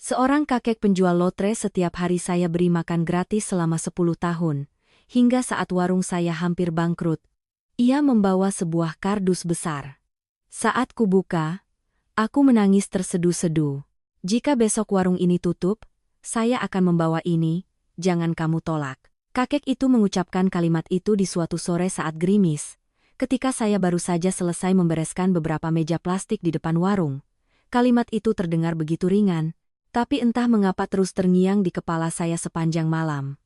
Seorang kakek penjual lotre setiap hari saya beri makan gratis selama 10 tahun, hingga saat warung saya hampir bangkrut. Ia membawa sebuah kardus besar. Saat kubuka, aku menangis terseduh-seduh. Jika besok warung ini tutup, saya akan membawa ini, jangan kamu tolak. Kakek itu mengucapkan kalimat itu di suatu sore saat gerimis, ketika saya baru saja selesai membereskan beberapa meja plastik di depan warung. Kalimat itu terdengar begitu ringan, tapi entah mengapa terus terngiang di kepala saya sepanjang malam.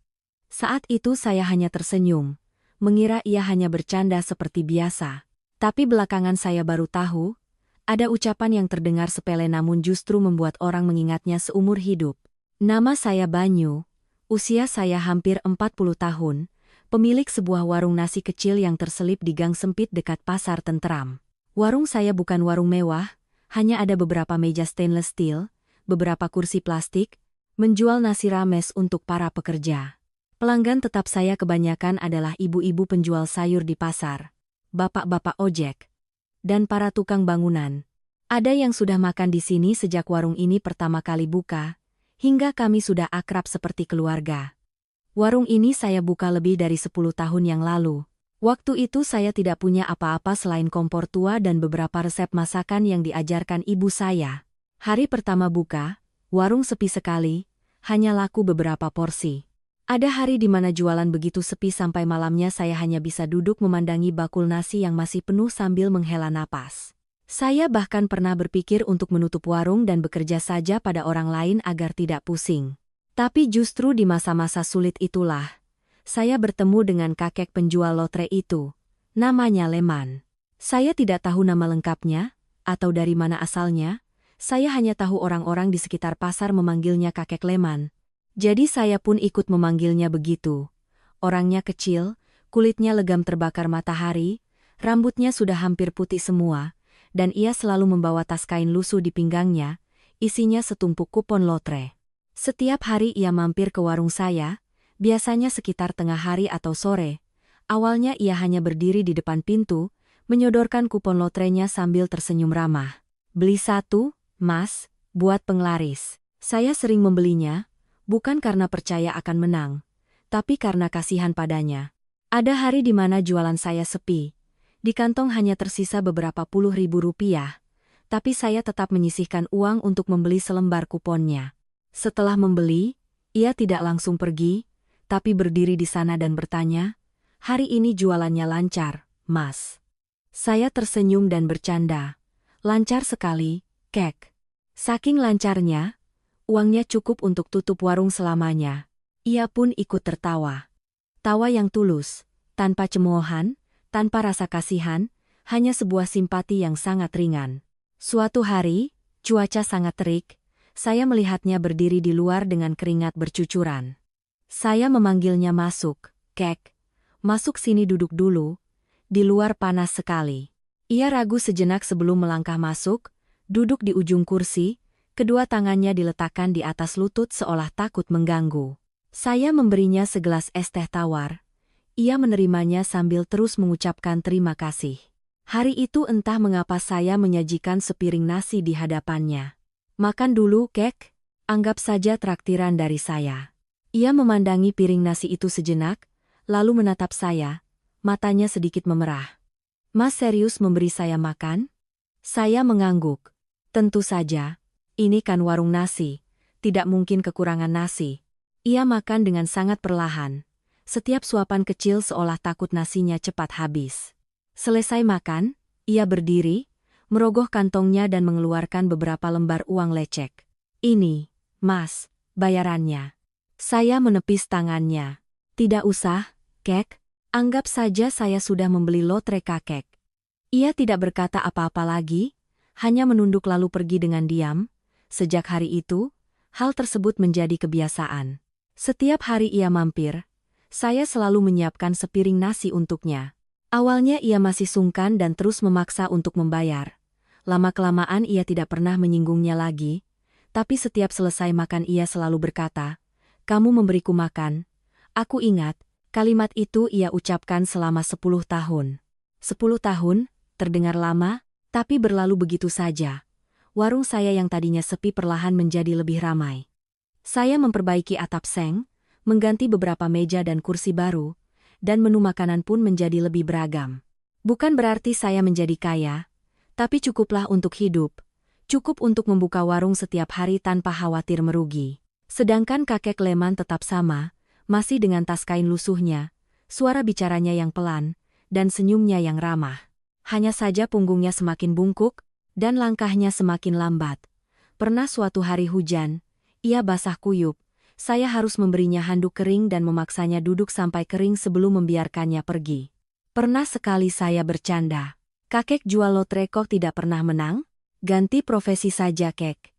Saat itu saya hanya tersenyum, mengira ia hanya bercanda seperti biasa. Tapi belakangan saya baru tahu, ada ucapan yang terdengar sepele namun justru membuat orang mengingatnya seumur hidup. Nama saya Banyu, usia saya hampir 40 tahun, pemilik sebuah warung nasi kecil yang terselip di gang sempit dekat Pasar Tenteram. Warung saya bukan warung mewah, hanya ada beberapa meja stainless steel, beberapa kursi plastik, menjual nasi rames untuk para pekerja. Pelanggan tetap saya kebanyakan adalah ibu-ibu penjual sayur di pasar, bapak-bapak ojek, dan para tukang bangunan. Ada yang sudah makan di sini sejak warung ini pertama kali buka, hingga kami sudah akrab seperti keluarga. Warung ini saya buka lebih dari 10 tahun yang lalu. Waktu itu saya tidak punya apa-apa selain kompor tua dan beberapa resep masakan yang diajarkan ibu saya. Hari pertama buka, warung sepi sekali, hanya laku beberapa porsi. Ada hari di mana jualan begitu sepi sampai malamnya saya hanya bisa duduk memandangi bakul nasi yang masih penuh sambil menghela napas. Saya bahkan pernah berpikir untuk menutup warung dan bekerja saja pada orang lain agar tidak pusing. Tapi justru di masa-masa sulit itulah, saya bertemu dengan kakek penjual lotre itu. Namanya Leman. Saya tidak tahu nama lengkapnya, atau dari mana asalnya. Saya hanya tahu orang-orang di sekitar pasar memanggilnya kakek Leman. Jadi saya pun ikut memanggilnya begitu. Orangnya kecil, kulitnya legam terbakar matahari, rambutnya sudah hampir putih semua, dan ia selalu membawa tas kain lusuh di pinggangnya, isinya setumpuk kupon lotre. Setiap hari ia mampir ke warung saya, biasanya sekitar tengah hari atau sore. Awalnya ia hanya berdiri di depan pintu, menyodorkan kupon lotrenya sambil tersenyum ramah. Beli satu, Mas, buat penglaris. Saya sering membelinya, bukan karena percaya akan menang, tapi karena kasihan padanya. Ada hari di mana jualan saya sepi. Di kantong hanya tersisa beberapa puluh ribu rupiah, tapi saya tetap menyisihkan uang untuk membeli selembar kuponnya. Setelah membeli, ia tidak langsung pergi, tapi berdiri di sana dan bertanya, "Hari ini jualannya lancar, Mas?" Saya tersenyum dan bercanda. "Lancar sekali, Kek." Saking lancarnya, uangnya cukup untuk tutup warung selamanya. Ia pun ikut tertawa. Tawa yang tulus, tanpa cemoohan, tanpa rasa kasihan, hanya sebuah simpati yang sangat ringan. Suatu hari, cuaca sangat terik, saya melihatnya berdiri di luar dengan keringat bercucuran. Saya memanggilnya masuk. "Kek, masuk sini duduk dulu. Di luar panas sekali." Ia ragu sejenak sebelum melangkah masuk, duduk di ujung kursi, kedua tangannya diletakkan di atas lutut seolah takut mengganggu. Saya memberinya segelas es teh tawar. Ia menerimanya sambil terus mengucapkan terima kasih. Hari itu entah mengapa saya menyajikan sepiring nasi di hadapannya. "Makan dulu, Kek. Anggap saja traktiran dari saya." Ia memandangi piring nasi itu sejenak, lalu menatap saya, matanya sedikit memerah. "Mas serius memberi saya makan?" Saya mengangguk. "Tentu saja. Ini kan warung nasi, tidak mungkin kekurangan nasi." Ia makan dengan sangat perlahan. Setiap suapan kecil seolah takut nasinya cepat habis. Selesai makan, ia berdiri, merogoh kantongnya dan mengeluarkan beberapa lembar uang lecek. "Ini, Mas, bayarannya." Saya menepis tangannya. "Tidak usah, Kek. Anggap saja saya sudah membeli lotre kakek." Ia tidak berkata apa-apa lagi, hanya menunduk lalu pergi dengan diam. Sejak hari itu, hal tersebut menjadi kebiasaan. Setiap hari ia mampir, saya selalu menyiapkan sepiring nasi untuknya. Awalnya ia masih sungkan dan terus memaksa untuk membayar. Lama-kelamaan ia tidak pernah menyinggungnya lagi, tapi setiap selesai makan ia selalu berkata, "Kamu memberiku makan." Aku ingat, kalimat itu ia ucapkan selama 10 tahun. 10 tahun, terdengar lama, tapi berlalu begitu saja. warung saya yang tadinya sepi perlahan menjadi lebih ramai. Saya memperbaiki atap seng, mengganti beberapa meja dan kursi baru, dan menu makanan pun menjadi lebih beragam. Bukan berarti saya menjadi kaya, tapi cukuplah untuk hidup, cukup untuk membuka warung setiap hari tanpa khawatir merugi. Sedangkan kakek Leman tetap sama, masih dengan tas kain lusuhnya, suara bicaranya yang pelan, dan senyumnya yang ramah. Hanya saja punggungnya semakin bungkuk, dan langkahnya semakin lambat. Pernah suatu hari hujan, ia basah kuyup, saya harus memberinya handuk kering dan memaksanya duduk sampai kering sebelum membiarkannya pergi. Pernah sekali saya bercanda, kakek jual lotre kok tidak pernah menang? Ganti profesi saja kek.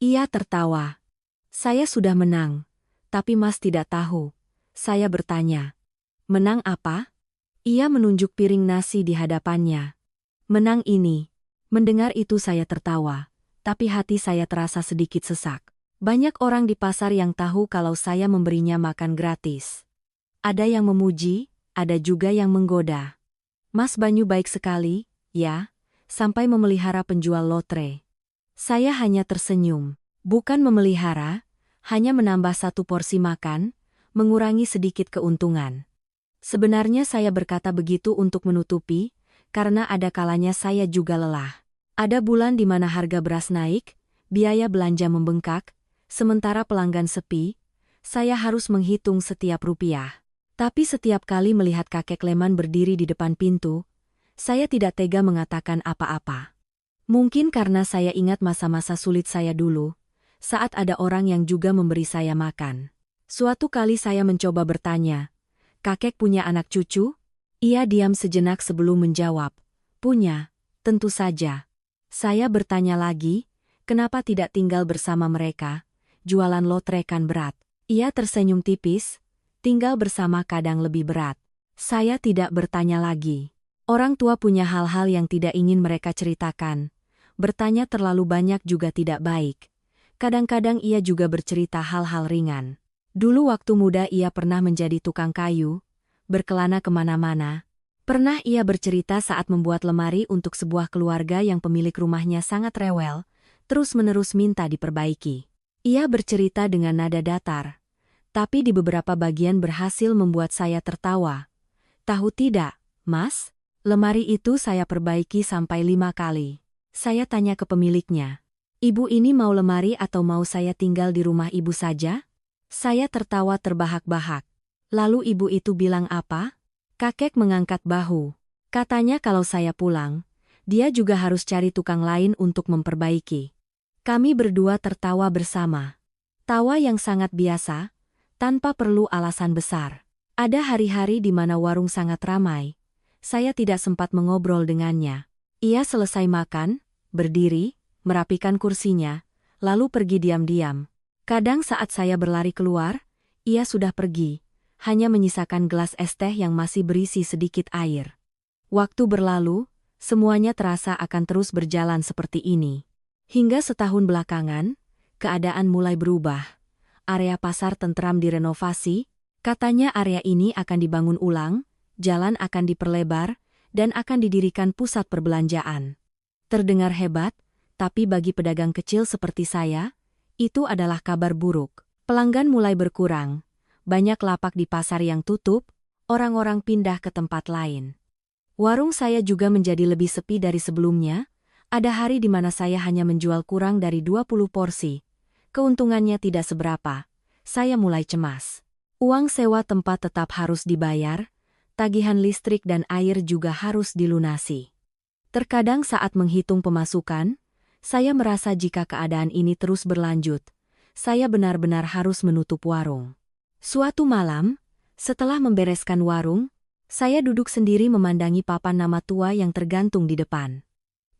Ia tertawa. Saya sudah menang, tapi Mas tidak tahu. Saya bertanya. Menang apa? Ia menunjuk piring nasi di hadapannya. Menang ini. Mendengar itu saya tertawa, tapi hati saya terasa sedikit sesak. Banyak orang di pasar yang tahu kalau saya memberinya makan gratis. Ada yang memuji, ada juga yang menggoda. Mas Banyu baik sekali, ya, sampai memelihara penjual lotre. Saya hanya tersenyum. Bukan memelihara, hanya menambah satu porsi makan, mengurangi sedikit keuntungan. Sebenarnya saya berkata begitu untuk menutupi, karena ada kalanya saya juga lelah. Ada bulan di mana harga beras naik, biaya belanja membengkak, sementara pelanggan sepi, saya harus menghitung setiap rupiah. Tapi setiap kali melihat kakek Leman berdiri di depan pintu, saya tidak tega mengatakan apa-apa. Mungkin karena saya ingat masa-masa sulit saya dulu, saat ada orang yang juga memberi saya makan. Suatu kali saya mencoba bertanya, kakek punya anak cucu? Ia diam sejenak sebelum menjawab, punya, tentu saja. Saya bertanya lagi, kenapa tidak tinggal bersama mereka? Jualan lotre kan berat. Ia tersenyum tipis, tinggal bersama kadang lebih berat. Saya tidak bertanya lagi. Orang tua punya hal-hal yang tidak ingin mereka ceritakan. Bertanya terlalu banyak juga tidak baik. Kadang-kadang ia juga bercerita hal-hal ringan. Dulu waktu muda ia pernah menjadi tukang kayu, berkelana kemana-mana. Pernah ia bercerita saat membuat lemari untuk sebuah keluarga yang pemilik rumahnya sangat rewel, terus-menerus minta diperbaiki. Ia bercerita dengan nada datar, tapi di beberapa bagian berhasil membuat saya tertawa. Tahu tidak, Mas? Lemari itu saya perbaiki sampai 5 kali. Saya tanya ke pemiliknya, ibu ini mau lemari atau mau saya tinggal di rumah ibu saja? Saya tertawa terbahak-bahak. Lalu ibu itu bilang apa? Kakek mengangkat bahu. Katanya kalau saya pulang, dia juga harus cari tukang lain untuk memperbaiki. Kami berdua tertawa bersama. Tawa yang sangat biasa, tanpa perlu alasan besar. Ada hari-hari di mana warung sangat ramai. Saya tidak sempat mengobrol dengannya. Ia selesai makan, berdiri, merapikan kursinya, lalu pergi diam-diam. Kadang saat saya berlari keluar, ia sudah pergi. Hanya menyisakan gelas es teh yang masih berisi sedikit air. Waktu berlalu, semuanya terasa akan terus berjalan seperti ini. Hingga setahun belakangan, keadaan mulai berubah. Area pasar tentram direnovasi, katanya area ini akan dibangun ulang, jalan akan diperlebar, dan akan didirikan pusat perbelanjaan. Terdengar hebat, tapi bagi pedagang kecil seperti saya, itu adalah kabar buruk. Pelanggan mulai berkurang. Banyak lapak di pasar yang tutup, orang-orang pindah ke tempat lain. Warung saya juga menjadi lebih sepi dari sebelumnya, ada hari di mana saya hanya menjual kurang dari 20 porsi. Keuntungannya tidak seberapa, saya mulai cemas. Uang sewa tempat tetap harus dibayar, tagihan listrik dan air juga harus dilunasi. Terkadang saat menghitung pemasukan, saya merasa jika keadaan ini terus berlanjut, saya benar-benar harus menutup warung. Suatu malam, setelah membereskan warung, saya duduk sendiri memandangi papan nama tua yang tergantung di depan.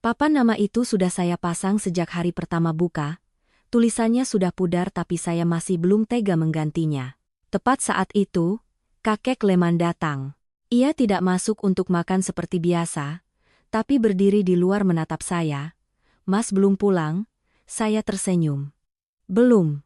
Papan nama itu sudah saya pasang sejak hari pertama buka, tulisannya sudah pudar tapi saya masih belum tega menggantinya. Tepat saat itu, kakek Leman datang. Ia tidak masuk untuk makan seperti biasa, tapi berdiri di luar menatap saya. Mas belum pulang? Saya tersenyum. Belum.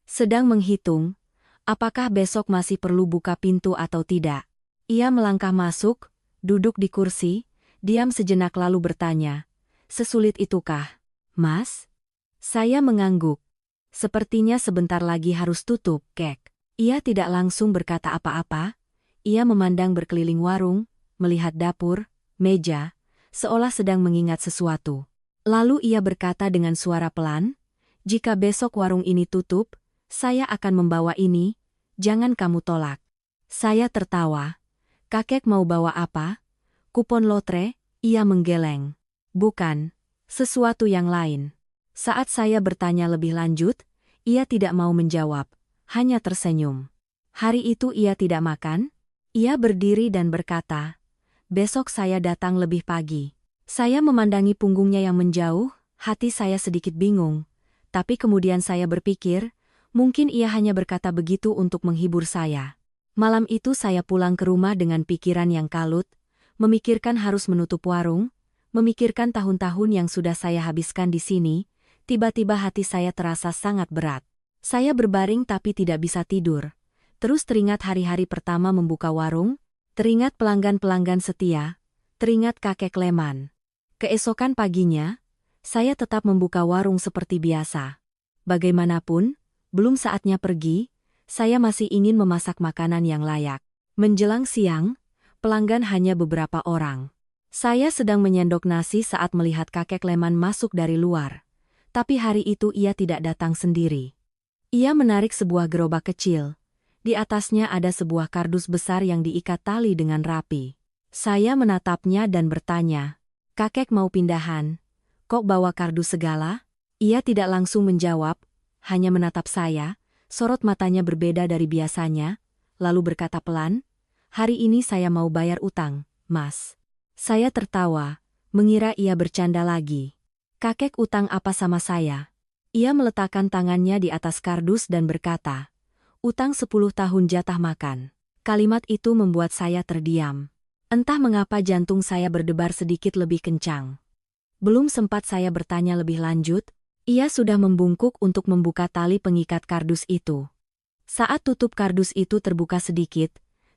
Sedang menghitung. Apakah besok masih perlu buka pintu atau tidak? Ia melangkah masuk, duduk di kursi, diam sejenak lalu bertanya, sesulit itukah, Mas? Saya mengangguk. Sepertinya sebentar lagi harus tutup, Kek. Ia tidak langsung berkata apa-apa. Ia memandang berkeliling warung, melihat dapur, meja, seolah sedang mengingat sesuatu. Lalu ia berkata dengan suara pelan, "Jika besok warung ini tutup, saya akan membawa ini, jangan kamu tolak." Saya tertawa. "Kakek mau bawa apa? Kupon lotre?" Ia menggeleng. "Bukan, sesuatu yang lain." Saat saya bertanya lebih lanjut, ia tidak mau menjawab, hanya tersenyum. Hari itu ia tidak makan. Ia berdiri dan berkata, "Besok saya datang lebih pagi." Saya memandangi punggungnya yang menjauh, hati saya sedikit bingung. Tapi kemudian saya berpikir, mungkin ia hanya berkata begitu untuk menghibur saya. Malam itu saya pulang ke rumah dengan pikiran yang kalut, memikirkan harus menutup warung, memikirkan tahun-tahun yang sudah saya habiskan di sini. Tiba-tiba hati saya terasa sangat berat. Saya berbaring tapi tidak bisa tidur. Terus teringat hari-hari pertama membuka warung, teringat pelanggan-pelanggan setia, teringat kakek Leman. Keesokan paginya, saya tetap membuka warung seperti biasa. Bagaimanapun, belum saatnya pergi, saya masih ingin memasak makanan yang layak. Menjelang siang, pelanggan hanya beberapa orang. Saya sedang menyendok nasi saat melihat kakek Leman masuk dari luar. Tapi hari itu ia tidak datang sendiri. Ia menarik sebuah gerobak kecil. Di atasnya ada sebuah kardus besar yang diikat tali dengan rapi. Saya menatapnya dan bertanya, "Kakek mau pindahan? Kok bawa kardus segala?" Ia tidak langsung menjawab, hanya menatap saya, sorot matanya berbeda dari biasanya, lalu berkata pelan, "Hari ini saya mau bayar utang, Mas." Saya tertawa, mengira ia bercanda lagi. "Kakek utang apa sama saya?" Ia meletakkan tangannya di atas kardus dan berkata, "Utang 10 tahun jatah makan." Kalimat itu membuat saya terdiam. Entah mengapa jantung saya berdebar sedikit lebih kencang. Belum sempat saya bertanya lebih lanjut, ia sudah membungkuk untuk membuka tali pengikat kardus itu. Saat tutup kardus itu terbuka sedikit,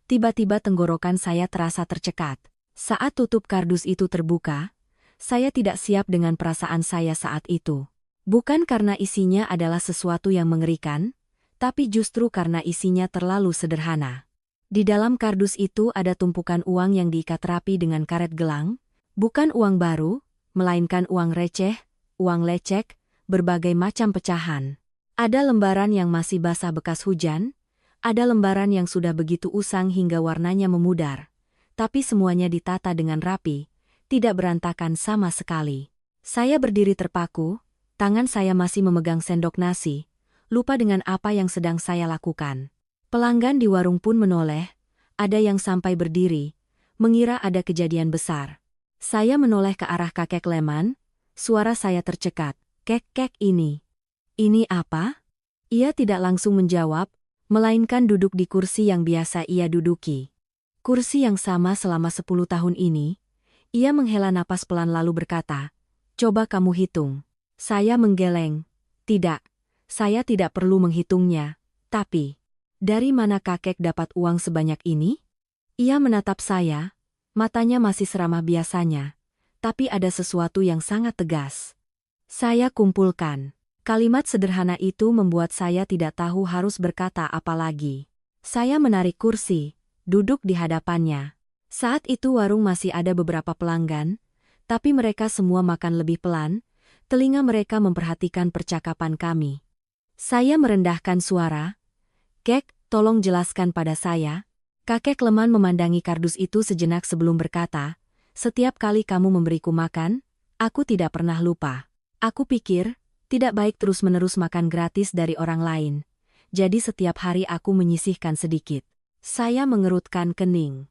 tiba-tiba tenggorokan saya terasa tercekat. Saat tutup kardus itu terbuka, saya tidak siap dengan perasaan saya saat itu. Bukan karena isinya adalah sesuatu yang mengerikan, tapi justru karena isinya terlalu sederhana. Di dalam kardus itu ada tumpukan uang yang diikat rapi dengan karet gelang, bukan uang baru, melainkan uang receh, uang lecek, berbagai macam pecahan. Ada lembaran yang masih basah bekas hujan, ada lembaran yang sudah begitu usang hingga warnanya memudar, tapi semuanya ditata dengan rapi, tidak berantakan sama sekali. Saya berdiri terpaku, tangan saya masih memegang sendok nasi, lupa dengan apa yang sedang saya lakukan. Pelanggan di warung pun menoleh, ada yang sampai berdiri, mengira ada kejadian besar. Saya menoleh ke arah kakek Leman, suara saya tercekat, "Kek ini. Ini apa?" Ia tidak langsung menjawab, melainkan duduk di kursi yang biasa ia duduki. Kursi yang sama selama 10 tahun ini. Ia menghela napas pelan lalu berkata, "Coba kamu hitung." Saya menggeleng. "Tidak, saya tidak perlu menghitungnya. Tapi, dari mana kakek dapat uang sebanyak ini?" Ia menatap saya, matanya masih seramah biasanya, tapi ada sesuatu yang sangat tegas. Saya kumpulkan. Kalimat sederhana itu membuat saya tidak tahu harus berkata apa lagi. Saya menarik kursi, duduk di hadapannya. Saat itu warung masih ada beberapa pelanggan, tapi mereka semua makan lebih pelan, telinga mereka memperhatikan percakapan kami. Saya merendahkan suara, "Kek, tolong jelaskan pada saya." Kakek Leman memandangi kardus itu sejenak sebelum berkata, "Setiap kali kamu memberiku makan, aku tidak pernah lupa. Aku pikir, tidak baik terus-menerus makan gratis dari orang lain. Jadi setiap hari aku menyisihkan sedikit." Saya mengerutkan kening.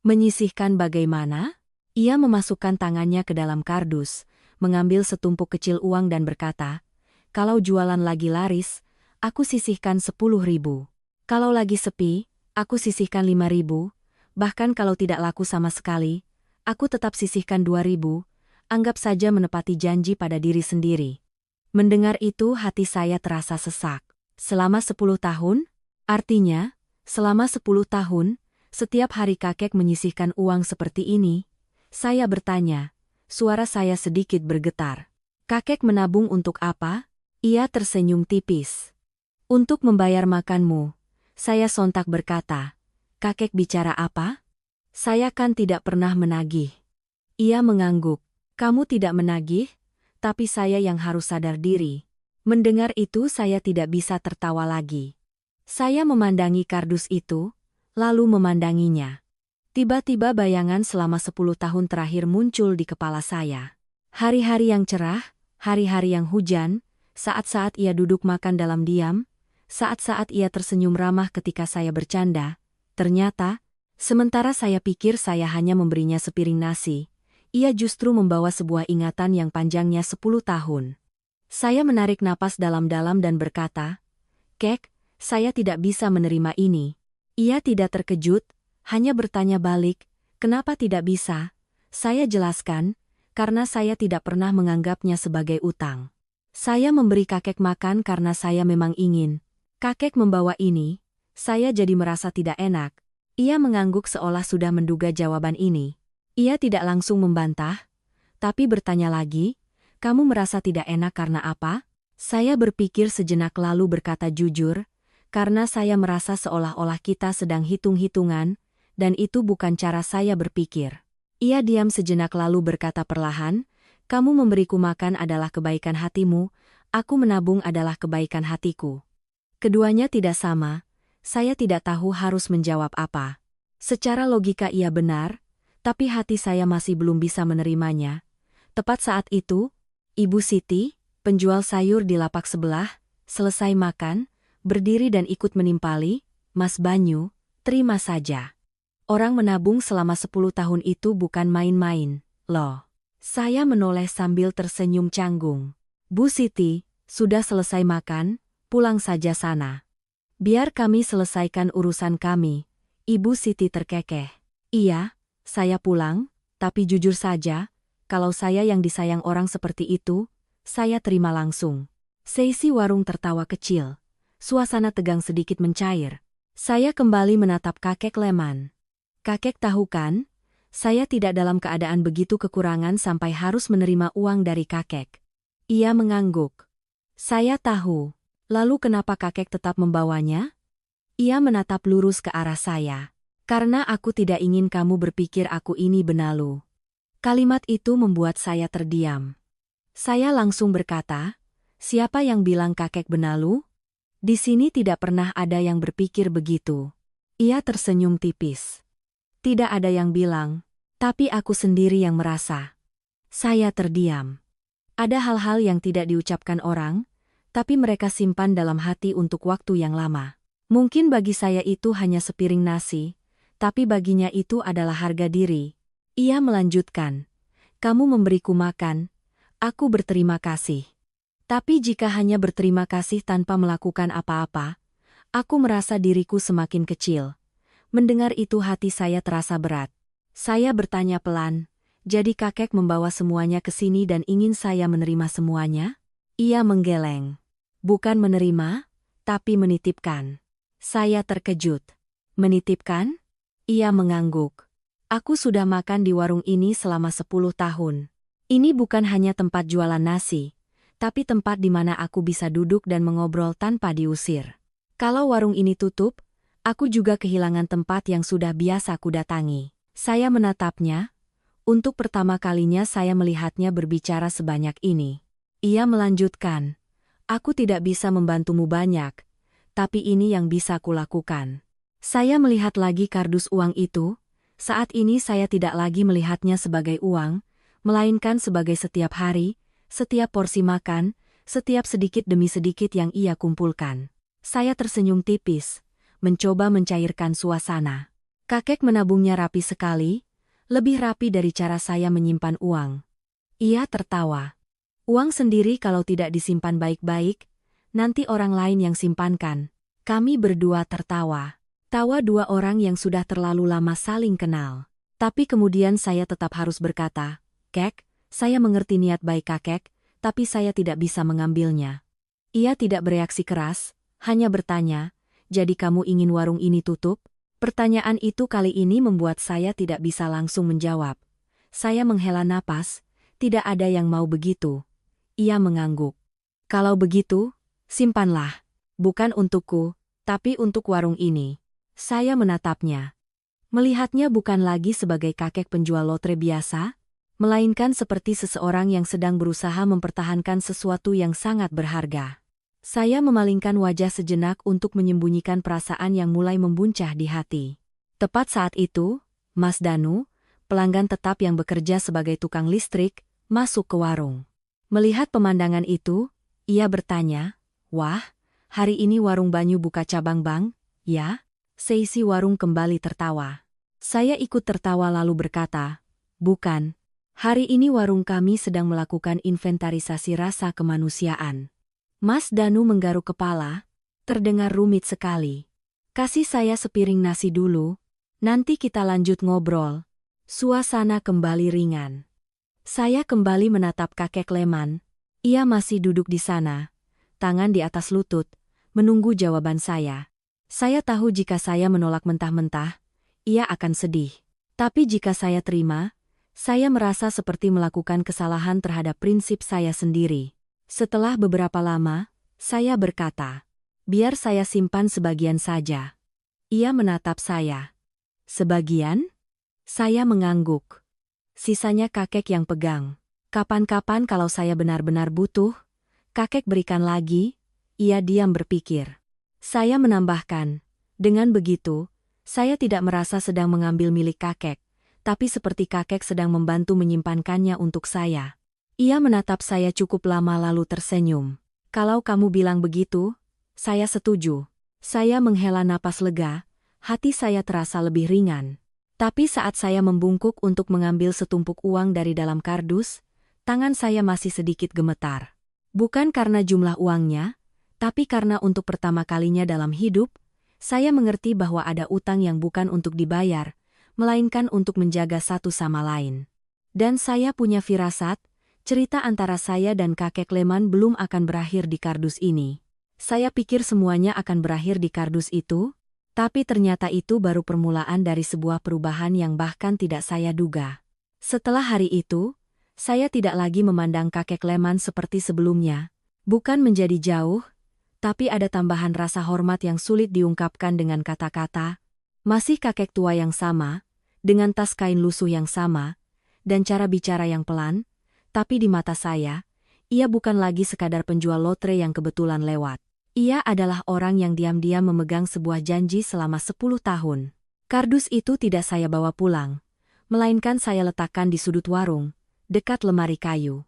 "Menyisihkan bagaimana?" Ia memasukkan tangannya ke dalam kardus, mengambil setumpuk kecil uang dan berkata, "Kalau jualan lagi laris, aku sisihkan 10.000. Kalau lagi sepi, aku sisihkan 5.000. Bahkan kalau tidak laku sama sekali, aku tetap sisihkan 2.000. Anggap saja menepati janji pada diri sendiri." Mendengar itu hati saya terasa sesak. Selama 10 tahun? Artinya, selama 10 tahun, setiap hari kakek menyisihkan uang seperti ini. Saya bertanya, suara saya sedikit bergetar. "Kakek menabung untuk apa?" Ia tersenyum tipis. Untuk membayar makanmu, saya sontak berkata, kakek bicara apa? Saya kan tidak pernah menagih. Ia mengangguk. Kamu tidak menagih, tapi saya yang harus sadar diri. Mendengar itu saya tidak bisa tertawa lagi. Saya memandangi kardus itu, lalu memandanginya. Tiba-tiba bayangan selama 10 tahun terakhir muncul di kepala saya. Hari-hari yang cerah, hari-hari yang hujan, saat-saat ia duduk makan dalam diam, saat-saat ia tersenyum ramah ketika saya bercanda. Ternyata, sementara saya pikir saya hanya memberinya sepiring nasi, ia justru membawa sebuah ingatan yang panjangnya 10 tahun. Saya menarik napas dalam-dalam dan berkata, Kek, saya tidak bisa menerima ini. Ia tidak terkejut, hanya bertanya balik, kenapa tidak bisa? Saya jelaskan, karena saya tidak pernah menganggapnya sebagai utang. Saya memberi kakek makan karena saya memang ingin. Kakek membawa ini, saya jadi merasa tidak enak. Ia mengangguk seolah sudah menduga jawaban ini. Ia tidak langsung membantah, tapi bertanya lagi, kamu merasa tidak enak karena apa? Saya berpikir sejenak lalu berkata jujur, karena saya merasa seolah-olah kita sedang hitung-hitungan, dan itu bukan cara saya berpikir. Ia diam sejenak lalu berkata perlahan, kamu memberiku makan adalah kebaikan hatimu, aku menabung adalah kebaikan hatiku. Keduanya tidak sama, saya tidak tahu harus menjawab apa. Secara logika ia benar, tapi hati saya masih belum bisa menerimanya. Tepat saat itu, Ibu Siti, penjual sayur di lapak sebelah, selesai makan, berdiri dan ikut menimpali, Mas Banyu, terima saja. Orang menabung selama 10 tahun itu bukan main-main, loh. Saya menoleh sambil tersenyum canggung. Bu Siti, sudah selesai makan, pulang saja sana. Biar kami selesaikan urusan kami. Ibu Siti terkekeh. Iya, saya pulang, tapi jujur saja, kalau saya yang disayang orang seperti itu, saya terima langsung. Seisi warung tertawa kecil. Suasana tegang sedikit mencair. Saya kembali menatap kakek Leman. Kakek tahu kan, saya tidak dalam keadaan begitu kekurangan sampai harus menerima uang dari kakek. Ia mengangguk. Saya tahu. Lalu kenapa kakek tetap membawanya? Ia menatap lurus ke arah saya. Karena aku tidak ingin kamu berpikir aku ini benalu. Kalimat itu membuat saya terdiam. Saya langsung berkata, siapa yang bilang kakek benalu? Di sini tidak pernah ada yang berpikir begitu. Ia tersenyum tipis. Tidak ada yang bilang, tapi aku sendiri yang merasa. Saya terdiam. Ada hal-hal yang tidak diucapkan orang, tapi mereka simpan dalam hati untuk waktu yang lama. Mungkin bagi saya itu hanya sepiring nasi, tapi baginya itu adalah harga diri. Ia melanjutkan, kamu memberiku makan, aku berterima kasih. Tapi jika hanya berterima kasih tanpa melakukan apa-apa, aku merasa diriku semakin kecil. Mendengar itu hati saya terasa berat. Saya bertanya pelan, jadi kakek membawa semuanya ke sini dan ingin saya menerima semuanya? Ia menggeleng. Bukan menerima, tapi menitipkan. Saya terkejut. Menitipkan? Ia mengangguk. Aku sudah makan di warung ini selama 10 tahun. Ini bukan hanya tempat jualan nasi, tapi tempat di mana aku bisa duduk dan mengobrol tanpa diusir. Kalau warung ini tutup, aku juga kehilangan tempat yang sudah biasa ku datangi. Saya menatapnya. Untuk pertama kalinya saya melihatnya berbicara sebanyak ini. Ia melanjutkan, aku tidak bisa membantumu banyak, tapi ini yang bisa kulakukan. Saya melihat lagi kardus uang itu. Saat ini saya tidak lagi melihatnya sebagai uang, melainkan sebagai setiap hari, setiap porsi makan, setiap sedikit demi sedikit yang ia kumpulkan. Saya tersenyum tipis, mencoba mencairkan suasana. Kakek menabungnya rapi sekali, lebih rapi dari cara saya menyimpan uang. Ia tertawa. Uang sendiri kalau tidak disimpan baik-baik, nanti orang lain yang simpankan. Kami berdua tertawa. Tawa dua orang yang sudah terlalu lama saling kenal. Tapi kemudian saya tetap harus berkata, Kek, saya mengerti niat baik kakek, tapi saya tidak bisa mengambilnya. Ia tidak bereaksi keras, hanya bertanya, jadi kamu ingin warung ini tutup? Pertanyaan itu kali ini membuat saya tidak bisa langsung menjawab. Saya menghela napas, tidak ada yang mau begitu. Ia mengangguk. Kalau begitu, simpanlah. Bukan untukku, tapi untuk warung ini. Saya menatapnya. Melihatnya bukan lagi sebagai kakek penjual lotre biasa, melainkan seperti seseorang yang sedang berusaha mempertahankan sesuatu yang sangat berharga. Saya memalingkan wajah sejenak untuk menyembunyikan perasaan yang mulai membuncah di hati. Tepat saat itu, Mas Danu, pelanggan tetap yang bekerja sebagai tukang listrik, masuk ke warung. Melihat pemandangan itu, ia bertanya, "Wah, hari ini warung Banyu buka cabang bang, ya?" Seisi warung kembali tertawa. Saya ikut tertawa lalu berkata, "Bukan. Hari ini warung kami sedang melakukan inventarisasi rasa kemanusiaan." Mas Danu menggaruk kepala, terdengar rumit sekali. "Kasih saya sepiring nasi dulu, nanti kita lanjut ngobrol." Suasana kembali ringan. Saya kembali menatap kakek Leman. Ia masih duduk di sana, tangan di atas lutut, menunggu jawaban saya. Saya tahu jika saya menolak mentah-mentah, ia akan sedih. Tapi jika saya terima, saya merasa seperti melakukan kesalahan terhadap prinsip saya sendiri. Setelah beberapa lama, saya berkata, "Biar saya simpan sebagian saja." Ia menatap saya. "Sebagian?" Saya mengangguk. "Sisanya kakek yang pegang. Kapan-kapan kalau saya benar-benar butuh, kakek berikan lagi." Ia diam berpikir. Saya menambahkan, "Dengan begitu, saya tidak merasa sedang mengambil milik kakek, tapi seperti kakek sedang membantu menyimpankannya untuk saya." Ia menatap saya cukup lama lalu tersenyum. "Kalau kamu bilang begitu, saya setuju." Saya menghela napas lega, hati saya terasa lebih ringan. Tapi saat saya membungkuk untuk mengambil setumpuk uang dari dalam kardus, tangan saya masih sedikit gemetar. Bukan karena jumlah uangnya, tapi karena untuk pertama kalinya dalam hidup, saya mengerti bahwa ada utang yang bukan untuk dibayar, melainkan untuk menjaga satu sama lain. Dan saya punya firasat, cerita antara saya dan kakek Leman belum akan berakhir di kardus ini. Saya pikir semuanya akan berakhir di kardus itu, tapi ternyata itu baru permulaan dari sebuah perubahan yang bahkan tidak saya duga. Setelah hari itu, saya tidak lagi memandang kakek Leman seperti sebelumnya. Bukan menjadi jauh, tapi ada tambahan rasa hormat yang sulit diungkapkan dengan kata-kata. Masih kakek tua yang sama, dengan tas kain lusuh yang sama, dan cara bicara yang pelan, tapi di mata saya, ia bukan lagi sekadar penjual lotre yang kebetulan lewat. Ia adalah orang yang diam-diam memegang sebuah janji selama 10 tahun. Kardus itu tidak saya bawa pulang, melainkan saya letakkan di sudut warung, dekat lemari kayu.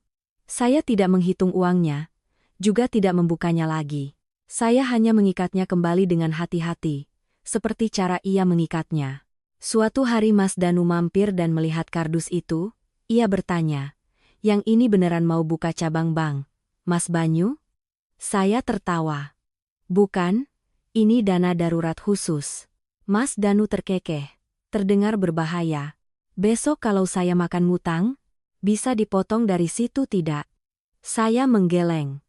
Saya tidak menghitung uangnya, juga tidak membukanya lagi. Saya hanya mengikatnya kembali dengan hati-hati, seperti cara ia mengikatnya. Suatu hari Mas Danu mampir dan melihat kardus itu, ia bertanya, "Yang ini beneran mau buka cabang bang, Mas Banyu?" Saya tertawa. "Bukan, ini dana darurat khusus." Mas Danu terkekeh. Terdengar berbahaya. "Besok kalau saya makan ngutang, bisa dipotong dari situ tidak?" Saya menggeleng.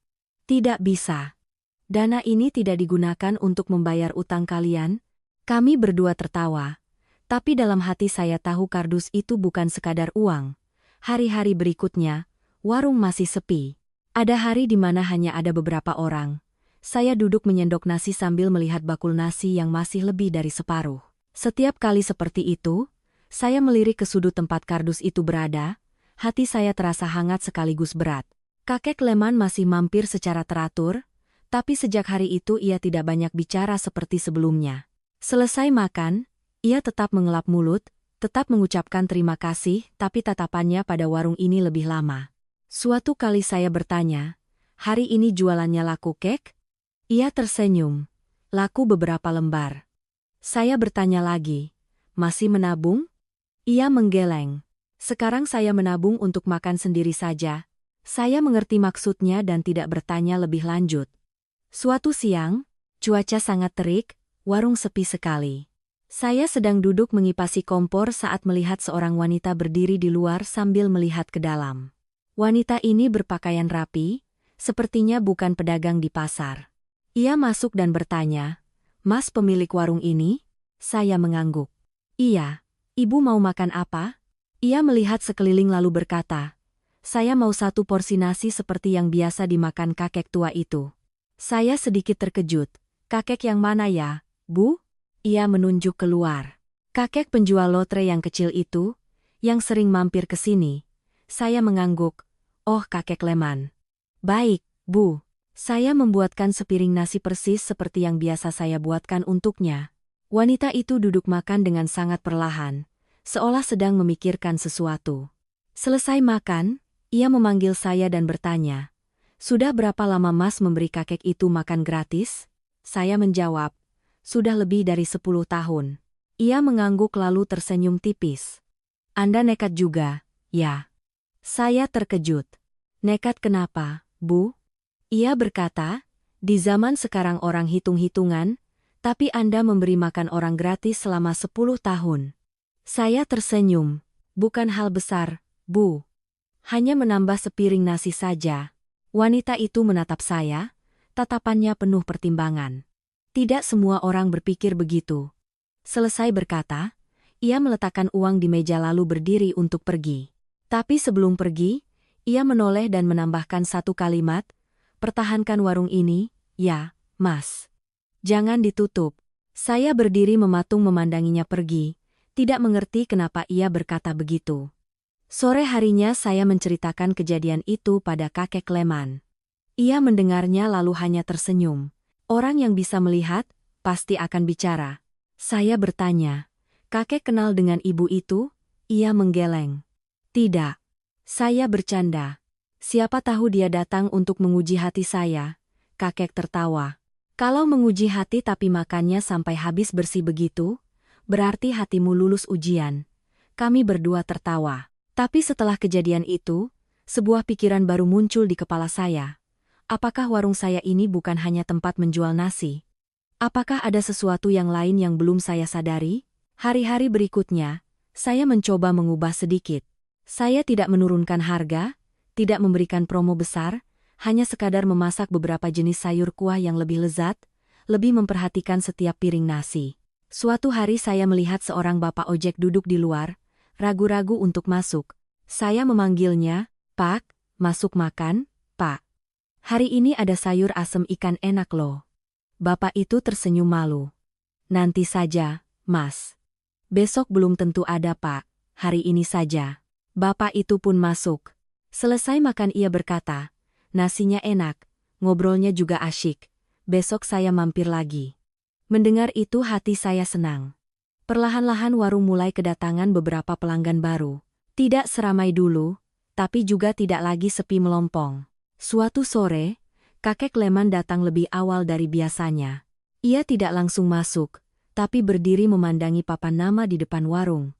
"Tidak bisa. Dana ini tidak digunakan untuk membayar utang kalian." Kami berdua tertawa. Tapi dalam hati saya tahu kardus itu bukan sekadar uang. Hari-hari berikutnya, warung masih sepi. Ada hari di mana hanya ada beberapa orang. Saya duduk menyendok nasi sambil melihat bakul nasi yang masih lebih dari separuh. Setiap kali seperti itu, saya melirik ke sudut tempat kardus itu berada, hati saya terasa hangat sekaligus berat. Kakek Leman masih mampir secara teratur, tapi sejak hari itu ia tidak banyak bicara seperti sebelumnya. Selesai makan, ia tetap mengelap mulut, tetap mengucapkan terima kasih, tapi tatapannya pada warung ini lebih lama. Suatu kali saya bertanya, "Hari ini jualannya laku kek?" Ia tersenyum. "Laku beberapa lembar." Saya bertanya lagi, "Masih menabung?" Ia menggeleng. "Sekarang saya menabung untuk makan sendiri saja." Saya mengerti maksudnya dan tidak bertanya lebih lanjut. Suatu siang, cuaca sangat terik, warung sepi sekali. Saya sedang duduk mengipasi kompor saat melihat seorang wanita berdiri di luar sambil melihat ke dalam. Wanita ini berpakaian rapi, sepertinya bukan pedagang di pasar. Ia masuk dan bertanya, "Mas pemilik warung ini?" Saya mengangguk. "Iya, ibu mau makan apa?" Ia melihat sekeliling lalu berkata, Saya mau 1 porsi nasi seperti yang biasa dimakan kakek tua itu. Saya sedikit terkejut. Kakek yang mana ya, Bu? Ia menunjuk keluar. Kakek penjual lotre yang kecil itu, yang sering mampir ke sini. Saya mengangguk. Oh, kakek Leman. Baik, Bu. Saya membuatkan sepiring nasi persis seperti yang biasa saya buatkan untuknya. Wanita itu duduk makan dengan sangat perlahan, seolah sedang memikirkan sesuatu. Selesai makan, ia memanggil saya dan bertanya, "Sudah berapa lama Mas memberi kakek itu makan gratis?" Saya menjawab, "Sudah lebih dari 10 tahun." Ia mengangguk lalu tersenyum tipis. "Anda nekat juga, ya?" Saya terkejut. "Nekat kenapa, Bu?" Ia berkata, "Di zaman sekarang orang hitung-hitungan, tapi Anda memberi makan orang gratis selama 10 tahun. Saya tersenyum. "Bukan hal besar, Bu. Hanya menambah sepiring nasi saja." Wanita itu menatap saya, tatapannya penuh pertimbangan. Tidak semua orang berpikir begitu. Selesai berkata, ia meletakkan uang di meja lalu berdiri untuk pergi. Tapi sebelum pergi, ia menoleh dan menambahkan 1 kalimat, "Pertahankan warung ini, ya, Mas. Jangan ditutup." Saya berdiri mematung memandanginya pergi, tidak mengerti kenapa ia berkata begitu. Sore harinya saya menceritakan kejadian itu pada kakek Leman. Ia mendengarnya lalu hanya tersenyum. Orang yang bisa melihat, pasti akan bicara. Saya bertanya, "Kakek kenal dengan ibu itu?" Ia menggeleng. "Tidak." Saya bercanda. "Siapa tahu dia datang untuk menguji hati saya." Kakek tertawa. "Kalau menguji hati tapi makannya sampai habis bersih begitu, berarti hatimu lulus ujian." Kami berdua tertawa. Tapi setelah kejadian itu, sebuah pikiran baru muncul di kepala saya. Apakah warung saya ini bukan hanya tempat menjual nasi? Apakah ada sesuatu yang lain yang belum saya sadari? Hari-hari berikutnya, saya mencoba mengubah sedikit. Saya tidak menurunkan harga, tidak memberikan promo besar, hanya sekadar memasak beberapa jenis sayur kuah yang lebih lezat, lebih memperhatikan setiap piring nasi. Suatu hari saya melihat seorang bapak ojek duduk di luar, ragu-ragu untuk masuk. Saya memanggilnya, "Pak, masuk makan, Pak. Hari ini ada sayur asem ikan enak loh." Bapak itu tersenyum malu. "Nanti saja, Mas. Besok belum tentu ada, Pak. Hari ini saja." Bapak itu pun masuk. Selesai makan ia berkata, "Nasinya enak, ngobrolnya juga asyik. Besok saya mampir lagi." Mendengar itu hati saya senang. Perlahan-lahan warung mulai kedatangan beberapa pelanggan baru. Tidak seramai dulu, tapi juga tidak lagi sepi melompong. Suatu sore, kakek Leman datang lebih awal dari biasanya. Ia tidak langsung masuk, tapi berdiri memandangi papan nama di depan warung.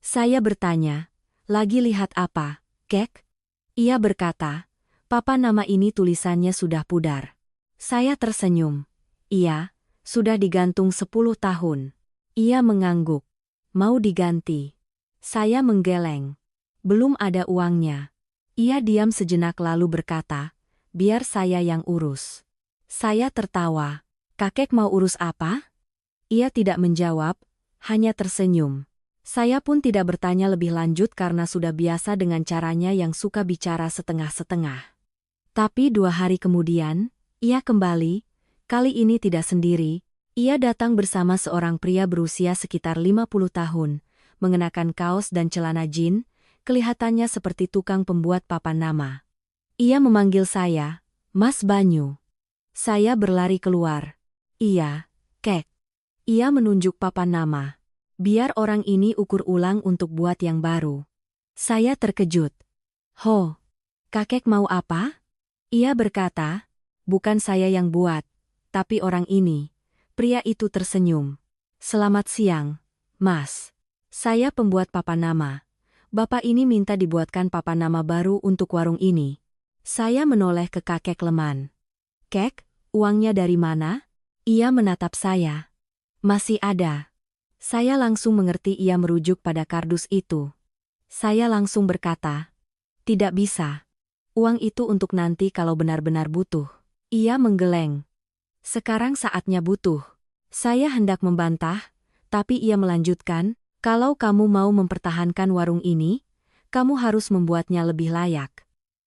Saya bertanya, "Lagi lihat apa, Kek?" Ia berkata, "Papan nama ini tulisannya sudah pudar." Saya tersenyum. "Iya, sudah digantung 10 tahun." Ia mengangguk. "Mau diganti?" Saya menggeleng. "Belum ada uangnya." Ia diam sejenak lalu berkata, "Biar saya yang urus." Saya tertawa. "Kakek mau urus apa?" Ia tidak menjawab, hanya tersenyum. Saya pun tidak bertanya lebih lanjut karena sudah biasa dengan caranya yang suka bicara setengah-setengah. Tapi 2 hari kemudian, ia kembali, kali ini tidak sendiri. Ia datang bersama seorang pria berusia sekitar 50 tahun, mengenakan kaos dan celana jin, kelihatannya seperti tukang pembuat papan nama. Ia memanggil saya, "Mas Banyu." Saya berlari keluar. "Iya, Kek." Ia menunjuk papan nama. "Biar orang ini ukur ulang untuk buat yang baru." Saya terkejut. "Ho, kakek mau apa?" Ia berkata, "Bukan saya yang buat, tapi orang ini." Pria itu tersenyum. "Selamat siang, Mas. Saya pembuat papan nama. Bapak ini minta dibuatkan papan nama baru untuk warung ini." Saya menoleh ke kakek Leman. "Kek, uangnya dari mana?" Ia menatap saya. "Masih ada." Saya langsung mengerti ia merujuk pada kardus itu. Saya langsung berkata, "Tidak bisa. Uang itu untuk nanti kalau benar-benar butuh." Ia menggeleng. "Sekarang saatnya butuh." Saya hendak membantah, tapi ia melanjutkan, "Kalau kamu mau mempertahankan warung ini, kamu harus membuatnya lebih layak."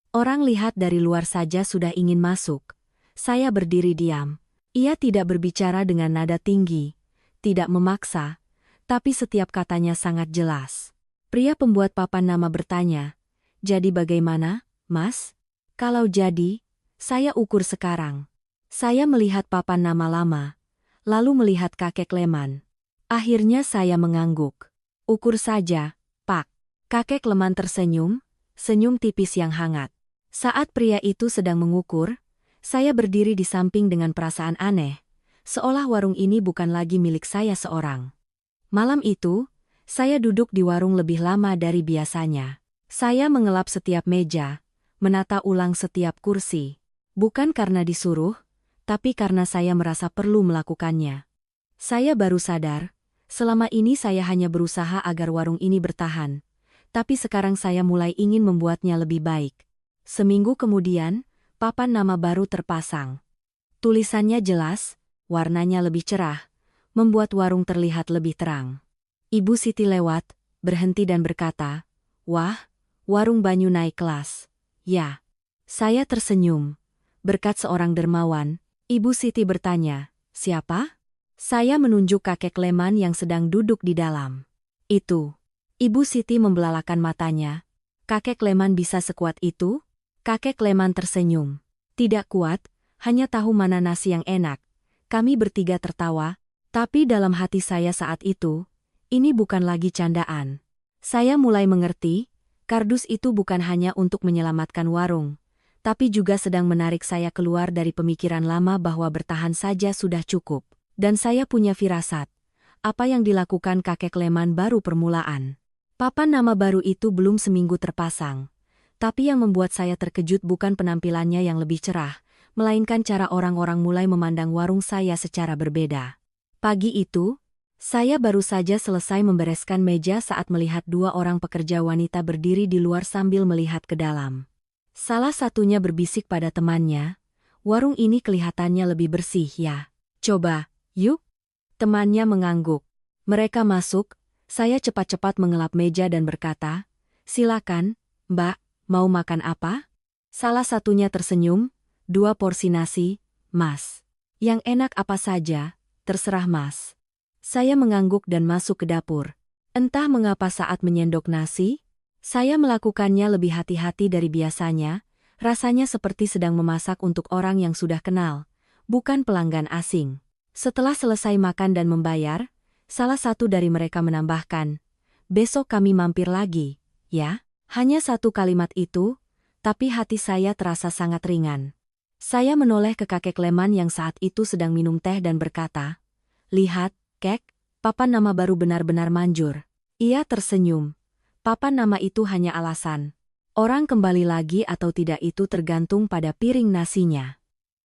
Orang lihat dari luar saja sudah ingin masuk. Saya berdiri diam. Ia tidak berbicara dengan nada tinggi, tidak memaksa, tapi setiap katanya sangat jelas. Pria pembuat papan nama bertanya, "Jadi bagaimana, Mas?" "Kalau jadi, saya ukur sekarang." Saya melihat papan nama lama, lalu melihat kakek Leman. Akhirnya saya mengangguk. "Ukur saja, Pak." Kakek Leman tersenyum, senyum tipis yang hangat. Saat pria itu sedang mengukur, saya berdiri di samping dengan perasaan aneh, seolah warung ini bukan lagi milik saya seorang. Malam itu, saya duduk di warung lebih lama dari biasanya. Saya mengelap setiap meja, menata ulang setiap kursi. Bukan karena disuruh, tapi karena saya merasa perlu melakukannya. Saya baru sadar, selama ini saya hanya berusaha agar warung ini bertahan, tapi sekarang saya mulai ingin membuatnya lebih baik. Seminggu kemudian, papan nama baru terpasang. Tulisannya jelas, warnanya lebih cerah, membuat warung terlihat lebih terang. Ibu Siti lewat, berhenti dan berkata, "Wah, warung Banyu naik kelas." "Ya." Saya tersenyum. Berkat seorang dermawan, Ibu Siti bertanya, "Siapa?" Saya menunjuk kakek Leman yang sedang duduk di dalam. "Itu." Ibu Siti membelalakan matanya. "Kakek Leman bisa sekuat itu?" Kakek Leman tersenyum. "Tidak kuat, hanya tahu mana nasi yang enak." Kami bertiga tertawa, tapi dalam hati saya saat itu, ini bukan lagi candaan. Saya mulai mengerti, kardus itu bukan hanya untuk menyelamatkan warung, tapi juga sedang menarik saya keluar dari pemikiran lama bahwa bertahan saja sudah cukup. Dan saya punya firasat, apa yang dilakukan kakek Leman baru permulaan. Papan nama baru itu belum seminggu terpasang. Tapi yang membuat saya terkejut bukan penampilannya yang lebih cerah, melainkan cara orang-orang mulai memandang warung saya secara berbeda. Pagi itu, saya baru saja selesai membereskan meja saat melihat dua orang pekerja wanita berdiri di luar sambil melihat ke dalam. Salah satunya berbisik pada temannya, "Warung ini kelihatannya lebih bersih ya. Coba, yuk." Temannya mengangguk. Mereka masuk, saya cepat-cepat mengelap meja dan berkata, "Silakan, Mbak. Mau makan apa?" Salah satunya tersenyum, "2 porsi nasi, Mas." "Yang enak apa saja, terserah Mas." Saya mengangguk dan masuk ke dapur. Entah mengapa saat menyendok nasi, saya melakukannya lebih hati-hati dari biasanya, rasanya seperti sedang memasak untuk orang yang sudah kenal, bukan pelanggan asing. Setelah selesai makan dan membayar, salah satu dari mereka menambahkan, "Besok kami mampir lagi, ya." Hanya satu kalimat itu, tapi hati saya terasa sangat ringan. Saya menoleh ke kakek Leman yang saat itu sedang minum teh dan berkata, "Lihat, Kek, papan nama baru benar-benar manjur." Ia tersenyum. Papan nama itu hanya alasan. Orang kembali lagi atau tidak itu tergantung pada piring nasinya.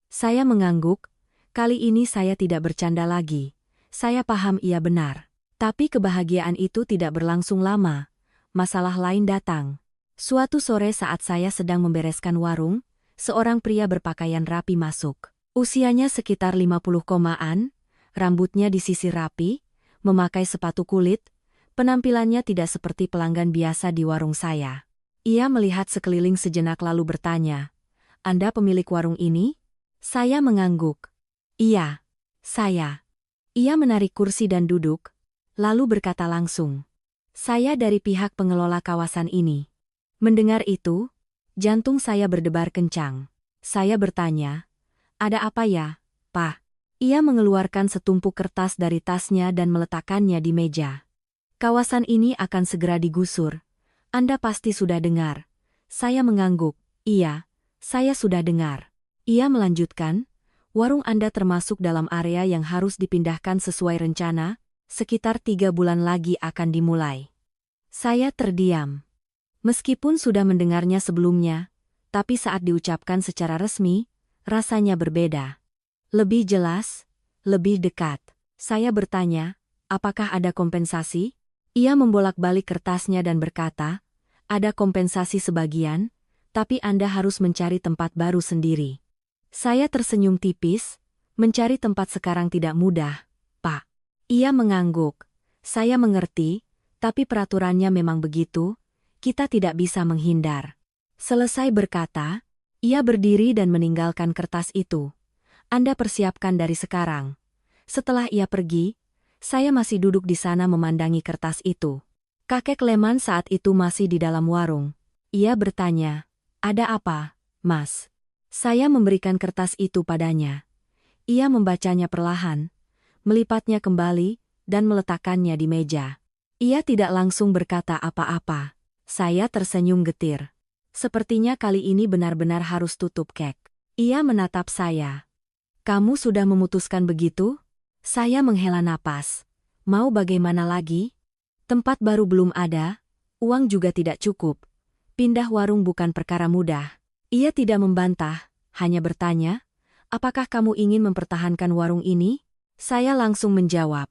Saya mengangguk, kali ini saya tidak bercanda lagi. Saya paham ia benar. Tapi kebahagiaan itu tidak berlangsung lama. Masalah lain datang. Suatu sore saat saya sedang membereskan warung, seorang pria berpakaian rapi masuk. Usianya sekitar 50 komaan, rambutnya disisir rapi, memakai sepatu kulit, penampilannya tidak seperti pelanggan biasa di warung saya. Ia melihat sekeliling sejenak lalu bertanya, "Anda pemilik warung ini?" Saya mengangguk. "Iya, saya." Ia menarik kursi dan duduk, lalu berkata langsung, "Saya dari pihak pengelola kawasan ini." Mendengar itu, jantung saya berdebar kencang. Saya bertanya, "Ada apa ya, Pak?" Ia mengeluarkan setumpuk kertas dari tasnya dan meletakkannya di meja. "Kawasan ini akan segera digusur. Anda pasti sudah dengar." Saya mengangguk, "Iya, saya sudah dengar." Ia melanjutkan, "Warung Anda termasuk dalam area yang harus dipindahkan sesuai rencana, sekitar 3 bulan lagi akan dimulai." Saya terdiam. Meskipun sudah mendengarnya sebelumnya, tapi saat diucapkan secara resmi, rasanya berbeda. Lebih jelas, lebih dekat. Saya bertanya, "Apakah ada kompensasi?" Ia membolak-balik kertasnya dan berkata, "Ada kompensasi sebagian, tapi Anda harus mencari tempat baru sendiri." Saya tersenyum tipis, "Mencari tempat sekarang tidak mudah, Pak." Ia mengangguk. "Saya mengerti, tapi peraturannya memang begitu, kita tidak bisa menghindar." Selesai berkata, ia berdiri dan meninggalkan kertas itu. Anda persiapkan dari sekarang. Setelah ia pergi, saya masih duduk di sana memandangi kertas itu. Kakek Leman saat itu masih di dalam warung. Ia bertanya, "Ada apa, Mas?" Saya memberikan kertas itu padanya. Ia membacanya perlahan, melipatnya kembali, dan meletakkannya di meja. Ia tidak langsung berkata apa-apa. Saya tersenyum getir. Sepertinya kali ini benar-benar harus tutup kek. Ia menatap saya. "Kamu sudah memutuskan begitu?" Saya menghela napas. Mau bagaimana lagi? Tempat baru belum ada, uang juga tidak cukup. Pindah warung bukan perkara mudah. Ia tidak membantah, hanya bertanya, "Apakah kamu ingin mempertahankan warung ini?" Saya langsung menjawab,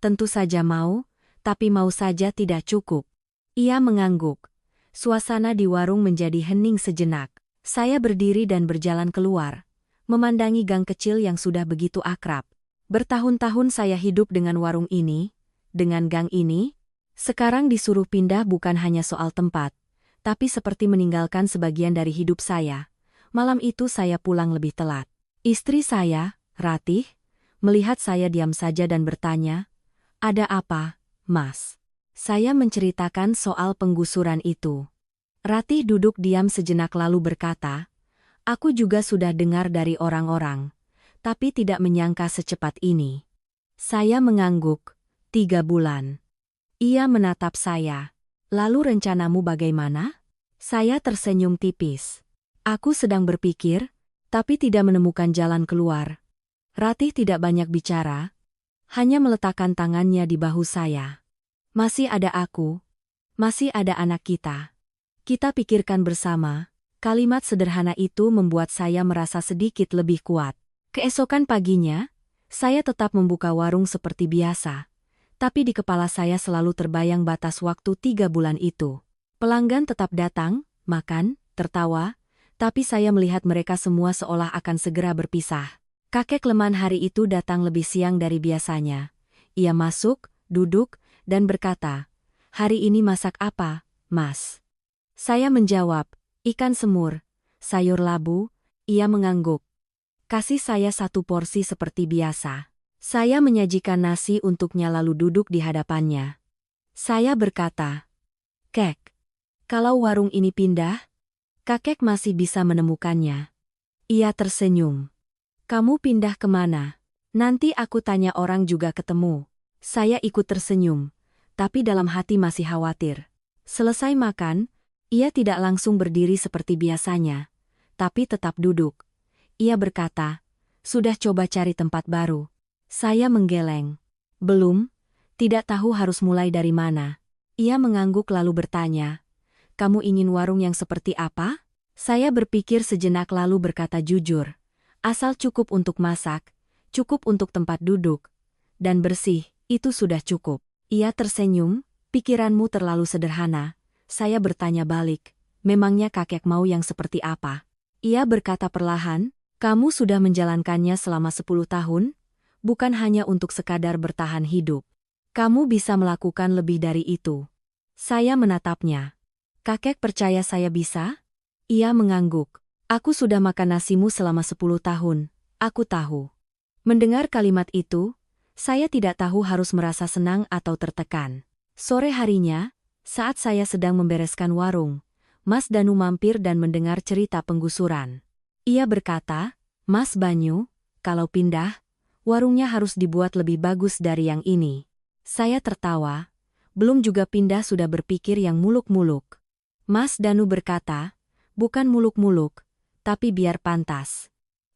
"Tentu saja mau, tapi mau saja tidak cukup." Ia mengangguk. Suasana di warung menjadi hening sejenak. Saya berdiri dan berjalan keluar, memandangi gang kecil yang sudah begitu akrab. Bertahun-tahun saya hidup dengan warung ini, dengan gang ini. Sekarang disuruh pindah bukan hanya soal tempat, tapi seperti meninggalkan sebagian dari hidup saya. Malam itu saya pulang lebih telat. Istri saya, Ratih, melihat saya diam saja dan bertanya, "Ada apa, Mas?" Saya menceritakan soal penggusuran itu. Ratih duduk diam sejenak lalu berkata, "Aku juga sudah dengar dari orang-orang, tapi tidak menyangka secepat ini." Saya mengangguk. 3 bulan. Ia menatap saya. "Lalu rencanamu bagaimana?" Saya tersenyum tipis. "Aku sedang berpikir, tapi tidak menemukan jalan keluar." Ratih tidak banyak bicara, hanya meletakkan tangannya di bahu saya. "Masih ada aku. Masih ada anak kita. Kita pikirkan bersama." Kalimat sederhana itu membuat saya merasa sedikit lebih kuat. Keesokan paginya, saya tetap membuka warung seperti biasa. Tapi di kepala saya selalu terbayang batas waktu 3 bulan itu. Pelanggan tetap datang, makan, tertawa, tapi saya melihat mereka semua seolah akan segera berpisah. Kakek Leman hari itu datang lebih siang dari biasanya. Ia masuk, duduk, dan berkata, "Hari ini masak apa, Mas?" Saya menjawab, "Ikan semur, sayur labu." Ia mengangguk. "Kasih saya 1 porsi seperti biasa." Saya menyajikan nasi untuknya lalu duduk di hadapannya. Saya berkata, "Kek, kalau warung ini pindah, kakek masih bisa menemukannya." Ia tersenyum. "Kamu pindah kemana? Nanti aku tanya orang juga ketemu." Saya ikut tersenyum, tapi dalam hati masih khawatir. Selesai makan, ia tidak langsung berdiri seperti biasanya, tapi tetap duduk. Ia berkata, "Sudah coba cari tempat baru?" Saya menggeleng. "Belum, tidak tahu harus mulai dari mana." Ia mengangguk lalu bertanya, "Kamu ingin warung yang seperti apa?" Saya berpikir sejenak lalu berkata jujur, "Asal cukup untuk masak, cukup untuk tempat duduk, dan bersih, itu sudah cukup." Ia tersenyum, "Pikiranmu terlalu sederhana." Saya bertanya balik, "Memangnya kakek mau yang seperti apa?" Ia berkata perlahan, "Kamu sudah menjalankannya selama 10 tahun? Bukan hanya untuk sekadar bertahan hidup. Kamu bisa melakukan lebih dari itu." Saya menatapnya. "Kakek percaya saya bisa?" Ia mengangguk. "Aku sudah makan nasimu selama 10 tahun, aku tahu." Mendengar kalimat itu, saya tidak tahu harus merasa senang atau tertekan. Sore harinya, saat saya sedang membereskan warung, Mas Danu mampir dan mendengar cerita penggusuran. Ia berkata, "Mas Banyu, kalau pindah, warungnya harus dibuat lebih bagus dari yang ini." Saya tertawa, belum juga pindah sudah berpikir yang muluk-muluk. Mas Danu berkata, "Bukan muluk-muluk, tapi biar pantas.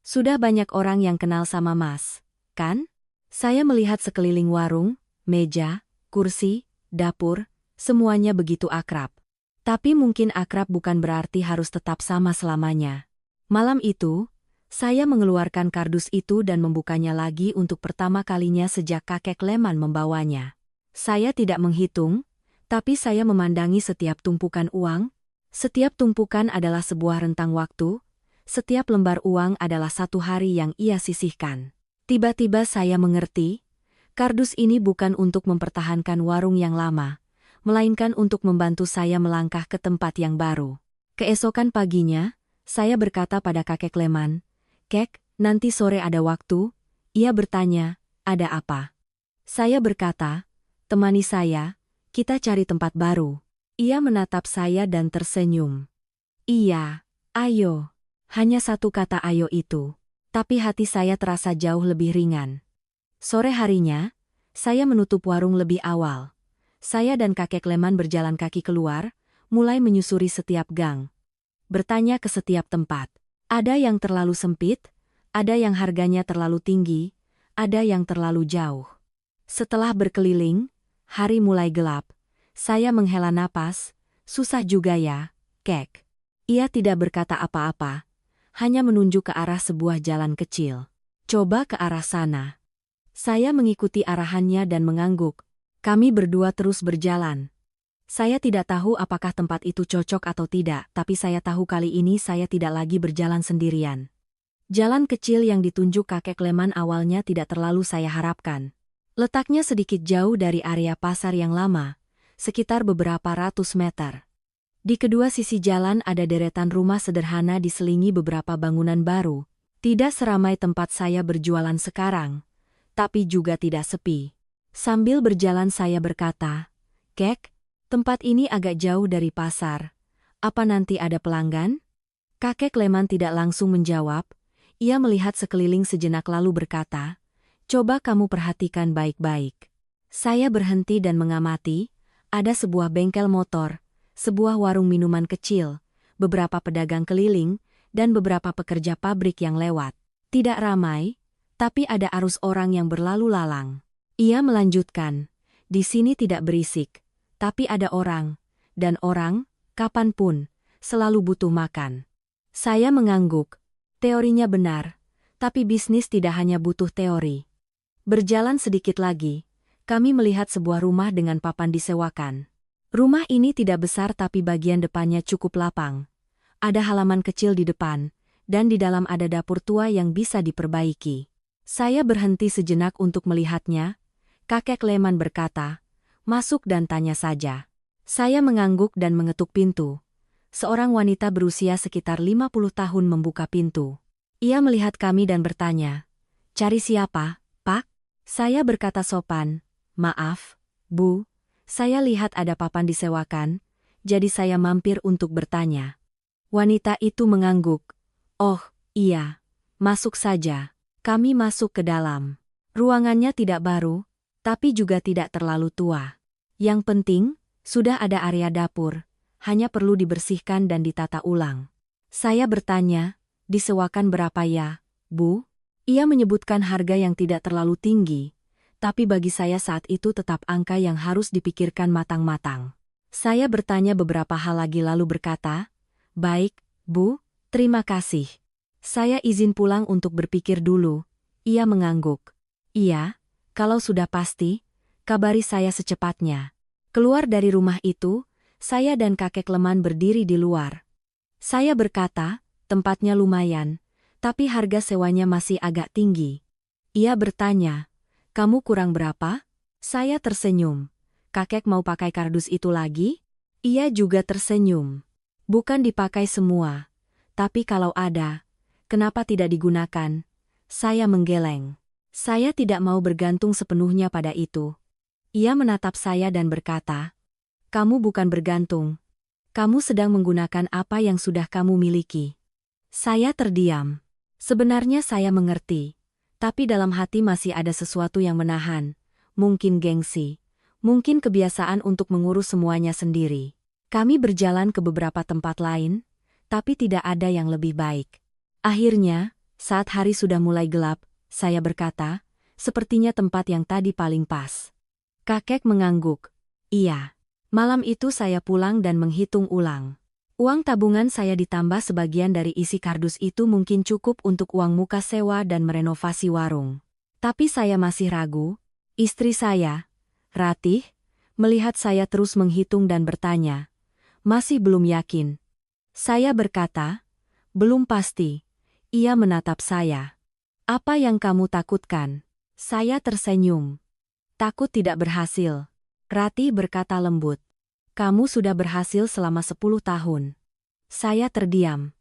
Sudah banyak orang yang kenal sama Mas, kan?" Saya melihat sekeliling warung, meja, kursi, dapur, semuanya begitu akrab. Tapi mungkin akrab bukan berarti harus tetap sama selamanya. Malam itu, saya mengeluarkan kardus itu dan membukanya lagi untuk pertama kalinya sejak kakek Leman membawanya. Saya tidak menghitung, tapi saya memandangi setiap tumpukan uang. Setiap tumpukan adalah sebuah rentang waktu, setiap lembar uang adalah 1 hari yang ia sisihkan. Tiba-tiba saya mengerti, kardus ini bukan untuk mempertahankan warung yang lama, melainkan untuk membantu saya melangkah ke tempat yang baru. Keesokan paginya, saya berkata pada kakek Leman, "Kek, nanti sore ada waktu?" Ia bertanya, "Ada apa?" Saya berkata, "Temani saya, kita cari tempat baru." Ia menatap saya dan tersenyum. "Iya, ayo." Hanya satu kata ayo itu. Tapi hati saya terasa jauh lebih ringan. Sore harinya, saya menutup warung lebih awal. Saya dan kakek Leman berjalan kaki keluar, mulai menyusuri setiap gang. Bertanya ke setiap tempat. Ada yang terlalu sempit, ada yang harganya terlalu tinggi, ada yang terlalu jauh. Setelah berkeliling, hari mulai gelap. Saya menghela napas, susah juga ya, Kek. Ia tidak berkata apa-apa, hanya menunjuk ke arah sebuah jalan kecil. Coba ke arah sana. Saya mengikuti arahannya dan mengangguk. Kami berdua terus berjalan. Saya tidak tahu apakah tempat itu cocok atau tidak, tapi saya tahu kali ini saya tidak lagi berjalan sendirian. Jalan kecil yang ditunjuk kakek Leman awalnya tidak terlalu saya harapkan. Letaknya sedikit jauh dari area pasar yang lama, sekitar beberapa ratus meter. Di kedua sisi jalan ada deretan rumah sederhana diselingi beberapa bangunan baru. Tidak seramai tempat saya berjualan sekarang, tapi juga tidak sepi. Sambil berjalan saya berkata, "Kek, tempat ini agak jauh dari pasar. Apa nanti ada pelanggan?" Kakek Leman tidak langsung menjawab. Ia melihat sekeliling sejenak lalu berkata, "Coba kamu perhatikan baik-baik." Saya berhenti dan mengamati. Ada sebuah bengkel motor, sebuah warung minuman kecil, beberapa pedagang keliling, dan beberapa pekerja pabrik yang lewat. Tidak ramai, tapi ada arus orang yang berlalu lalang. Ia melanjutkan, "Di sini tidak berisik, tapi ada orang, dan orang, kapanpun, selalu butuh makan." Saya mengangguk. Teorinya benar, tapi bisnis tidak hanya butuh teori. Berjalan sedikit lagi, kami melihat sebuah rumah dengan papan disewakan. Rumah ini tidak besar tapi bagian depannya cukup lapang. Ada halaman kecil di depan, dan di dalam ada dapur tua yang bisa diperbaiki. Saya berhenti sejenak untuk melihatnya. Kakek Leman berkata, "Masuk dan tanya saja." Saya mengangguk dan mengetuk pintu. Seorang wanita berusia sekitar 50 tahun membuka pintu. Ia melihat kami dan bertanya, "Cari siapa, Pak?" Saya berkata sopan, "Maaf, Bu. Saya lihat ada papan disewakan, jadi saya mampir untuk bertanya." Wanita itu mengangguk. "Oh, iya. Masuk saja." Kami masuk ke dalam. Ruangannya tidak baru, tapi juga tidak terlalu tua. Yang penting, sudah ada area dapur, hanya perlu dibersihkan dan ditata ulang. Saya bertanya, "Disewakan berapa ya, Bu?" Ia menyebutkan harga yang tidak terlalu tinggi, tapi bagi saya saat itu tetap angka yang harus dipikirkan matang-matang. Saya bertanya beberapa hal lagi lalu berkata, "Baik, Bu, terima kasih. Saya izin pulang untuk berpikir dulu." Ia mengangguk. "Iya, kalau sudah pasti, kabari saya secepatnya." Keluar dari rumah itu, saya dan kakek Leman berdiri di luar. Saya berkata, "Tempatnya lumayan, tapi harga sewanya masih agak tinggi." Ia bertanya, "Kamu kurang berapa?" Saya tersenyum. "Kakek mau pakai kardus itu lagi?" Ia juga tersenyum. "Bukan dipakai semua. Tapi kalau ada, kenapa tidak digunakan?" Saya menggeleng. Saya tidak mau bergantung sepenuhnya pada itu. Ia menatap saya dan berkata, "Kamu bukan bergantung. Kamu sedang menggunakan apa yang sudah kamu miliki." Saya terdiam. Sebenarnya saya mengerti. Tapi dalam hati masih ada sesuatu yang menahan. Mungkin gengsi. Mungkin kebiasaan untuk mengurus semuanya sendiri. Kami berjalan ke beberapa tempat lain, tapi tidak ada yang lebih baik. Akhirnya, saat hari sudah mulai gelap, saya berkata, "Sepertinya tempat yang tadi paling pas." Kakek mengangguk. "Iya." Malam itu saya pulang dan menghitung ulang. Uang tabungan saya ditambah sebagian dari isi kardus itu mungkin cukup untuk uang muka sewa dan merenovasi warung. Tapi saya masih ragu. Istri saya, Ratih, melihat saya terus menghitung dan bertanya, "Masih belum yakin?" Saya berkata, "Belum pasti." Ia menatap saya. "Apa yang kamu takutkan?" Saya tersenyum. "Takut tidak berhasil." Ratih berkata lembut. "Kamu sudah berhasil selama 10 tahun. Saya terdiam.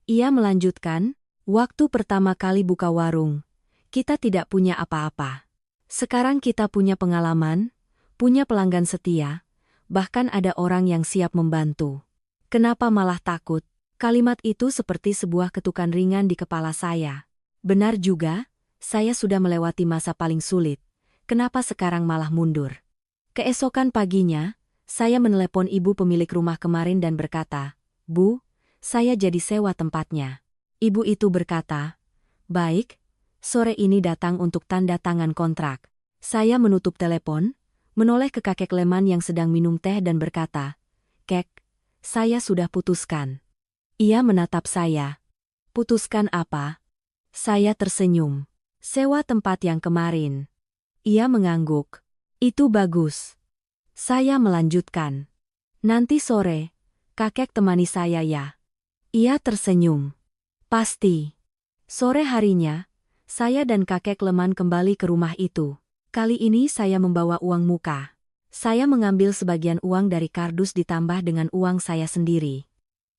Ia melanjutkan, waktu pertama kali buka warung, kita tidak punya apa-apa. Sekarang kita punya pengalaman, punya pelanggan setia, bahkan ada orang yang siap membantu. Kenapa malah takut? Kalimat itu seperti sebuah ketukan ringan di kepala saya. Benar juga, saya sudah melewati masa paling sulit. Kenapa sekarang malah mundur? Keesokan paginya, saya menelepon ibu pemilik rumah kemarin dan berkata, "Bu, saya jadi sewa tempatnya." Ibu itu berkata, "Baik, sore ini datang untuk tanda tangan kontrak." Saya menutup telepon, menoleh ke kakek Leman yang sedang minum teh dan berkata, "Kek, saya sudah putuskan." Ia menatap saya. "Putuskan apa?" Saya tersenyum. "Sewa tempat yang kemarin." Ia mengangguk. "Itu bagus." Saya melanjutkan. "Nanti sore, kakek temani saya ya." Ia tersenyum. "Pasti." Sore harinya, saya dan kakek Leman kembali ke rumah itu. Kali ini saya membawa uang muka. Saya mengambil sebagian uang dari kardus ditambah dengan uang saya sendiri.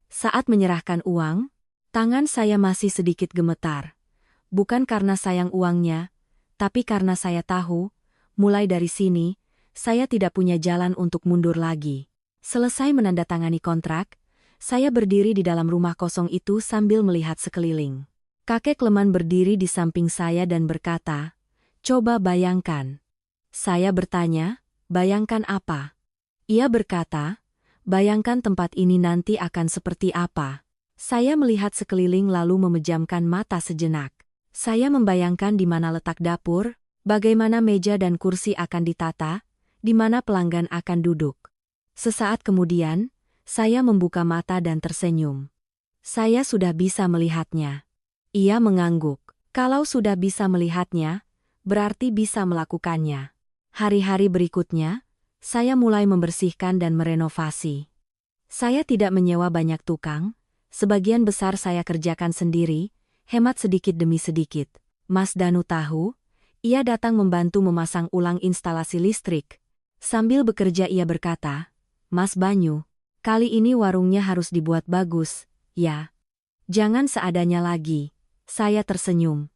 Saat menyerahkan uang, tangan saya masih sedikit gemetar. Bukan karena sayang uangnya, tapi karena saya tahu, mulai dari sini, saya tidak punya jalan untuk mundur lagi. Selesai menandatangani kontrak, saya berdiri di dalam rumah kosong itu sambil melihat sekeliling. Kakek Leman berdiri di samping saya dan berkata, "Coba bayangkan." Saya bertanya, "Bayangkan apa?" Ia berkata, "Bayangkan tempat ini nanti akan seperti apa." Saya melihat sekeliling lalu memejamkan mata sejenak. Saya membayangkan di mana letak dapur, bagaimana meja dan kursi akan ditata, di mana pelanggan akan duduk. Sesaat kemudian, saya membuka mata dan tersenyum. Saya sudah bisa melihatnya. Ia mengangguk. Kalau sudah bisa melihatnya, berarti bisa melakukannya. Hari-hari berikutnya, saya mulai membersihkan dan merenovasi. Saya tidak menyewa banyak tukang, sebagian besar saya kerjakan sendiri, hemat sedikit demi sedikit. Mas Danu tahu, ia datang membantu memasang ulang instalasi listrik. Sambil bekerja ia berkata, "Mas Banyu, kali ini warungnya harus dibuat bagus, ya. Jangan seadanya lagi." Saya tersenyum.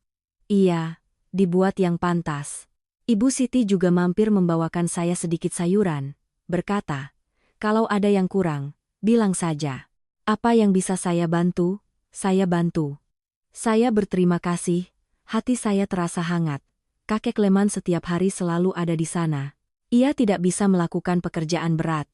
"Iya, dibuat yang pantas." Ibu Siti juga mampir membawakan saya sedikit sayuran, berkata, "Kalau ada yang kurang, bilang saja. Apa yang bisa saya bantu, saya bantu." Saya berterima kasih, hati saya terasa hangat. Kakek Leman setiap hari selalu ada di sana. Ia tidak bisa melakukan pekerjaan berat,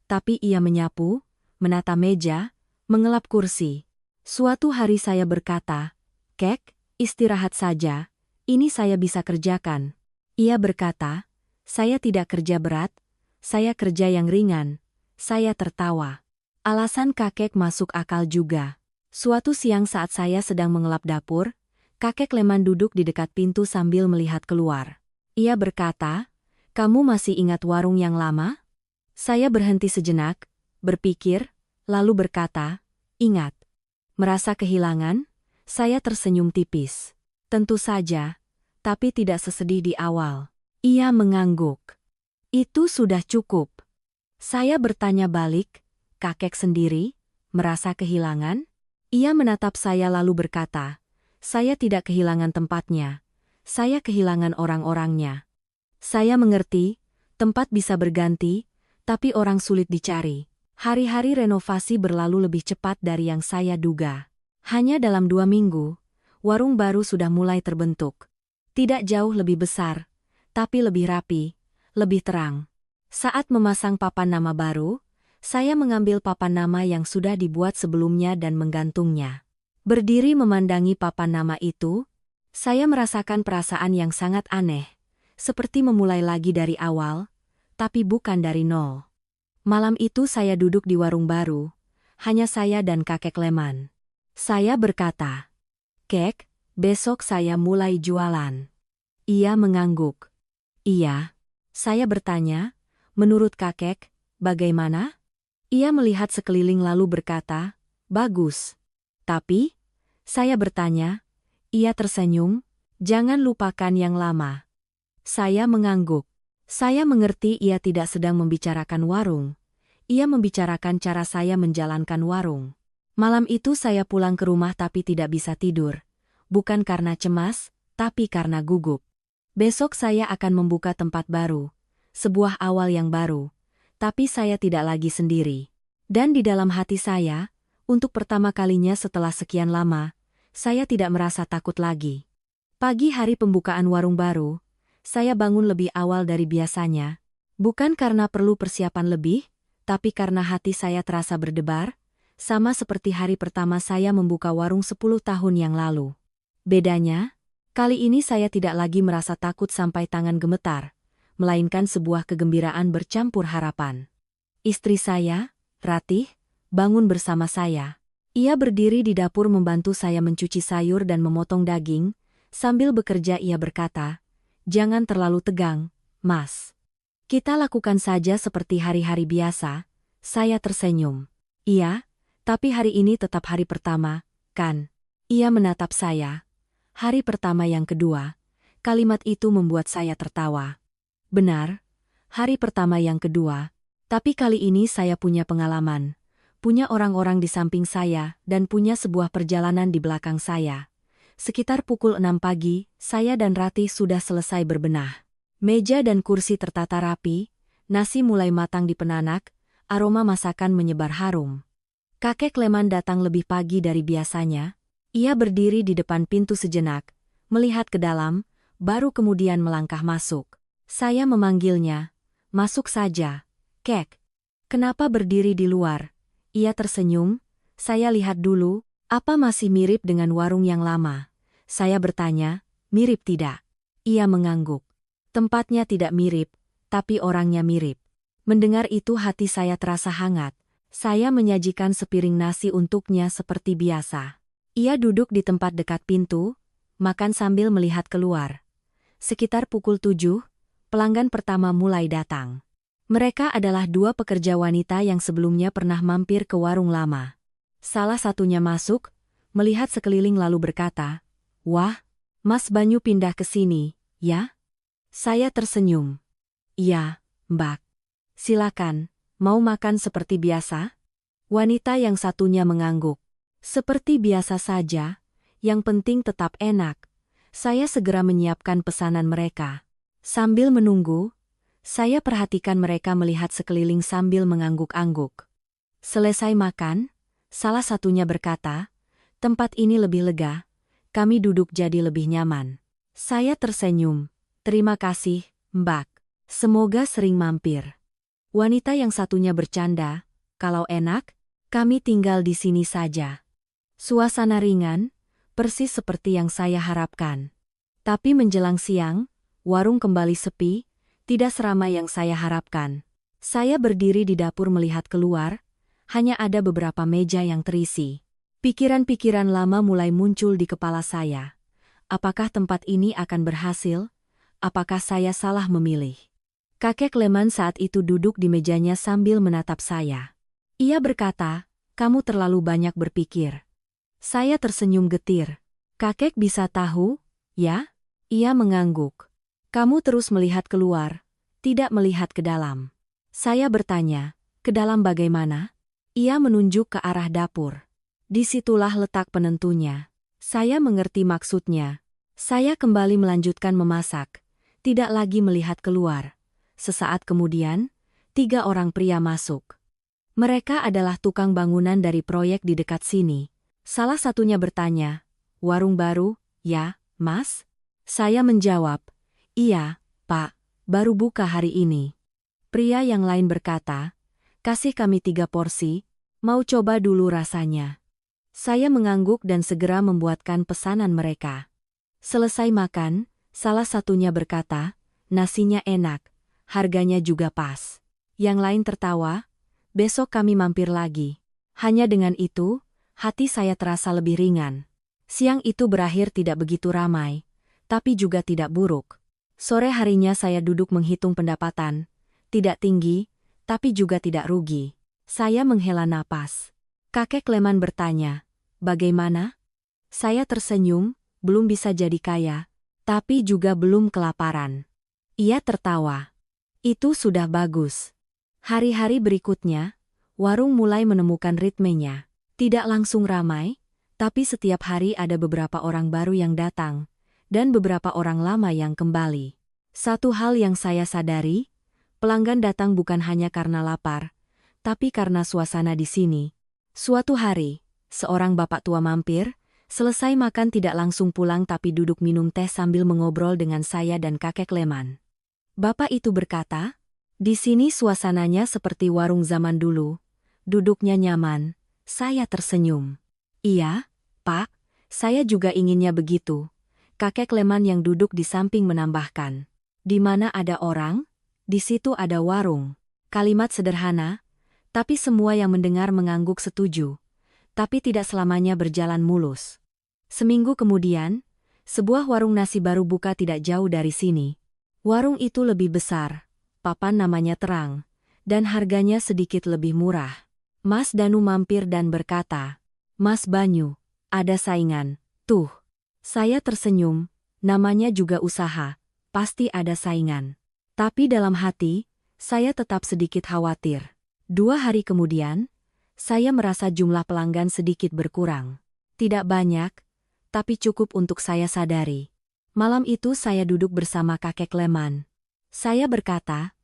tapi ia menyapu, menata meja, mengelap kursi. Suatu hari saya berkata, "Kek, istirahat saja, ini saya bisa kerjakan." Ia berkata, "Saya tidak kerja berat, saya kerja yang ringan." Saya tertawa. Alasan kakek masuk akal juga. Suatu siang saat saya sedang mengelap dapur, kakek Leman duduk di dekat pintu sambil melihat keluar. Ia berkata, "Kamu masih ingat warung yang lama?" Saya berhenti sejenak, berpikir, lalu berkata, "Ingat." Merasa kehilangan, saya tersenyum tipis. "Tentu saja, tapi tidak sesedih di awal." Ia mengangguk. "Itu sudah cukup." Saya bertanya balik, "Kakek sendiri, merasa kehilangan?" Ia menatap saya lalu berkata, "Saya tidak kehilangan tempatnya. Saya kehilangan orang-orangnya." Saya mengerti, tempat bisa berganti, tapi orang sulit dicari. Hari-hari renovasi berlalu lebih cepat dari yang saya duga. Hanya dalam 2 minggu, warung baru sudah mulai terbentuk. Tidak jauh lebih besar, tapi lebih rapi, lebih terang. Saat memasang papan nama baru, saya mengambil papan nama yang sudah dibuat sebelumnya dan menggantungnya. Berdiri memandangi papan nama itu, saya merasakan perasaan yang sangat aneh. Seperti memulai lagi dari awal, tapi bukan dari nol. Malam itu saya duduk di warung baru, hanya saya dan kakek Leman. Saya berkata, "Kek, besok saya mulai jualan." Ia mengangguk. "Iya." Saya bertanya, "Menurut kakek, bagaimana?" Ia melihat sekeliling lalu berkata, "Bagus." "Tapi?" Saya bertanya. Ia tersenyum, "Jangan lupakan yang lama." Saya mengangguk. Saya mengerti ia tidak sedang membicarakan warung. Ia membicarakan cara saya menjalankan warung. Malam itu saya pulang ke rumah tapi tidak bisa tidur. Bukan karena cemas, tapi karena gugup. Besok saya akan membuka tempat baru. Sebuah awal yang baru. Tapi saya tidak lagi sendiri. Dan di dalam hati saya, untuk pertama kalinya setelah sekian lama, saya tidak merasa takut lagi. Pagi hari pembukaan warung baru, saya bangun lebih awal dari biasanya. Bukan karena perlu persiapan lebih, tapi karena hati saya terasa berdebar, sama seperti hari pertama saya membuka warung 10 tahun yang lalu. Bedanya, kali ini saya tidak lagi merasa takut sampai tangan gemetar, melainkan sebuah kegembiraan bercampur harapan. Istri saya, Ratih, bangun bersama saya. Ia berdiri di dapur membantu saya mencuci sayur dan memotong daging. Sambil bekerja ia berkata, "Jangan terlalu tegang, Mas. Kita lakukan saja seperti hari-hari biasa." Saya tersenyum. "Iya, tapi hari ini tetap hari pertama, kan?" Ia menatap saya. Hari pertama yang kedua. Kalimat itu membuat saya tertawa. Benar, hari pertama yang kedua. Tapi kali ini saya punya pengalaman. Punya orang-orang di samping saya dan punya sebuah perjalanan di belakang saya. Sekitar pukul 6 pagi, saya dan Ratih sudah selesai berbenah. Meja dan kursi tertata rapi, nasi mulai matang di penanak, aroma masakan menyebar harum. Kakek Leman datang lebih pagi dari biasanya. Ia berdiri di depan pintu sejenak, melihat ke dalam, baru kemudian melangkah masuk. Saya memanggilnya, "Masuk saja, Kek." "Kenapa berdiri di luar?" Ia tersenyum. "Saya lihat dulu, apa masih mirip dengan warung yang lama?" Saya bertanya, "Mirip tidak?" Ia mengangguk. "Tempatnya tidak mirip, tapi orangnya mirip." Mendengar itu hati saya terasa hangat. Saya menyajikan sepiring nasi untuknya seperti biasa. Ia duduk di tempat dekat pintu, makan sambil melihat keluar. Sekitar pukul 7, pelanggan pertama mulai datang. Mereka adalah dua pekerja wanita yang sebelumnya pernah mampir ke warung lama. Salah satunya masuk, melihat sekeliling lalu berkata, "Wah, Mas Banyu pindah ke sini, ya?" Saya tersenyum. "Iya, Mbak." "Silakan, mau makan seperti biasa?" Wanita yang satunya mengangguk. "Seperti biasa saja, yang penting tetap enak." Saya segera menyiapkan pesanan mereka. Sambil menunggu, saya perhatikan mereka melihat sekeliling sambil mengangguk-angguk. Selesai makan, salah satunya berkata, "Tempat ini lebih lega, kami duduk jadi lebih nyaman." Saya tersenyum. "Terima kasih, Mbak. Semoga sering mampir." Wanita yang satunya bercanda, "Kalau enak, kami tinggal di sini saja." Suasana ringan, persis seperti yang saya harapkan. Tapi menjelang siang, warung kembali sepi, tidak seramai yang saya harapkan. Saya berdiri di dapur melihat keluar, hanya ada beberapa meja yang terisi. Pikiran-pikiran lama mulai muncul di kepala saya. Apakah tempat ini akan berhasil? Apakah saya salah memilih? Kakek Leman saat itu duduk di mejanya sambil menatap saya. Ia berkata, "Kamu terlalu banyak berpikir." Saya tersenyum getir. "Kakek bisa tahu, ya?" Ia mengangguk. "Kamu terus melihat keluar, tidak melihat ke dalam." Saya bertanya, "Ke dalam bagaimana?" Ia menunjuk ke arah dapur. "Disitulah letak penentunya." Saya mengerti maksudnya. Saya kembali melanjutkan memasak, tidak lagi melihat keluar. Sesaat kemudian, 3 orang pria masuk. Mereka adalah tukang bangunan dari proyek di dekat sini. Salah satunya bertanya, "Warung baru, ya, Mas?" Saya menjawab, "Iya, Pak, baru buka hari ini." Pria yang lain berkata, "Kasih kami 3 porsi, mau coba dulu rasanya." Saya mengangguk dan segera membuatkan pesanan mereka. Selesai makan, salah satunya berkata, "Nasinya enak, harganya juga pas." Yang lain tertawa, "Besok kami mampir lagi." Hanya dengan itu, hati saya terasa lebih ringan. Siang itu berakhir tidak begitu ramai, tapi juga tidak buruk. Sore harinya saya duduk menghitung pendapatan, tidak tinggi, tapi juga tidak rugi. Saya menghela napas. Kakek Leman bertanya, "Bagaimana?" Saya tersenyum, "Belum bisa jadi kaya, tapi juga belum kelaparan." Ia tertawa. "Itu sudah bagus." Hari-hari berikutnya, warung mulai menemukan ritmenya. Tidak langsung ramai, tapi setiap hari ada beberapa orang baru yang datang, dan beberapa orang lama yang kembali. Satu hal yang saya sadari, pelanggan datang bukan hanya karena lapar, tapi karena suasana di sini. Suatu hari, seorang bapak tua mampir, selesai makan tidak langsung pulang tapi duduk minum teh sambil mengobrol dengan saya dan kakek Leman. Bapak itu berkata, "Di sini suasananya seperti warung zaman dulu. Duduknya nyaman." Saya tersenyum. "Iya, Pak, saya juga inginnya begitu." Kakek Leman yang duduk di samping menambahkan, "Di mana ada orang, di situ ada warung." Kalimat sederhana, tapi semua yang mendengar mengangguk setuju. Tapi tidak selamanya berjalan mulus. Seminggu kemudian, sebuah warung nasi baru buka tidak jauh dari sini. Warung itu lebih besar, papan namanya terang, dan harganya sedikit lebih murah. Mas Danu mampir dan berkata, "Mas Banyu, ada saingan, tuh." Saya tersenyum, namanya juga usaha, pasti ada saingan. Tapi dalam hati, saya tetap sedikit khawatir. 2 hari kemudian, saya merasa jumlah pelanggan sedikit berkurang. Tidak banyak, tapi cukup untuk saya sadari. Malam itu saya duduk bersama kakek Leman. Saya berkata,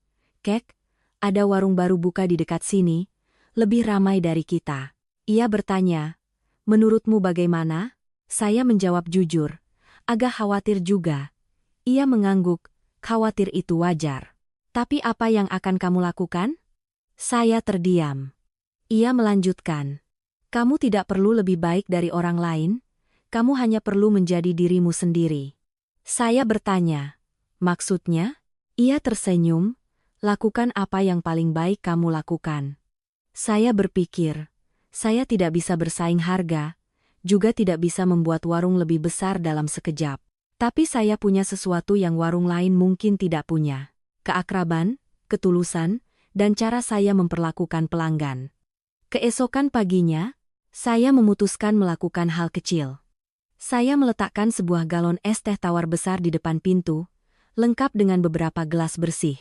"Kek, ada warung baru buka di dekat sini, lebih ramai dari kita." Ia bertanya, "Menurutmu bagaimana?" Saya menjawab jujur, agak khawatir juga. Ia mengangguk, "Khawatir itu wajar. Tapi apa yang akan kamu lakukan?" Saya terdiam. Ia melanjutkan, "Kamu tidak perlu lebih baik dari orang lain, kamu hanya perlu menjadi dirimu sendiri." Saya bertanya, "Maksudnya?" Ia tersenyum, "Lakukan apa yang paling baik kamu lakukan." Saya berpikir, saya tidak bisa bersaing harga, juga tidak bisa membuat warung lebih besar dalam sekejap. Tapi saya punya sesuatu yang warung lain mungkin tidak punya. Keakraban, ketulusan, dan cara saya memperlakukan pelanggan. Keesokan paginya, saya memutuskan melakukan hal kecil. Saya meletakkan sebuah galon es teh tawar besar di depan pintu, lengkap dengan beberapa gelas bersih.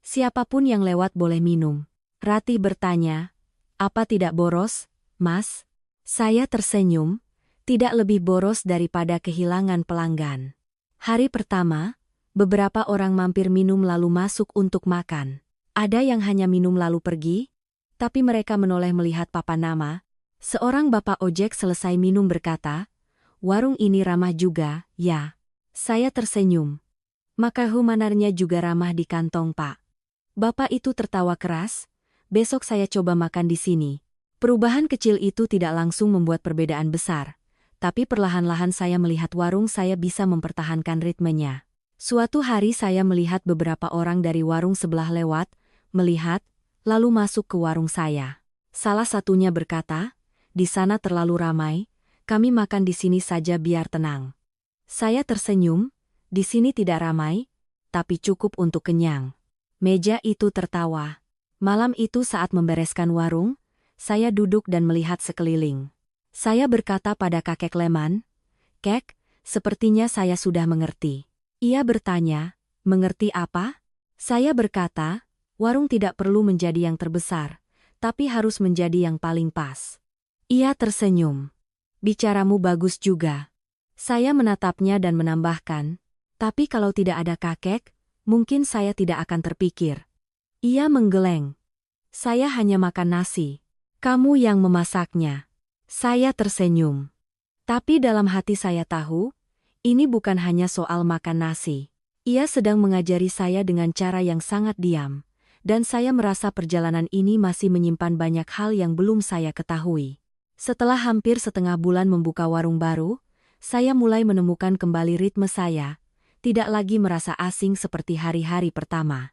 Siapapun yang lewat boleh minum. Ratih bertanya, "Apa tidak boros, Mas?" Saya tersenyum, tidak lebih boros daripada kehilangan pelanggan. Hari pertama, beberapa orang mampir minum lalu masuk untuk makan. Ada yang hanya minum lalu pergi, tapi mereka menoleh melihat papan nama. Seorang bapak ojek selesai minum berkata, "Warung ini ramah juga, ya." Saya tersenyum. "Maka humanarnya juga ramah di kantong, Pak." Bapak itu tertawa keras, "Besok saya coba makan di sini." Perubahan kecil itu tidak langsung membuat perbedaan besar, tapi perlahan-lahan saya melihat warung saya bisa mempertahankan ritmenya. Suatu hari saya melihat beberapa orang dari warung sebelah lewat, melihat, lalu masuk ke warung saya. Salah satunya berkata, "Di sana terlalu ramai, kami makan di sini saja biar tenang." Saya tersenyum, "Di sini tidak ramai, tapi cukup untuk kenyang." Meja itu tertawa. Malam itu saat membereskan warung, saya duduk dan melihat sekeliling. Saya berkata pada kakek Leman, "Kek, sepertinya saya sudah mengerti." Ia bertanya, "Mengerti apa?" Saya berkata, "Warung tidak perlu menjadi yang terbesar, tapi harus menjadi yang paling pas." Ia tersenyum. "Bicaramu bagus juga." Saya menatapnya dan menambahkan, "Tapi kalau tidak ada kakek, mungkin saya tidak akan terpikir." Ia menggeleng. "Saya hanya makan nasi. Kamu yang memasaknya." Saya tersenyum. Tapi dalam hati saya tahu, ini bukan hanya soal makan nasi. Ia sedang mengajari saya dengan cara yang sangat diam. Dan saya merasa perjalanan ini masih menyimpan banyak hal yang belum saya ketahui. Setelah hampir setengah bulan membuka warung baru, saya mulai menemukan kembali ritme saya, tidak lagi merasa asing seperti hari-hari pertama.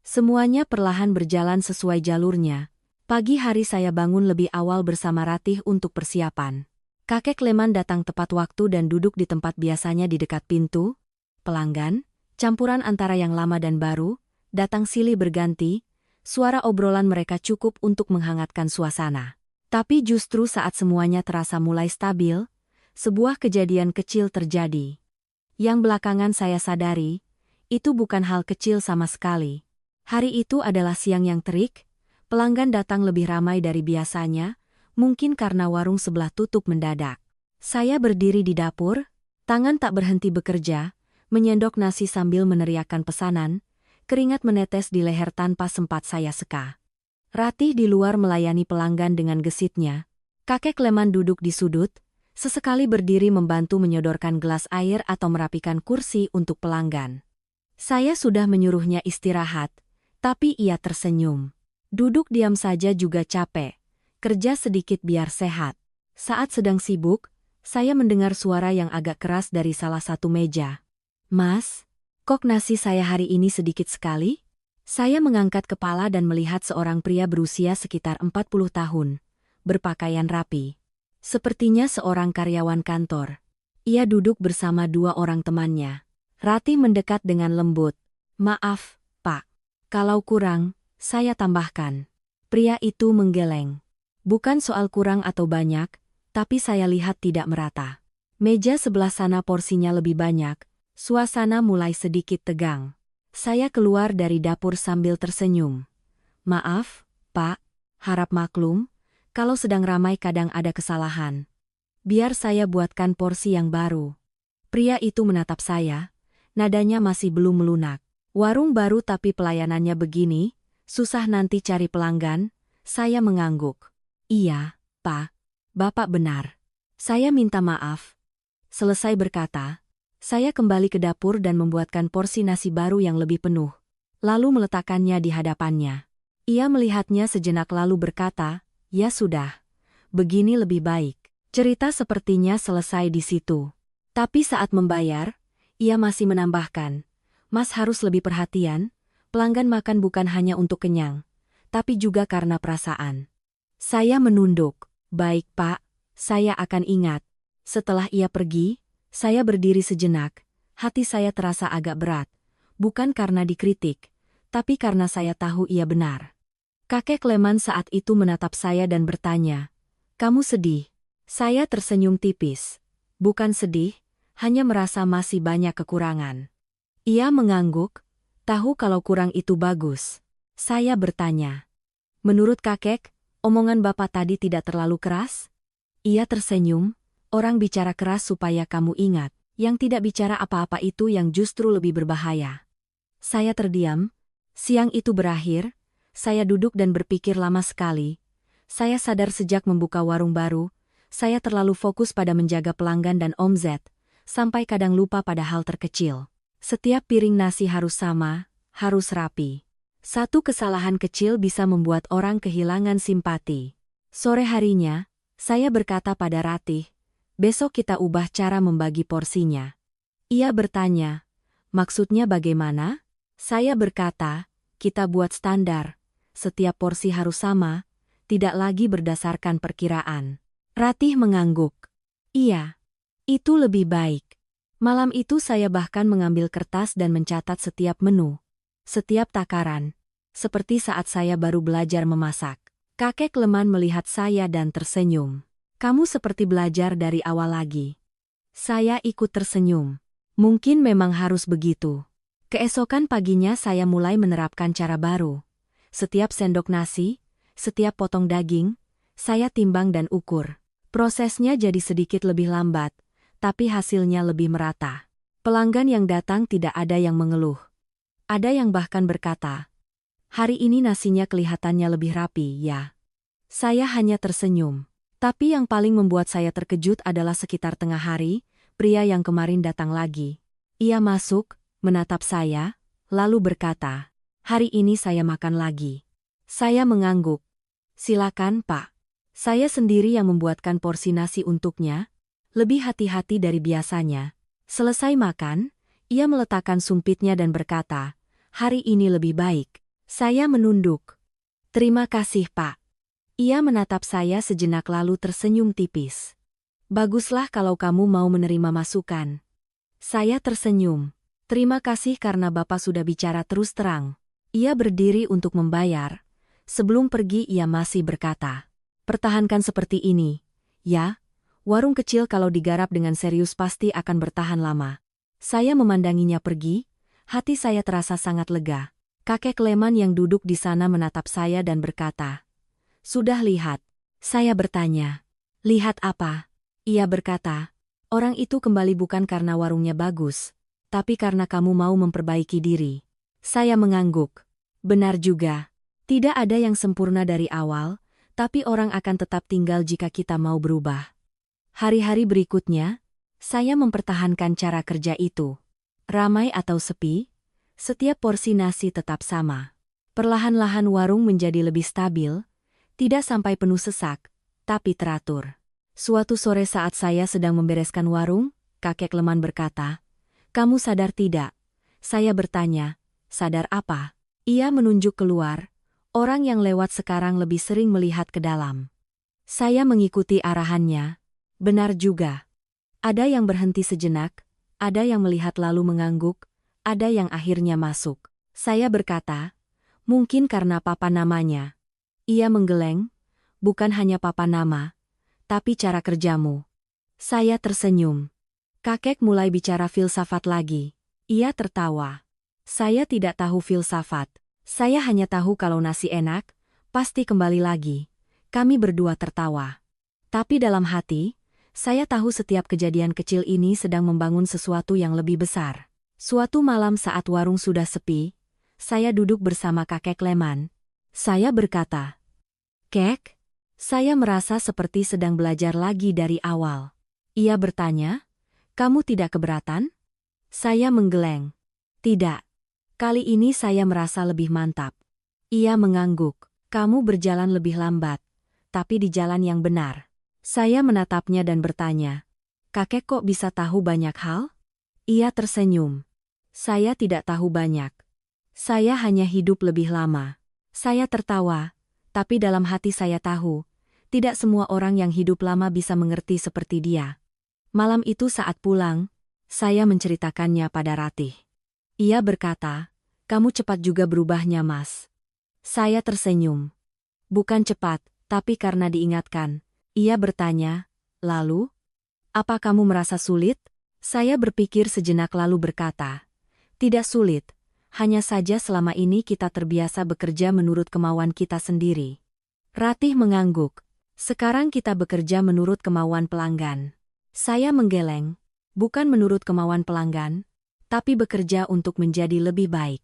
Semuanya perlahan berjalan sesuai jalurnya. Pagi hari saya bangun lebih awal bersama Ratih untuk persiapan. Kakek Leman datang tepat waktu dan duduk di tempat biasanya di dekat pintu. Pelanggan, campuran antara yang lama dan baru, datang silih berganti, suara obrolan mereka cukup untuk menghangatkan suasana. Tapi justru saat semuanya terasa mulai stabil, sebuah kejadian kecil terjadi. Yang belakangan saya sadari, itu bukan hal kecil sama sekali. Hari itu adalah siang yang terik, pelanggan datang lebih ramai dari biasanya, mungkin karena warung sebelah tutup mendadak. Saya berdiri di dapur, tangan tak berhenti bekerja, menyendok nasi sambil meneriakkan pesanan, keringat menetes di leher tanpa sempat saya seka. Ratih di luar melayani pelanggan dengan gesitnya. Kakek Leman duduk di sudut, sesekali berdiri membantu menyodorkan gelas air atau merapikan kursi untuk pelanggan. Saya sudah menyuruhnya istirahat, tapi ia tersenyum. Duduk diam saja juga capek. Kerja sedikit biar sehat. Saat sedang sibuk, saya mendengar suara yang agak keras dari salah satu meja. "Mas, kok nasi saya hari ini sedikit sekali?" Saya mengangkat kepala dan melihat seorang pria berusia sekitar 40 tahun, berpakaian rapi. Sepertinya seorang karyawan kantor. Ia duduk bersama dua orang temannya. Ratih mendekat dengan lembut. "Maaf, Pak. Kalau kurang, saya tambahkan." Pria itu menggeleng. "Bukan soal kurang atau banyak, tapi saya lihat tidak merata." Meja sebelah sana porsinya lebih banyak, suasana mulai sedikit tegang. Saya keluar dari dapur sambil tersenyum. "Maaf, Pak, harap maklum, kalau sedang ramai kadang ada kesalahan. Biar saya buatkan porsi yang baru." Pria itu menatap saya, nadanya masih belum melunak. "Warung baru tapi pelayanannya begini, susah nanti cari pelanggan." Saya mengangguk. "Iya, Pak, Bapak benar. Saya minta maaf." Selesai berkata, saya kembali ke dapur dan membuatkan porsi nasi baru yang lebih penuh. Lalu meletakkannya di hadapannya. Ia melihatnya sejenak lalu berkata, "Ya sudah. Begini lebih baik." Cerita sepertinya selesai di situ. Tapi saat membayar, ia masih menambahkan, "Mas harus lebih perhatian, pelanggan makan bukan hanya untuk kenyang, tapi juga karena perasaan." Saya menunduk. "Baik Pak, saya akan ingat." Setelah ia pergi, saya berdiri sejenak, hati saya terasa agak berat, bukan karena dikritik, tapi karena saya tahu ia benar. Kakek Leman saat itu menatap saya dan bertanya, "Kamu sedih?" Saya tersenyum tipis. "Bukan sedih, hanya merasa masih banyak kekurangan." Ia mengangguk, "Tahu kalau kurang itu bagus." Saya bertanya, "Menurut kakek, omongan Bapak tadi tidak terlalu keras?" Ia tersenyum, "Orang bicara keras supaya kamu ingat, yang tidak bicara apa-apa itu yang justru lebih berbahaya." Saya terdiam. Siang itu berakhir, saya duduk dan berpikir lama sekali. Saya sadar sejak membuka warung baru, saya terlalu fokus pada menjaga pelanggan dan omzet, sampai kadang lupa pada hal terkecil. Setiap piring nasi harus sama, harus rapi. Satu kesalahan kecil bisa membuat orang kehilangan simpati. Sore harinya, saya berkata pada Ratih, "Besok kita ubah cara membagi porsinya." Ia bertanya, "Maksudnya bagaimana?" Saya berkata, "Kita buat standar. Setiap porsi harus sama, tidak lagi berdasarkan perkiraan." Ratih mengangguk. "Iya, itu lebih baik." Malam itu saya bahkan mengambil kertas dan mencatat setiap menu, setiap takaran, seperti saat saya baru belajar memasak. Kakek Leman melihat saya dan tersenyum. "Kamu seperti belajar dari awal lagi." Saya ikut tersenyum. Mungkin memang harus begitu. Keesokan paginya saya mulai menerapkan cara baru. Setiap sendok nasi, setiap potong daging, saya timbang dan ukur. Prosesnya jadi sedikit lebih lambat, tapi hasilnya lebih merata. Pelanggan yang datang tidak ada yang mengeluh. Ada yang bahkan berkata, "Hari ini nasinya kelihatannya lebih rapi, ya." Saya hanya tersenyum. Tapi yang paling membuat saya terkejut adalah sekitar tengah hari, pria yang kemarin datang lagi. Ia masuk, menatap saya, lalu berkata, "Hari ini saya makan lagi." Saya mengangguk. "Silakan, Pak." Saya sendiri yang membuatkan porsi nasi untuknya, lebih hati-hati dari biasanya. Selesai makan, ia meletakkan sumpitnya dan berkata, "Hari ini lebih baik." Saya menunduk. "Terima kasih, Pak." Ia menatap saya sejenak lalu tersenyum tipis. "Baguslah kalau kamu mau menerima masukan." Saya tersenyum. "Terima kasih karena Bapak sudah bicara terus terang." Ia berdiri untuk membayar. Sebelum pergi ia masih berkata, "Pertahankan seperti ini, ya. Warung kecil kalau digarap dengan serius pasti akan bertahan lama." Saya memandanginya pergi, hati saya terasa sangat lega. Kakek Leman yang duduk di sana menatap saya dan berkata, "Sudah lihat, Saya bertanya, "Lihat apa?" Ia berkata, "Orang itu kembali bukan karena warungnya bagus, tapi karena kamu mau memperbaiki diri." Saya mengangguk. Benar juga. Tidak ada yang sempurna dari awal, tapi orang akan tetap tinggal jika kita mau berubah. Hari-hari berikutnya, saya mempertahankan cara kerja itu. Ramai atau sepi, setiap porsi nasi tetap sama. Perlahan-lahan warung menjadi lebih stabil, tidak sampai penuh sesak, tapi teratur. Suatu sore saat saya sedang membereskan warung, kakek Leman berkata, "Kamu sadar tidak?" Saya bertanya, "Sadar apa?" Ia menunjuk keluar, orang yang lewat sekarang lebih sering melihat ke dalam. Saya mengikuti arahannya. Benar juga. Ada yang berhenti sejenak, ada yang melihat lalu mengangguk, ada yang akhirnya masuk. Saya berkata, "Mungkin karena papa namanya." Ia menggeleng, "Bukan hanya papa nama, tapi cara kerjamu." Saya tersenyum. Kakek mulai bicara filsafat lagi. Ia tertawa. Saya tidak tahu filsafat. Saya hanya tahu kalau nasi enak, pasti kembali lagi. Kami berdua tertawa. Tapi dalam hati, saya tahu setiap kejadian kecil ini sedang membangun sesuatu yang lebih besar. Suatu malam saat warung sudah sepi, saya duduk bersama kakek Leman. Saya berkata, "Kek, saya merasa seperti sedang belajar lagi dari awal." Ia bertanya, "Kamu tidak keberatan?" Saya menggeleng. "Tidak. Kali ini saya merasa lebih mantap." Ia mengangguk. "Kamu berjalan lebih lambat, tapi di jalan yang benar." Saya menatapnya dan bertanya, "Kakek kok bisa tahu banyak hal?" Ia tersenyum. "Saya tidak tahu banyak. Saya hanya hidup lebih lama." Saya tertawa, tapi dalam hati saya tahu, tidak semua orang yang hidup lama bisa mengerti seperti dia. Malam itu saat pulang, saya menceritakannya pada Ratih. Ia berkata, "Kamu cepat juga berubahnya, Mas." Saya tersenyum. "Bukan cepat, tapi karena diingatkan." Ia bertanya, "Lalu, apa kamu merasa sulit?" Saya berpikir sejenak lalu berkata, "Tidak sulit, hanya saja selama ini kita terbiasa bekerja menurut kemauan kita sendiri." Ratih mengangguk. "Sekarang kita bekerja menurut kemauan pelanggan." Saya menggeleng. "Bukan menurut kemauan pelanggan, tapi bekerja untuk menjadi lebih baik."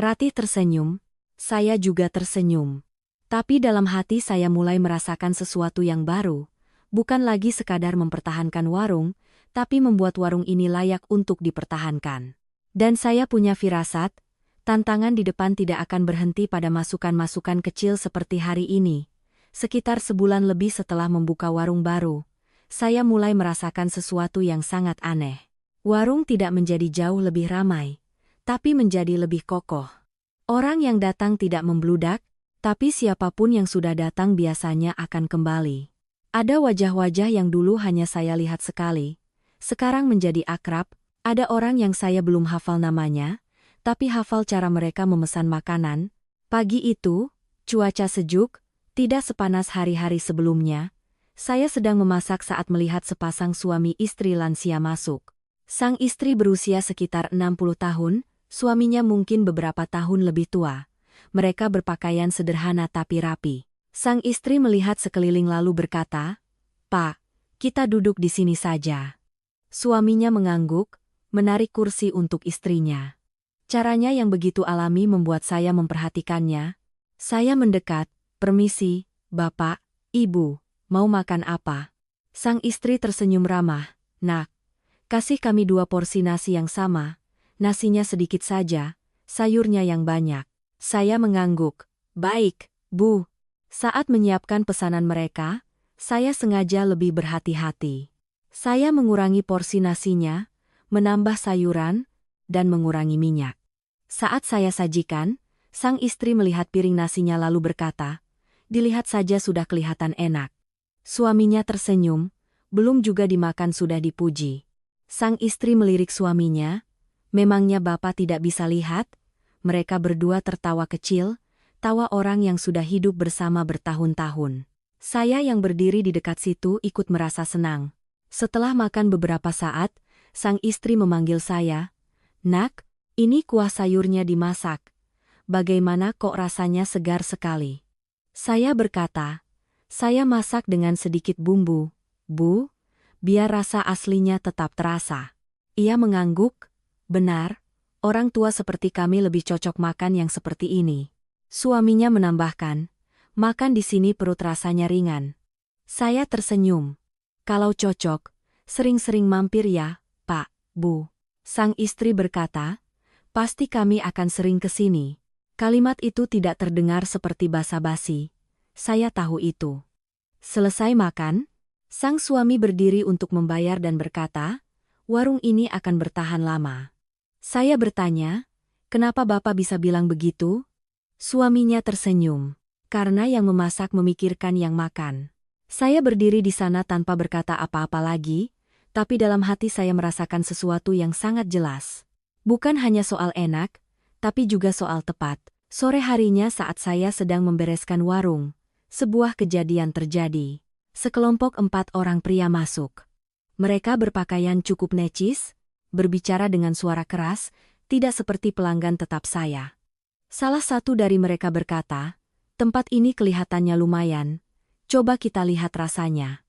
Ratih tersenyum. Saya juga tersenyum. Tapi dalam hati saya mulai merasakan sesuatu yang baru. Bukan lagi sekadar mempertahankan warung, tapi membuat warung ini layak untuk dipertahankan. Dan saya punya firasat, tantangan di depan tidak akan berhenti pada masukan-masukan kecil seperti hari ini. Sekitar sebulan lebih setelah membuka warung baru, saya mulai merasakan sesuatu yang sangat aneh. Warung tidak menjadi jauh lebih ramai, tapi menjadi lebih kokoh. Orang yang datang tidak membludak, tapi siapapun yang sudah datang biasanya akan kembali. Ada wajah-wajah yang dulu hanya saya lihat sekali, sekarang menjadi akrab. Ada orang yang saya belum hafal namanya, tapi hafal cara mereka memesan makanan. Pagi itu, cuaca sejuk, tidak sepanas hari-hari sebelumnya. Saya sedang memasak saat melihat sepasang suami istri lansia masuk. Sang istri berusia sekitar 60 tahun, suaminya mungkin beberapa tahun lebih tua. Mereka berpakaian sederhana tapi rapi. Sang istri melihat sekeliling lalu berkata, "Pak, kita duduk di sini saja." Suaminya mengangguk, menarik kursi untuk istrinya. Caranya yang begitu alami membuat saya memperhatikannya. Saya mendekat, "Permisi, Bapak, Ibu, mau makan apa?" Sang istri tersenyum ramah, "Nak, kasih kami 2 porsi nasi yang sama, nasinya sedikit saja, sayurnya yang banyak." Saya mengangguk. "Baik, Bu." Saat menyiapkan pesanan mereka, saya sengaja lebih berhati-hati. Saya mengurangi porsi nasinya, menambah sayuran, dan mengurangi minyak. Saat saya sajikan, sang istri melihat piring nasinya lalu berkata, "Dilihat saja sudah kelihatan enak." Suaminya tersenyum, belum juga dimakan sudah dipuji. Sang istri melirik suaminya, "Memangnya Bapak tidak bisa lihat?" Mereka berdua tertawa kecil, tawa orang yang sudah hidup bersama bertahun-tahun. Saya yang berdiri di dekat situ ikut merasa senang. Setelah makan beberapa saat, sang istri memanggil saya, "Nak, ini kuah sayurnya dimasak. Bagaimana kok rasanya segar sekali?" Saya berkata, Saya masak dengan sedikit bumbu, Bu, biar rasa aslinya tetap terasa. Ia mengangguk, benar, orang tua seperti kami lebih cocok makan yang seperti ini. Suaminya menambahkan, makan di sini perut rasanya ringan. Saya tersenyum. Kalau cocok, sering-sering mampir ya, Pak, Bu. Sang istri berkata, pasti kami akan sering ke sini. Kalimat itu tidak terdengar seperti basa-basi. Saya tahu itu. Selesai makan, sang suami berdiri untuk membayar dan berkata, warung ini akan bertahan lama. Saya bertanya, kenapa Bapak bisa bilang begitu? Suaminya tersenyum, karena yang memasak memikirkan yang makan. Saya berdiri di sana tanpa berkata apa-apa lagi, tapi dalam hati saya merasakan sesuatu yang sangat jelas. Bukan hanya soal enak, tapi juga soal tepat. Sore harinya saat saya sedang membereskan warung, sebuah kejadian terjadi. Sekelompok 4 orang pria masuk. Mereka berpakaian cukup necis, berbicara dengan suara keras, tidak seperti pelanggan tetap saya. Salah satu dari mereka berkata, tempat ini kelihatannya lumayan, coba kita lihat rasanya.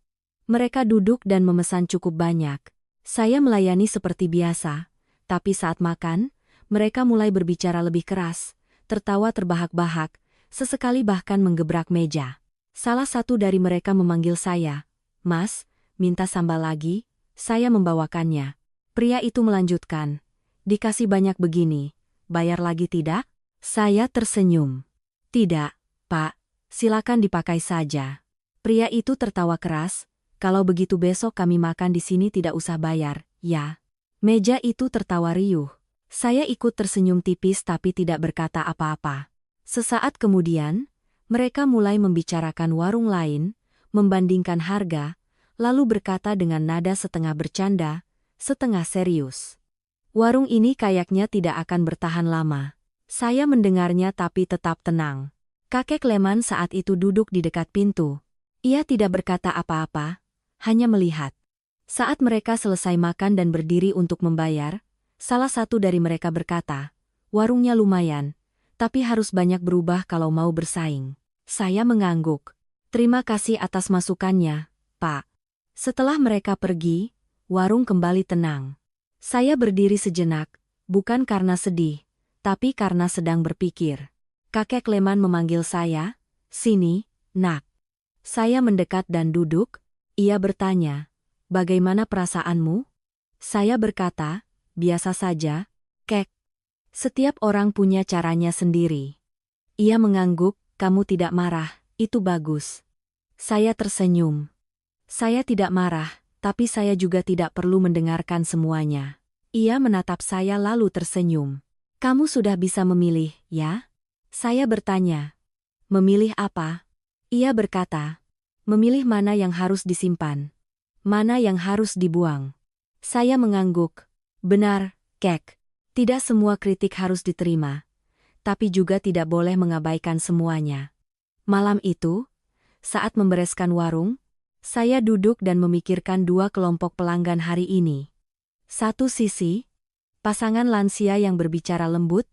Mereka duduk dan memesan cukup banyak. Saya melayani seperti biasa, tapi saat makan, mereka mulai berbicara lebih keras, tertawa terbahak-bahak, sesekali bahkan menggebrak meja. Salah satu dari mereka memanggil saya, Mas, minta sambal lagi, saya membawakannya. Pria itu melanjutkan, dikasih banyak begini, bayar lagi tidak? Saya tersenyum. Tidak, Pak, silakan dipakai saja. Pria itu tertawa keras, kalau begitu besok kami makan di sini tidak usah bayar, ya. Meja itu tertawa riuh. Saya ikut tersenyum tipis tapi tidak berkata apa-apa. Sesaat kemudian, mereka mulai membicarakan warung lain, membandingkan harga, lalu berkata dengan nada setengah bercanda, setengah serius. Warung ini kayaknya tidak akan bertahan lama. Saya mendengarnya tapi tetap tenang. Kakek Leman saat itu duduk di dekat pintu. Ia tidak berkata apa-apa, hanya melihat. Saat mereka selesai makan dan berdiri untuk membayar, salah satu dari mereka berkata, warungnya lumayan, tapi harus banyak berubah kalau mau bersaing. Saya mengangguk. Terima kasih atas masukannya, Pak. Setelah mereka pergi, warung kembali tenang. Saya berdiri sejenak, bukan karena sedih, tapi karena sedang berpikir. Kakek Leman memanggil saya, sini, nak. Saya mendekat dan duduk, ia bertanya, bagaimana perasaanmu? Saya berkata, biasa saja, Kek. Setiap orang punya caranya sendiri. Ia mengangguk, kamu tidak marah, itu bagus. Saya tersenyum. Saya tidak marah, tapi saya juga tidak perlu mendengarkan semuanya. Ia menatap saya lalu tersenyum. Kamu sudah bisa memilih, ya? Saya bertanya. Memilih apa? Ia berkata, memilih mana yang harus disimpan, mana yang harus dibuang. Saya mengangguk. Benar, Kek. Tidak semua kritik harus diterima, tapi juga tidak boleh mengabaikan semuanya. Malam itu, saat membereskan warung, saya duduk dan memikirkan dua kelompok pelanggan hari ini. Satu sisi, pasangan lansia yang berbicara lembut,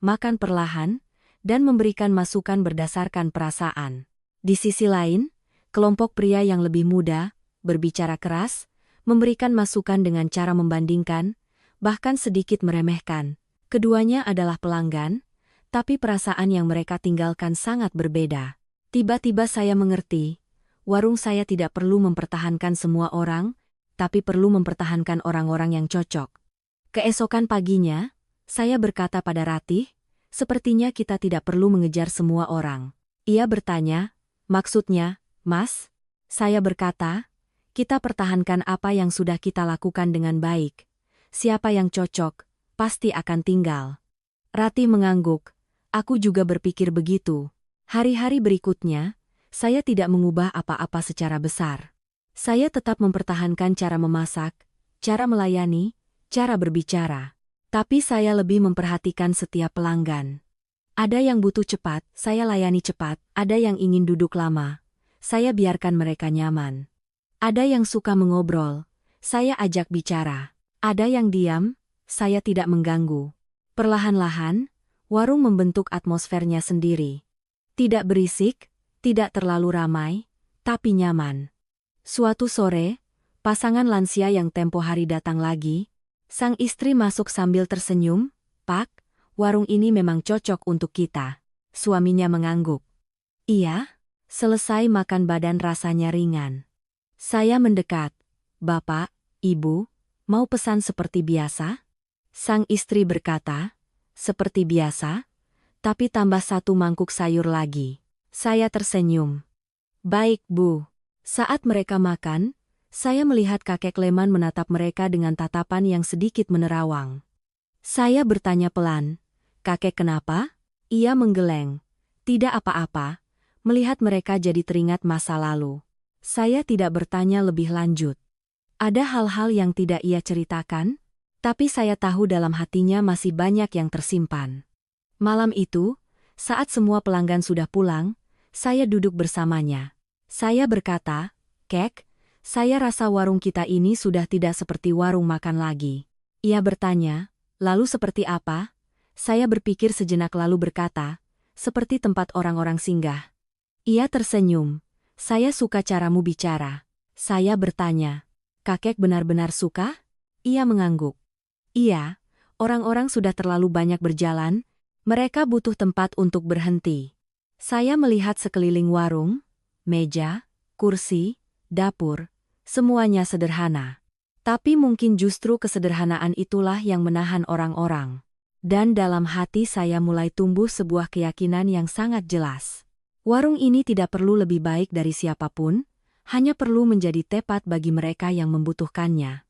makan perlahan, dan memberikan masukan berdasarkan perasaan. Di sisi lain, kelompok pria yang lebih muda, berbicara keras, memberikan masukan dengan cara membandingkan, bahkan sedikit meremehkan. Keduanya adalah pelanggan, tapi perasaan yang mereka tinggalkan sangat berbeda. Tiba-tiba saya mengerti, warung saya tidak perlu mempertahankan semua orang, tapi perlu mempertahankan orang-orang yang cocok. Keesokan paginya, saya berkata pada Ratih, sepertinya kita tidak perlu mengejar semua orang. Ia bertanya, maksudnya, Mas? Saya berkata, kita pertahankan apa yang sudah kita lakukan dengan baik. Siapa yang cocok, pasti akan tinggal. Ratih mengangguk, aku juga berpikir begitu. Hari-hari berikutnya, saya tidak mengubah apa-apa secara besar. Saya tetap mempertahankan cara memasak, cara melayani, cara berbicara. Tapi saya lebih memperhatikan setiap pelanggan. Ada yang butuh cepat, saya layani cepat. Ada yang ingin duduk lama, saya biarkan mereka nyaman. Ada yang suka mengobrol, saya ajak bicara. Ada yang diam, saya tidak mengganggu. Perlahan-lahan, warung membentuk atmosfernya sendiri. Tidak berisik, tidak terlalu ramai, tapi nyaman. Suatu sore, pasangan lansia yang tempo hari datang lagi. Sang istri masuk sambil tersenyum, "Pak, warung ini memang cocok untuk kita." Suaminya mengangguk. "Iya?" Selesai makan badan rasanya ringan. Saya mendekat. "Bapak, Ibu, mau pesan seperti biasa?" Sang istri berkata, "Seperti biasa, tapi tambah 1 mangkuk sayur lagi." Saya tersenyum. "Baik, Bu." Saat mereka makan, saya melihat kakek Leman menatap mereka dengan tatapan yang sedikit menerawang. Saya bertanya pelan, "Kakek kenapa?" Ia menggeleng. "Tidak apa-apa." Melihat mereka jadi teringat masa lalu. Saya tidak bertanya lebih lanjut. Ada hal-hal yang tidak ia ceritakan, tapi saya tahu dalam hatinya masih banyak yang tersimpan. Malam itu, saat semua pelanggan sudah pulang, saya duduk bersamanya. Saya berkata, "Kek, saya rasa warung kita ini sudah tidak seperti warung makan lagi." Ia bertanya, "Lalu seperti apa?" Saya berpikir sejenak lalu berkata, "Seperti tempat orang-orang singgah." Ia tersenyum. "Saya suka caramu bicara." Saya bertanya, "Kakek benar-benar suka?" Ia mengangguk. "Iya, orang-orang sudah terlalu banyak berjalan, mereka butuh tempat untuk berhenti." Saya melihat sekeliling warung, meja, kursi, dapur, semuanya sederhana. Tapi mungkin justru kesederhanaan itulah yang menahan orang-orang. Dan dalam hati saya mulai tumbuh sebuah keyakinan yang sangat jelas. Warung ini tidak perlu lebih baik dari siapapun, hanya perlu menjadi tepat bagi mereka yang membutuhkannya.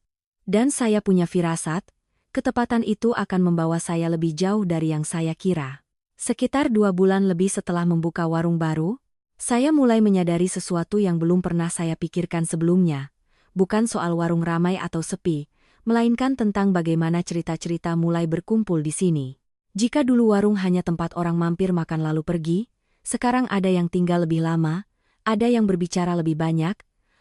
Dan saya punya firasat, ketepatan itu akan membawa saya lebih jauh dari yang saya kira. Sekitar 2 bulan lebih setelah membuka warung baru, saya mulai menyadari sesuatu yang belum pernah saya pikirkan sebelumnya. Bukan soal warung ramai atau sepi, melainkan tentang bagaimana cerita-cerita mulai berkumpul di sini. Jika dulu warung hanya tempat orang mampir makan lalu pergi, sekarang ada yang tinggal lebih lama, ada yang berbicara lebih banyak,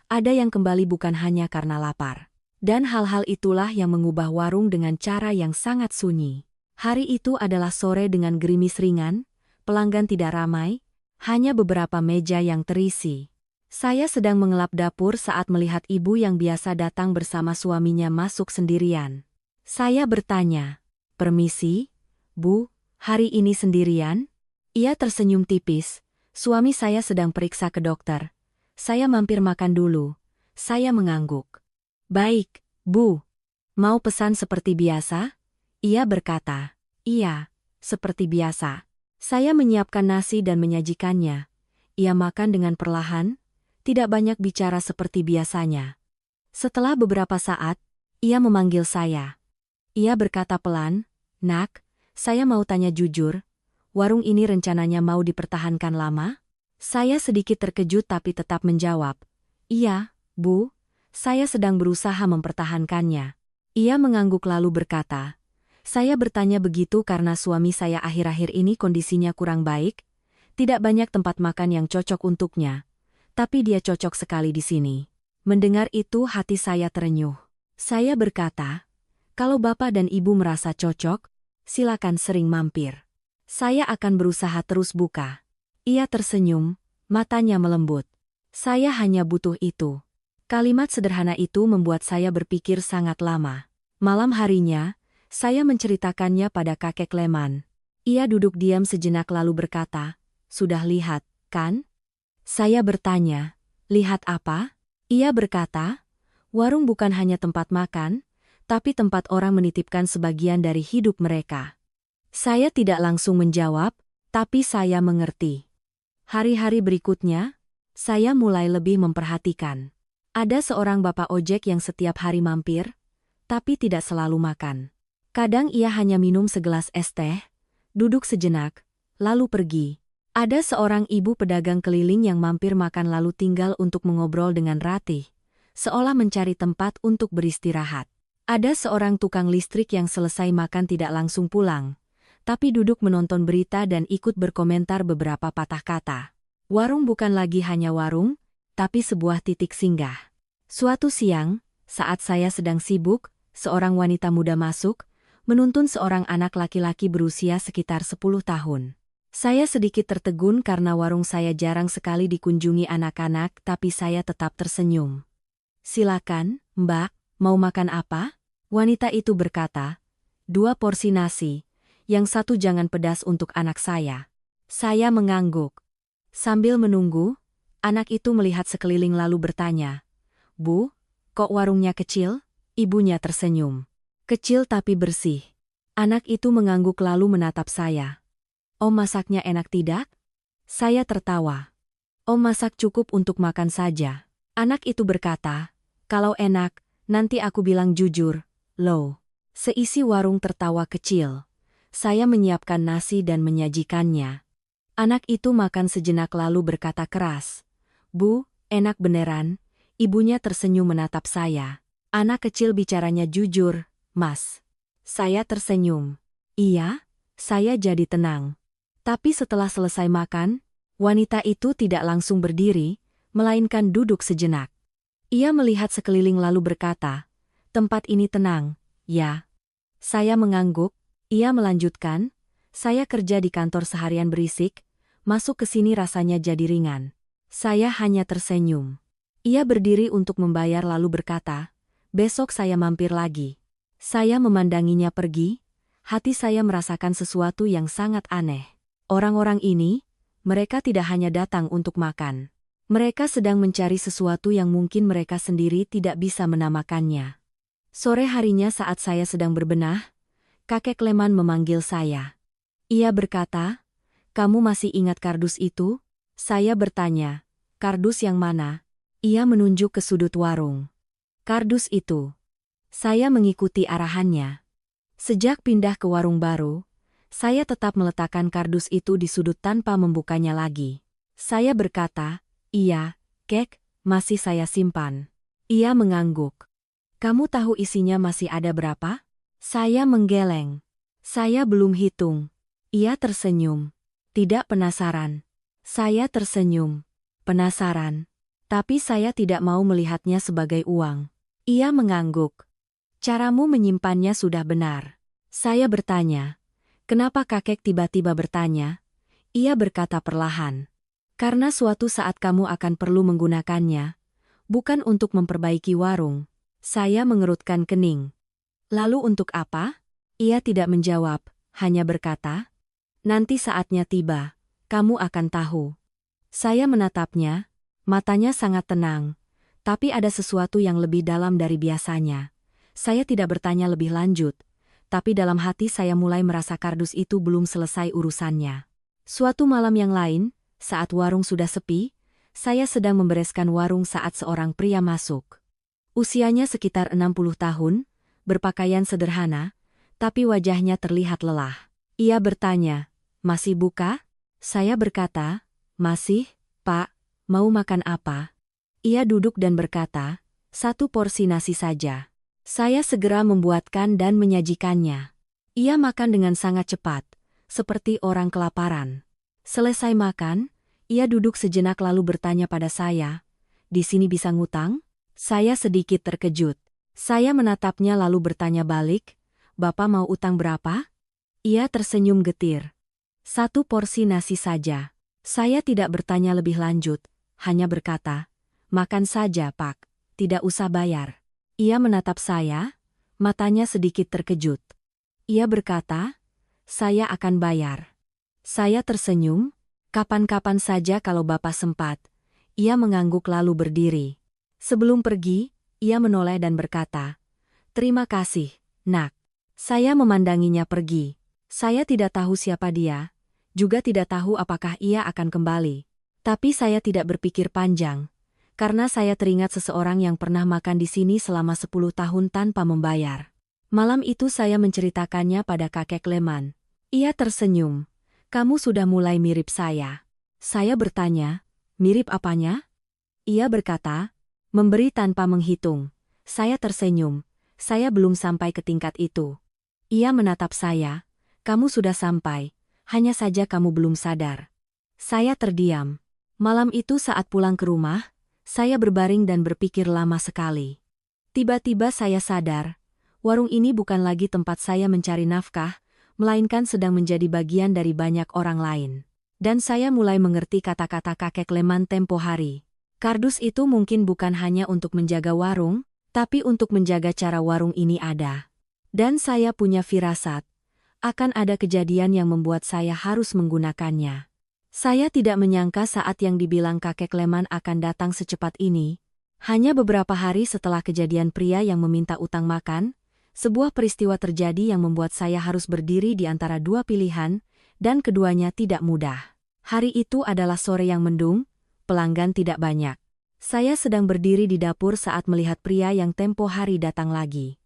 ada yang kembali bukan hanya karena lapar. Dan hal-hal itulah yang mengubah warung dengan cara yang sangat sunyi. Hari itu adalah sore dengan gerimis ringan, pelanggan tidak ramai, hanya beberapa meja yang terisi. Saya sedang mengelap dapur saat melihat ibu yang biasa datang bersama suaminya masuk sendirian. Saya bertanya, "Permisi, Bu, hari ini sendirian?" Ia tersenyum tipis. "Suami saya sedang periksa ke dokter. Saya mampir makan dulu." Saya mengangguk. "Baik, Bu. Mau pesan seperti biasa?" Ia berkata, "Iya, seperti biasa." Saya menyiapkan nasi dan menyajikannya. Ia makan dengan perlahan, tidak banyak bicara seperti biasanya. Setelah beberapa saat, ia memanggil saya. Ia berkata pelan, "Nak, saya mau tanya jujur, warung ini rencananya mau dipertahankan lama?" Saya sedikit terkejut tapi tetap menjawab, "Iya, Bu, saya sedang berusaha mempertahankannya." Ia mengangguk lalu berkata, "Saya bertanya begitu karena suami saya akhir-akhir ini kondisinya kurang baik, tidak banyak tempat makan yang cocok untuknya, tapi dia cocok sekali di sini." Mendengar itu hati saya terenyuh. Saya berkata, "Kalau Bapak dan Ibu merasa cocok, silakan sering mampir. Saya akan berusaha terus buka." Ia tersenyum, matanya melembut. "Saya hanya butuh itu." Kalimat sederhana itu membuat saya berpikir sangat lama. Malam harinya, saya menceritakannya pada kakek Leman. Ia duduk diam sejenak lalu berkata, "Sudah lihat, kan?" Saya bertanya, "Lihat apa?" Ia berkata, "Warung bukan hanya tempat makan, tapi tempat orang menitipkan sebagian dari hidup mereka." Saya tidak langsung menjawab, tapi saya mengerti. Hari-hari berikutnya, saya mulai lebih memperhatikan. Ada seorang bapak ojek yang setiap hari mampir, tapi tidak selalu makan. Kadang ia hanya minum segelas es teh, duduk sejenak, lalu pergi. Ada seorang ibu pedagang keliling yang mampir makan lalu tinggal untuk mengobrol dengan Ratih, seolah mencari tempat untuk beristirahat. Ada seorang tukang listrik yang selesai makan tidak langsung pulang, tapi duduk menonton berita dan ikut berkomentar beberapa patah kata. Warung bukan lagi hanya warung, tapi sebuah titik singgah. Suatu siang, saat saya sedang sibuk, seorang wanita muda masuk, menuntun seorang anak laki-laki berusia sekitar 10 tahun. Saya sedikit tertegun karena warung saya jarang sekali dikunjungi anak-anak, tapi saya tetap tersenyum. Silakan, Mbak, mau makan apa? Wanita itu berkata, 2 porsi nasi, yang satu jangan pedas untuk anak saya. Saya mengangguk. Sambil menunggu, anak itu melihat sekeliling lalu bertanya, Bu, kok warungnya kecil? Ibunya tersenyum. Kecil tapi bersih. Anak itu mengangguk lalu menatap saya. Om masaknya enak tidak? Saya tertawa. Om masak cukup untuk makan saja. Anak itu berkata, kalau enak, nanti aku bilang jujur, loh. Seisi warung tertawa kecil. Saya menyiapkan nasi dan menyajikannya. Anak itu makan sejenak lalu berkata keras, Bu, enak beneran. Ibunya tersenyum menatap saya. Anak kecil bicaranya jujur, Mas. Saya tersenyum. Iya, saya jadi tenang. Tapi setelah selesai makan, wanita itu tidak langsung berdiri, melainkan duduk sejenak. Ia melihat sekeliling lalu berkata, tempat ini tenang, ya. Saya mengangguk, ia melanjutkan, saya kerja di kantor seharian berisik, masuk ke sini rasanya jadi ringan. Saya hanya tersenyum. Ia berdiri untuk membayar lalu berkata, besok saya mampir lagi. Saya memandanginya pergi, hati saya merasakan sesuatu yang sangat aneh. Orang-orang ini, mereka tidak hanya datang untuk makan. Mereka sedang mencari sesuatu yang mungkin mereka sendiri tidak bisa menamakannya. Sore harinya saat saya sedang berbenah, kakek Leman memanggil saya. Ia berkata, kamu masih ingat kardus itu? Saya bertanya, kardus yang mana? Ia menunjuk ke sudut warung. Kardus itu. Saya mengikuti arahannya. Sejak pindah ke warung baru, saya tetap meletakkan kardus itu di sudut tanpa membukanya lagi. Saya berkata, iya, kek, masih saya simpan. Ia mengangguk. Kamu tahu isinya masih ada berapa? Saya menggeleng. Saya belum hitung. Ia tersenyum. Tidak penasaran. Saya tersenyum. Penasaran. Tapi saya tidak mau melihatnya sebagai uang. Ia mengangguk. Caramu menyimpannya sudah benar. Saya bertanya. Kenapa kakek tiba-tiba bertanya? Ia berkata perlahan. Karena suatu saat kamu akan perlu menggunakannya. Bukan untuk memperbaiki warung. Saya mengerutkan kening. Lalu untuk apa? Ia tidak menjawab, hanya berkata, nanti saatnya tiba, kamu akan tahu. Saya menatapnya, matanya sangat tenang, tapi ada sesuatu yang lebih dalam dari biasanya. Saya tidak bertanya lebih lanjut. Tapi dalam hati saya mulai merasa kardus itu belum selesai urusannya. Suatu malam yang lain, saat warung sudah sepi, saya sedang membereskan warung saat seorang pria masuk. Usianya sekitar 60 tahun, berpakaian sederhana, tapi wajahnya terlihat lelah. Ia bertanya, masih buka? Saya berkata, masih, Pak, mau makan apa? Ia duduk dan berkata, 1 porsi nasi saja. Saya segera membuatkan dan menyajikannya. Ia makan dengan sangat cepat, seperti orang kelaparan. Selesai makan, ia duduk sejenak lalu bertanya pada saya, di sini bisa ngutang? Saya sedikit terkejut. Saya menatapnya lalu bertanya balik, Bapak mau utang berapa? Ia tersenyum getir. 1 porsi nasi saja. Saya tidak bertanya lebih lanjut, hanya berkata, makan saja Pak, tidak usah bayar. Ia menatap saya, matanya sedikit terkejut. Ia berkata, saya akan bayar. Saya tersenyum, kapan-kapan saja kalau Bapak sempat. Ia mengangguk lalu berdiri. Sebelum pergi, ia menoleh dan berkata, terima kasih, Nak. Saya memandanginya pergi. Saya tidak tahu siapa dia, juga tidak tahu apakah ia akan kembali. Tapi saya tidak berpikir panjang. Karena saya teringat seseorang yang pernah makan di sini selama 10 tahun tanpa membayar. Malam itu saya menceritakannya pada kakek Leman. Ia tersenyum. Kamu sudah mulai mirip saya. Saya bertanya, mirip apanya? Ia berkata, memberi tanpa menghitung. Saya tersenyum. Saya belum sampai ke tingkat itu. Ia menatap saya. Kamu sudah sampai. Hanya saja kamu belum sadar. Saya terdiam. Malam itu saat pulang ke rumah, saya berbaring dan berpikir lama sekali. Tiba-tiba saya sadar, warung ini bukan lagi tempat saya mencari nafkah, melainkan sedang menjadi bagian dari banyak orang lain. Dan saya mulai mengerti kata-kata kakek Leman tempo hari. Kardus itu mungkin bukan hanya untuk menjaga warung, tapi untuk menjaga cara warung ini ada. Dan saya punya firasat, akan ada kejadian yang membuat saya harus menggunakannya. Saya tidak menyangka saat yang dibilang kakek Leman akan datang secepat ini. Hanya beberapa hari setelah kejadian pria yang meminta utang makan, sebuah peristiwa terjadi yang membuat saya harus berdiri di antara dua pilihan, dan keduanya tidak mudah. Hari itu adalah sore yang mendung, pelanggan tidak banyak. Saya sedang berdiri di dapur saat melihat pria yang tempo hari datang lagi.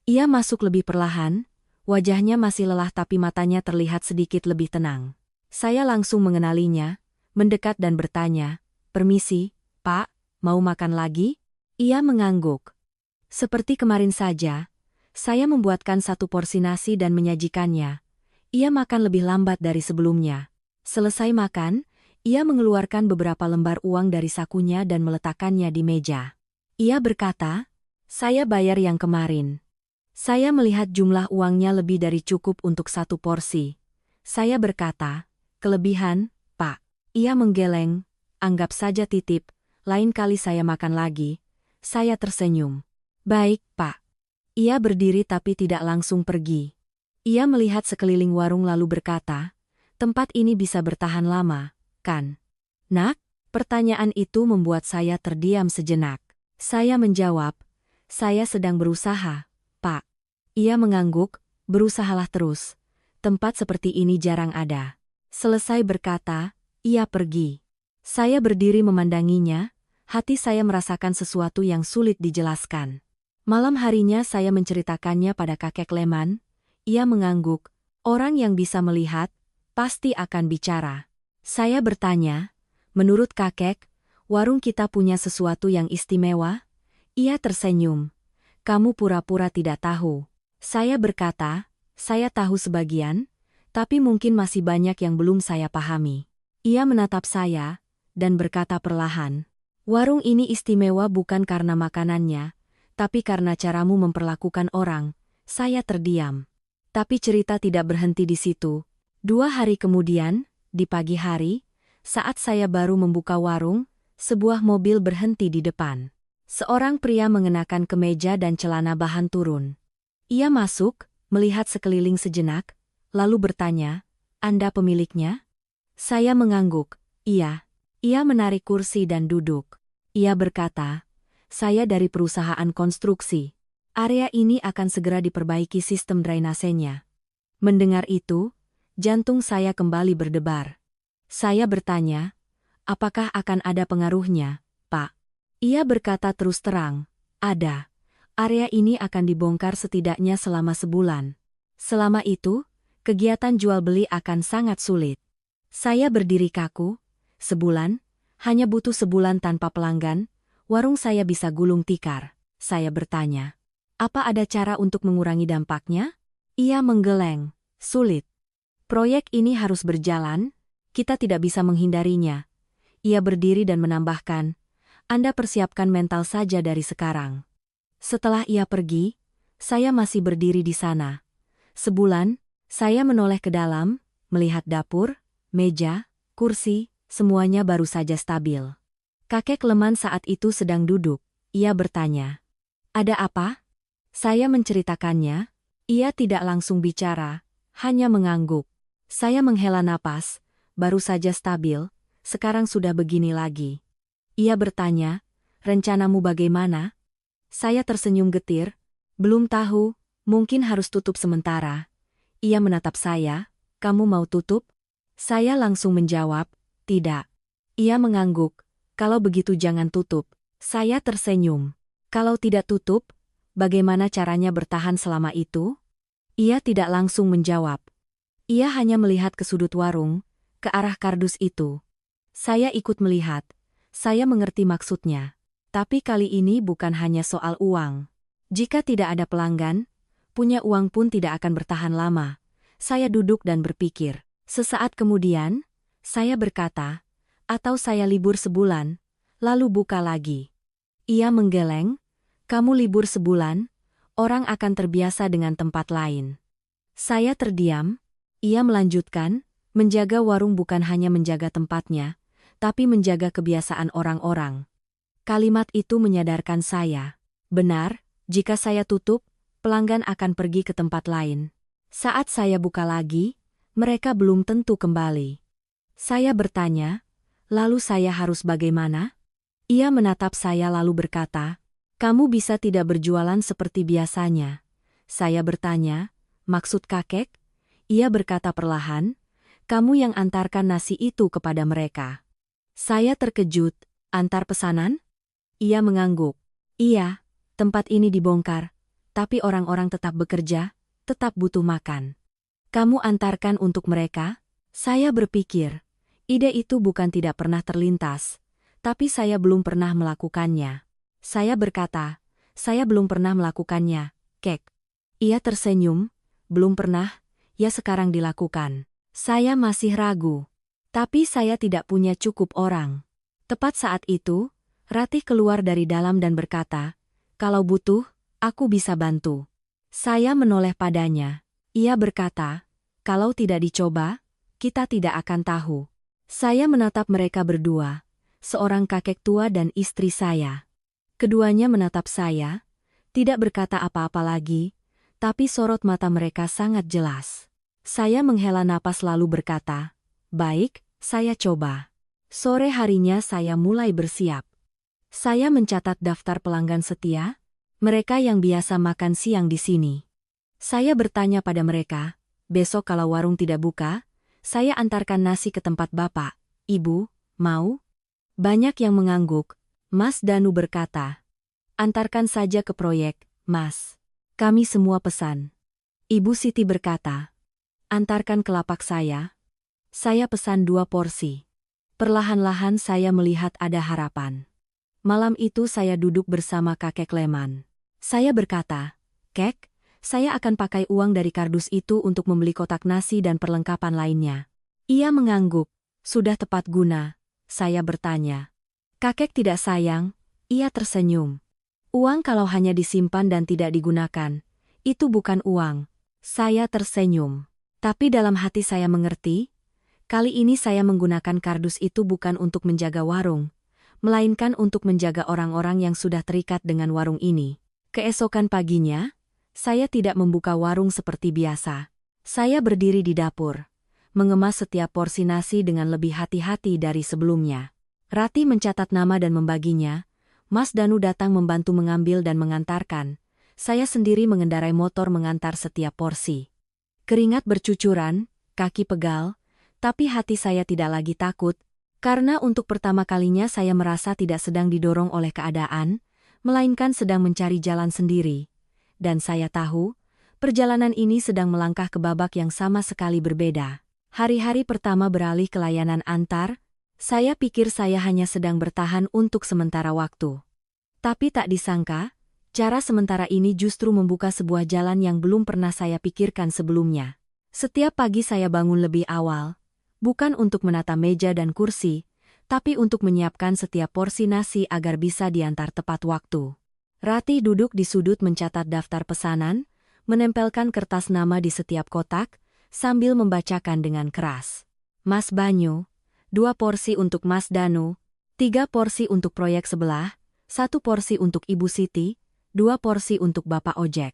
Ia masuk lebih perlahan, wajahnya masih lelah tapi matanya terlihat sedikit lebih tenang. Saya langsung mengenalinya, mendekat dan bertanya, "Permisi, Pak, mau makan lagi?" Ia mengangguk. Seperti kemarin saja, saya membuatkan satu porsi nasi dan menyajikannya. Ia makan lebih lambat dari sebelumnya. Selesai makan, ia mengeluarkan beberapa lembar uang dari sakunya dan meletakkannya di meja. Ia berkata, "Saya bayar yang kemarin." Saya melihat jumlah uangnya lebih dari cukup untuk satu porsi. Saya berkata, "Kelebihan, Pak." Ia menggeleng, "Anggap saja titip, lain kali saya makan lagi." Saya tersenyum. "Baik, Pak." Ia berdiri tapi tidak langsung pergi. Ia melihat sekeliling warung lalu berkata, "Tempat ini bisa bertahan lama, kan?" "Nak?" Pertanyaan itu membuat saya terdiam sejenak. Saya menjawab, "Saya sedang berusaha, Pak." Ia mengangguk, "Berusahalah terus. Tempat seperti ini jarang ada." Selesai berkata, ia pergi. Saya berdiri memandanginya, hati saya merasakan sesuatu yang sulit dijelaskan. Malam harinya saya menceritakannya pada kakek Leman. Ia mengangguk, "Orang yang bisa melihat, pasti akan bicara." Saya bertanya, "Menurut kakek, warung kita punya sesuatu yang istimewa?" Ia tersenyum. "Kamu pura-pura tidak tahu." Saya berkata, "Saya tahu sebagian, tapi mungkin masih banyak yang belum saya pahami." Ia menatap saya, dan berkata perlahan, "Warung ini istimewa bukan karena makanannya, tapi karena caramu memperlakukan orang." Saya terdiam. Tapi cerita tidak berhenti di situ. 2 hari kemudian, di pagi hari, saat saya baru membuka warung, sebuah mobil berhenti di depan. Seorang pria mengenakan kemeja dan celana bahan turun. Ia masuk, melihat sekeliling sejenak, lalu bertanya, "Anda pemiliknya?" Saya mengangguk, "Iya." Ia menarik kursi dan duduk. Ia berkata, "Saya dari perusahaan konstruksi. Area ini akan segera diperbaiki sistem drainasenya." Mendengar itu, jantung saya kembali berdebar. Saya bertanya, "Apakah akan ada pengaruhnya, Pak?" Ia berkata terus terang, "Ada. Area ini akan dibongkar setidaknya selama sebulan. Selama itu, kegiatan jual beli akan sangat sulit." Saya berdiri kaku. "Sebulan? Hanya butuh sebulan tanpa pelanggan, warung saya bisa gulung tikar." Saya bertanya, "Apa ada cara untuk mengurangi dampaknya?" Ia menggeleng, "Sulit. Proyek ini harus berjalan, kita tidak bisa menghindarinya." Ia berdiri dan menambahkan, "Anda persiapkan mental saja dari sekarang." Setelah ia pergi, saya masih berdiri di sana. Sebulan, saya menoleh ke dalam, melihat dapur, meja, kursi, semuanya baru saja stabil. Kakek Leman saat itu sedang duduk. Ia bertanya, "Ada apa?" Saya menceritakannya. Ia tidak langsung bicara, hanya mengangguk. Saya menghela napas, "Baru saja stabil, sekarang sudah begini lagi." Ia bertanya, "Rencanamu bagaimana?" Saya tersenyum getir, "Belum tahu, mungkin harus tutup sementara." Ia menatap saya, "Kamu mau tutup?" Saya langsung menjawab, "Tidak." Ia mengangguk, "Kalau begitu jangan tutup." Saya tersenyum, "Kalau tidak tutup, bagaimana caranya bertahan selama itu?" Ia tidak langsung menjawab. Ia hanya melihat ke sudut warung, ke arah kardus itu. Saya ikut melihat. Saya mengerti maksudnya. Tapi kali ini bukan hanya soal uang. Jika tidak ada pelanggan, punya uang pun tidak akan bertahan lama. Saya duduk dan berpikir. Sesaat kemudian, saya berkata, "Atau saya libur sebulan, lalu buka lagi." Ia menggeleng, "Kamu libur sebulan, orang akan terbiasa dengan tempat lain." Saya terdiam. Ia melanjutkan, menjaga warung bukan hanya menjaga tempatnya, tapi menjaga kebiasaan orang-orang. Kalimat itu menyadarkan saya. Benar, jika saya tutup, pelanggan akan pergi ke tempat lain. Saat saya buka lagi, mereka belum tentu kembali. Saya bertanya, lalu saya harus bagaimana? Ia menatap saya lalu berkata, kamu bisa tidak berjualan seperti biasanya. Saya bertanya, maksud kakek? Ia berkata perlahan, kamu yang antarkan nasi itu kepada mereka. Saya terkejut, antar pesanan? Ia mengangguk. Iya, tempat ini dibongkar, tapi orang-orang tetap bekerja, tetap butuh makan. Kamu antarkan untuk mereka? Saya berpikir, ide itu bukan tidak pernah terlintas, tapi saya belum pernah melakukannya. Saya berkata, saya belum pernah melakukannya, kek. Ia tersenyum, belum pernah, ya sekarang dilakukan. Saya masih ragu. Tapi saya tidak punya cukup orang. Tepat saat itu, Ratih keluar dari dalam dan berkata, kalau butuh, aku bisa bantu. Saya menoleh padanya. Ia berkata, kalau tidak dicoba, kita tidak akan tahu. Saya menatap mereka berdua, seorang kakek tua dan istri saya. Keduanya menatap saya, tidak berkata apa-apa lagi, tapi sorot mata mereka sangat jelas. Saya menghela napas lalu berkata, baik, saya coba. Sore harinya saya mulai bersiap. Saya mencatat daftar pelanggan setia, mereka yang biasa makan siang di sini. Saya bertanya pada mereka, besok kalau warung tidak buka, saya antarkan nasi ke tempat Bapak, Ibu, mau? Banyak yang mengangguk. Mas Danu berkata, antarkan saja ke proyek, Mas. Kami semua pesan. Ibu Siti berkata, antarkan ke lapak saya. Saya pesan 2 porsi. Perlahan-lahan saya melihat ada harapan. Malam itu saya duduk bersama kakek Leman. Saya berkata, Kek, saya akan pakai uang dari kardus itu untuk membeli kotak nasi dan perlengkapan lainnya. Ia mengangguk, sudah tepat guna. Saya bertanya. Kakek tidak sayang, ia tersenyum. Uang kalau hanya disimpan dan tidak digunakan, itu bukan uang. Saya tersenyum. Tapi dalam hati saya mengerti, kali ini saya menggunakan kardus itu bukan untuk menjaga warung, melainkan untuk menjaga orang-orang yang sudah terikat dengan warung ini. Keesokan paginya, saya tidak membuka warung seperti biasa. Saya berdiri di dapur, mengemas setiap porsi nasi dengan lebih hati-hati dari sebelumnya. Rati mencatat nama dan membaginya, Mas Danu datang membantu mengambil dan mengantarkan. Saya sendiri mengendarai motor mengantar setiap porsi. Keringat bercucuran, kaki pegal, tapi hati saya tidak lagi takut, karena untuk pertama kalinya saya merasa tidak sedang didorong oleh keadaan, melainkan sedang mencari jalan sendiri. Dan saya tahu, perjalanan ini sedang melangkah ke babak yang sama sekali berbeda. Hari-hari pertama beralih ke layanan antar, saya pikir saya hanya sedang bertahan untuk sementara waktu. Tapi tak disangka, cara sementara ini justru membuka sebuah jalan yang belum pernah saya pikirkan sebelumnya. Setiap pagi saya bangun lebih awal, bukan untuk menata meja dan kursi, tapi untuk menyiapkan setiap porsi nasi agar bisa diantar tepat waktu. Ratih duduk di sudut mencatat daftar pesanan, menempelkan kertas nama di setiap kotak, sambil membacakan dengan keras. Mas Banyu, 2 porsi untuk Mas Danu, 3 porsi untuk proyek sebelah, 1 porsi untuk Ibu Siti, 2 porsi untuk Bapak Ojek.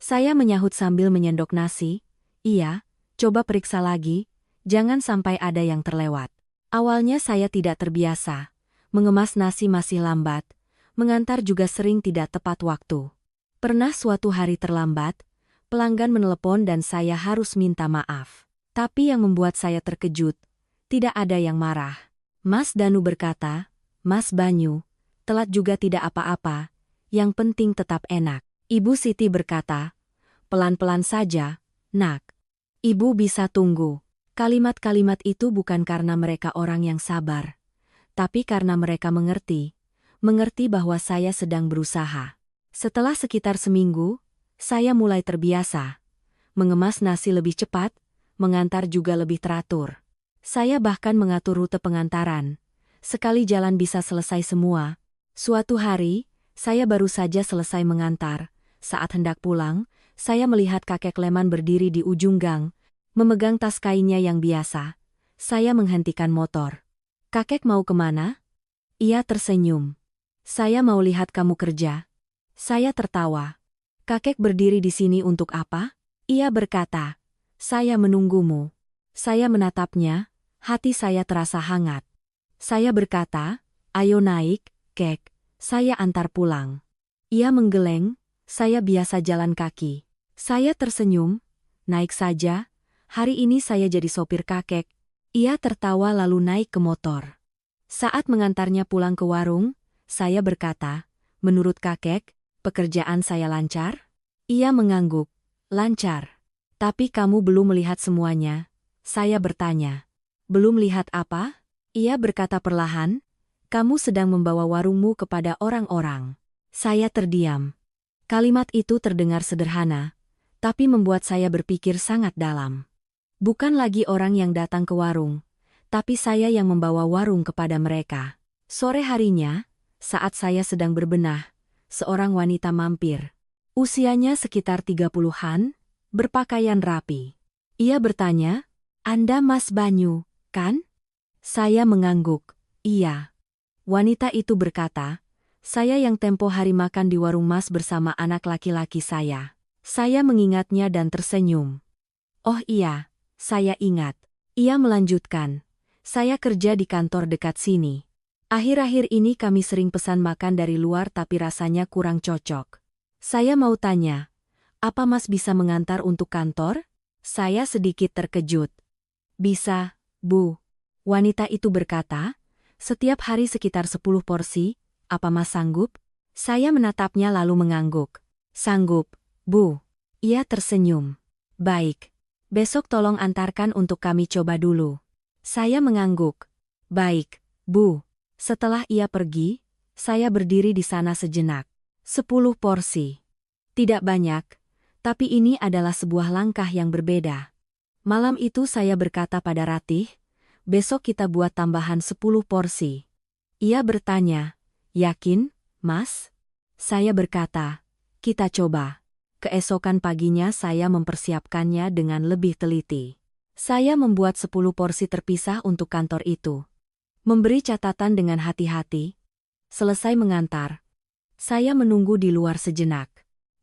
Saya menyahut sambil menyendok nasi. Iya, coba periksa lagi, jangan sampai ada yang terlewat. Awalnya saya tidak terbiasa. Mengemas nasi masih lambat, mengantar juga sering tidak tepat waktu. Pernah suatu hari terlambat, pelanggan menelepon dan saya harus minta maaf. Tapi yang membuat saya terkejut, tidak ada yang marah. Mas Danu berkata, Mas Banyu, telat juga tidak apa-apa, yang penting tetap enak. Ibu Siti berkata, pelan-pelan saja, nak. Ibu bisa tunggu. Kalimat-kalimat itu bukan karena mereka orang yang sabar, tapi karena mereka mengerti bahwa saya sedang berusaha. Setelah sekitar seminggu, saya mulai terbiasa. Mengemas nasi lebih cepat, mengantar juga lebih teratur. Saya bahkan mengatur rute pengantaran. Sekali jalan bisa selesai semua. Suatu hari, saya baru saja selesai mengantar. Saat hendak pulang, Saya melihat kakek Leman berdiri di ujung gang, memegang tas kainnya yang biasa. Saya menghentikan motor. "Kakek mau kemana?" Ia tersenyum. "Saya mau lihat kamu kerja." Saya tertawa. "Kakek berdiri di sini untuk apa?" Ia berkata, "Saya menunggumu." Saya menatapnya, hati saya terasa hangat. Saya berkata, "Ayo naik, Kek. Saya antar pulang." Ia menggeleng, "Saya biasa jalan kaki." Saya tersenyum, "Naik saja. Hari ini saya jadi sopir kakek." Ia tertawa lalu naik ke motor. Saat mengantarnya pulang ke warung, saya berkata, "Menurut kakek, pekerjaan saya lancar?" Ia mengangguk, "Lancar. Tapi kamu belum melihat semuanya." Saya bertanya, "Belum lihat apa?" Ia berkata perlahan, "Kamu sedang membawa warungmu kepada orang-orang." Saya terdiam. Kalimat itu terdengar sederhana, tapi membuat saya berpikir sangat dalam. Bukan lagi orang yang datang ke warung, tapi saya yang membawa warung kepada mereka. Sore harinya, saat saya sedang berbenah, seorang wanita mampir. Usianya sekitar 30-an, berpakaian rapi. Ia bertanya, "Anda Mas Banyu, kan?" Saya mengangguk, "Iya." Wanita itu berkata, "Saya yang tempo hari makan di warung Mas bersama anak laki-laki saya." Saya mengingatnya dan tersenyum. "Oh iya, saya ingat." Ia melanjutkan, "Saya kerja di kantor dekat sini. Akhir-akhir ini kami sering pesan makan dari luar tapi rasanya kurang cocok. Saya mau tanya, apa Mas bisa mengantar untuk kantor?" Saya sedikit terkejut. "Bisa, Bu." Wanita itu berkata, "Setiap hari sekitar 10 porsi, apa Mas sanggup?" Saya menatapnya lalu mengangguk. "Sanggup, Bu." Ia tersenyum. "Baik. Besok tolong antarkan untuk kami coba dulu." Saya mengangguk. "Baik, Bu." Setelah ia pergi, saya berdiri di sana sejenak. 10 porsi. Tidak banyak, tapi ini adalah sebuah langkah yang berbeda. Malam itu saya berkata pada Ratih, "Besok kita buat tambahan 10 porsi." Ia bertanya, "Yakin, Mas?" Saya berkata, "Kita coba." Keesokan paginya saya mempersiapkannya dengan lebih teliti. Saya membuat 10 porsi terpisah untuk kantor itu. Memberi catatan dengan hati-hati. Selesai mengantar, saya menunggu di luar sejenak.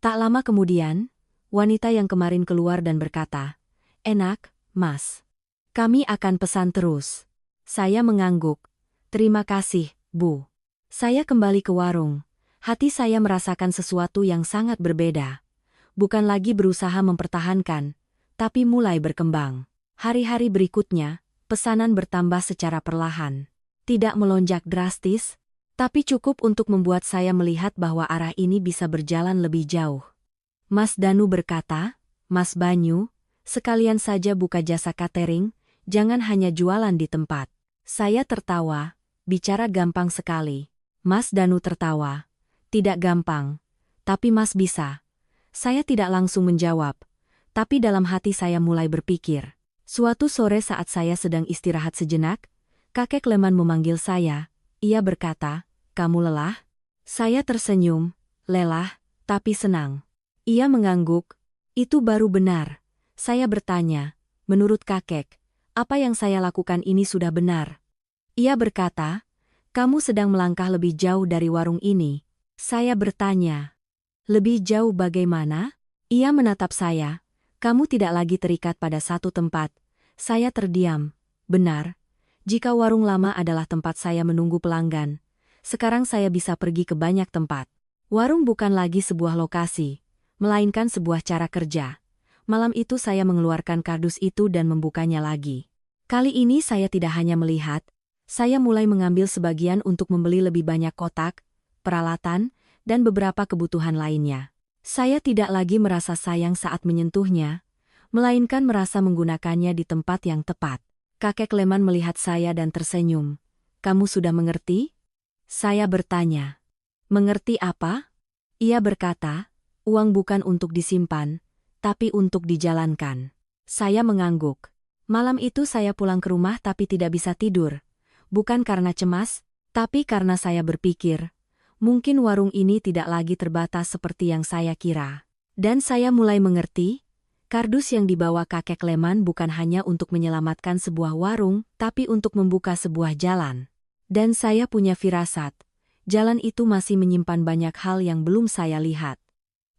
Tak lama kemudian, wanita yang kemarin keluar dan berkata, "Enak, Mas. Kami akan pesan terus." Saya mengangguk. "Terima kasih, Bu." Saya kembali ke warung. Hati saya merasakan sesuatu yang sangat berbeda. Bukan lagi berusaha mempertahankan, tapi mulai berkembang. Hari-hari berikutnya, pesanan bertambah secara perlahan. Tidak melonjak drastis, tapi cukup untuk membuat saya melihat bahwa arah ini bisa berjalan lebih jauh. Mas Danu berkata, "Mas Banyu, sekalian saja buka jasa catering, jangan hanya jualan di tempat." Saya tertawa, "Bicara gampang sekali." Mas Danu tertawa, "Tidak gampang, tapi Mas bisa." Saya tidak langsung menjawab, tapi dalam hati saya mulai berpikir. Suatu sore saat saya sedang istirahat sejenak, kakek Leman memanggil saya. Ia berkata, "Kamu lelah?" Saya tersenyum, "Lelah, tapi senang." Ia mengangguk, "Itu baru benar." Saya bertanya, "Menurut kakek, apa yang saya lakukan ini sudah benar?" Ia berkata, "Kamu sedang melangkah lebih jauh dari warung ini." Saya bertanya, "Lebih jauh bagaimana?" Ia menatap saya, "Kamu tidak lagi terikat pada satu tempat." Saya terdiam. Benar, jika warung lama adalah tempat saya menunggu pelanggan, sekarang saya bisa pergi ke banyak tempat. Warung bukan lagi sebuah lokasi, melainkan sebuah cara kerja. Malam itu saya mengeluarkan kardus itu dan membukanya lagi. Kali ini saya tidak hanya melihat, saya mulai mengambil sebagian untuk membeli lebih banyak kotak, peralatan, dan beberapa kebutuhan lainnya. Saya tidak lagi merasa sayang saat menyentuhnya, melainkan merasa menggunakannya di tempat yang tepat. Kakek Leman melihat saya dan tersenyum. "Kamu sudah mengerti?" Saya bertanya. "Mengerti apa?" Ia berkata, "Uang bukan untuk disimpan, tapi untuk dijalankan." Saya mengangguk. Malam itu saya pulang ke rumah tapi tidak bisa tidur. Bukan karena cemas, tapi karena saya berpikir, mungkin warung ini tidak lagi terbatas seperti yang saya kira. Dan saya mulai mengerti, kardus yang dibawa kakek Leman bukan hanya untuk menyelamatkan sebuah warung, tapi untuk membuka sebuah jalan. Dan saya punya firasat, jalan itu masih menyimpan banyak hal yang belum saya lihat.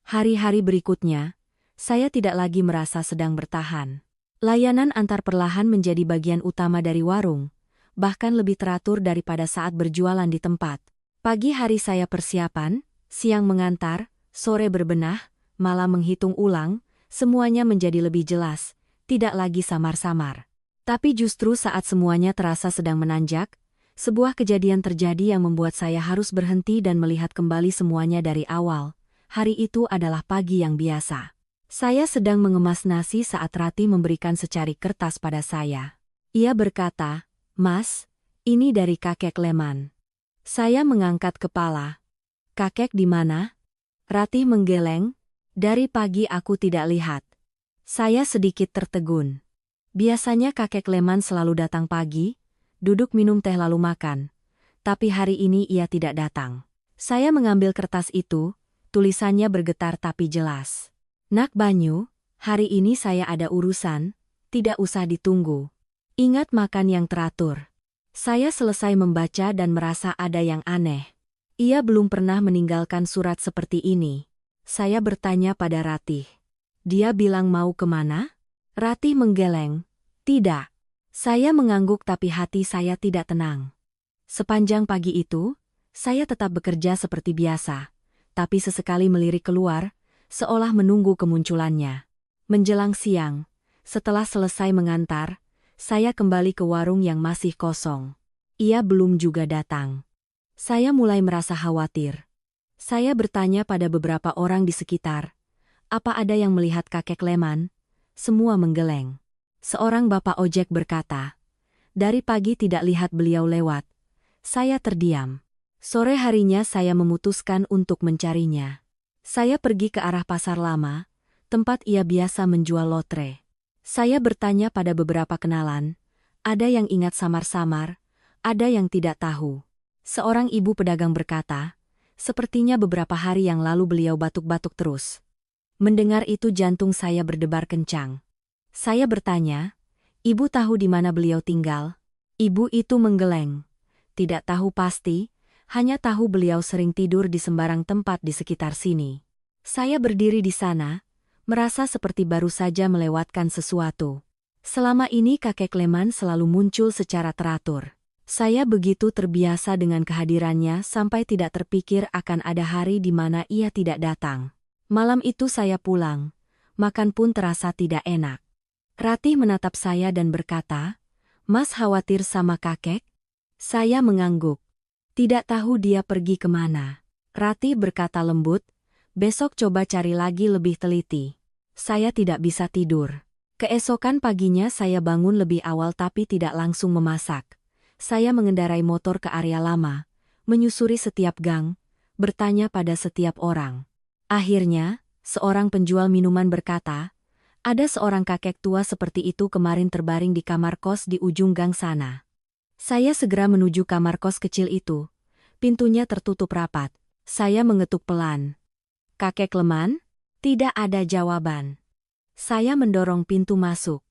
Hari-hari berikutnya, saya tidak lagi merasa sedang bertahan. Layanan antar perlahan menjadi bagian utama dari warung, bahkan lebih teratur daripada saat berjualan di tempat. Pagi hari saya persiapan, siang mengantar, sore berbenah, malam menghitung ulang, semuanya menjadi lebih jelas, tidak lagi samar-samar. Tapi justru saat semuanya terasa sedang menanjak, sebuah kejadian terjadi yang membuat saya harus berhenti dan melihat kembali semuanya dari awal. Hari itu adalah pagi yang biasa. Saya sedang mengemas nasi saat Rati memberikan secari kertas pada saya. Ia berkata, "Mas, ini dari kakek Leman." Saya mengangkat kepala. "Kakek di mana?" Rati menggeleng. "Dari pagi aku tidak lihat." Saya sedikit tertegun. Biasanya kakek Leman selalu datang pagi, duduk minum teh lalu makan. Tapi hari ini ia tidak datang. Saya mengambil kertas itu, tulisannya bergetar tapi jelas. "Nak Banyu, hari ini saya ada urusan, tidak usah ditunggu. Ingat makan yang teratur." Saya selesai membaca dan merasa ada yang aneh. Ia belum pernah meninggalkan surat seperti ini. Saya bertanya pada Ratih. "Dia bilang mau kemana?" Ratih menggeleng. "Tidak." Saya mengangguk tapi hati saya tidak tenang. Sepanjang pagi itu, saya tetap bekerja seperti biasa, tapi sesekali melirik keluar, seolah menunggu kemunculannya. Menjelang siang, setelah selesai mengantar, saya kembali ke warung yang masih kosong. Ia belum juga datang. Saya mulai merasa khawatir. Saya bertanya pada beberapa orang di sekitar, apa ada yang melihat kakek Leman? Semua menggeleng. Seorang bapak ojek berkata, "Dari pagi tidak lihat beliau lewat." Saya terdiam. Sore harinya saya memutuskan untuk mencarinya. Saya pergi ke arah pasar lama, tempat ia biasa menjual lotre. Saya bertanya pada beberapa kenalan, ada yang ingat samar-samar, ada yang tidak tahu. Seorang ibu pedagang berkata, sepertinya beberapa hari yang lalu beliau batuk-batuk terus. Mendengar itu jantung saya berdebar kencang. Saya bertanya, "Ibu tahu di mana beliau tinggal?" Ibu itu menggeleng. "Tidak tahu pasti, hanya tahu beliau sering tidur di sembarang tempat di sekitar sini." Saya berdiri di sana, merasa seperti baru saja melewatkan sesuatu. Selama ini kakek Leman selalu muncul secara teratur. Saya begitu terbiasa dengan kehadirannya sampai tidak terpikir akan ada hari di mana ia tidak datang. Malam itu saya pulang, makan pun terasa tidak enak. Ratih menatap saya dan berkata, "Mas khawatir sama kakek?" Saya mengangguk. Tidak tahu dia pergi kemana. Ratih berkata lembut, "Besok coba cari lagi lebih teliti." Saya tidak bisa tidur. Keesokan paginya saya bangun lebih awal tapi tidak langsung memasak. Saya mengendarai motor ke area lama, menyusuri setiap gang, bertanya pada setiap orang. Akhirnya, seorang penjual minuman berkata, "Ada seorang kakek tua seperti itu kemarin terbaring di kamar kos di ujung gang sana." Saya segera menuju kamar kos kecil itu. Pintunya tertutup rapat. Saya mengetuk pelan. "Kakek Leman?" Tidak ada jawaban. Saya mendorong pintu masuk.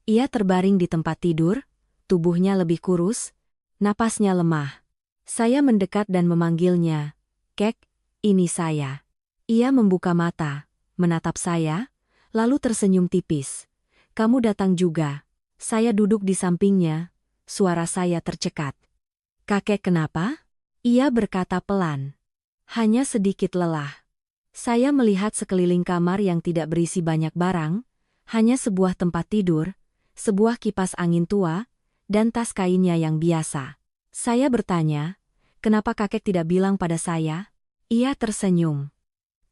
Ia terbaring di tempat tidur, tubuhnya lebih kurus, napasnya lemah. Saya mendekat dan memanggilnya, "Kek, ini saya." Ia membuka mata, menatap saya, lalu tersenyum tipis. "Kamu datang juga." Saya duduk di sampingnya. Suara saya tercekat. "Kakek kenapa?" Ia berkata pelan. "Hanya sedikit lelah." Saya melihat sekeliling kamar yang tidak berisi banyak barang, hanya sebuah tempat tidur, sebuah kipas angin tua, dan tas kainnya yang biasa. Saya bertanya, "Kenapa kakek tidak bilang pada saya?" Ia tersenyum.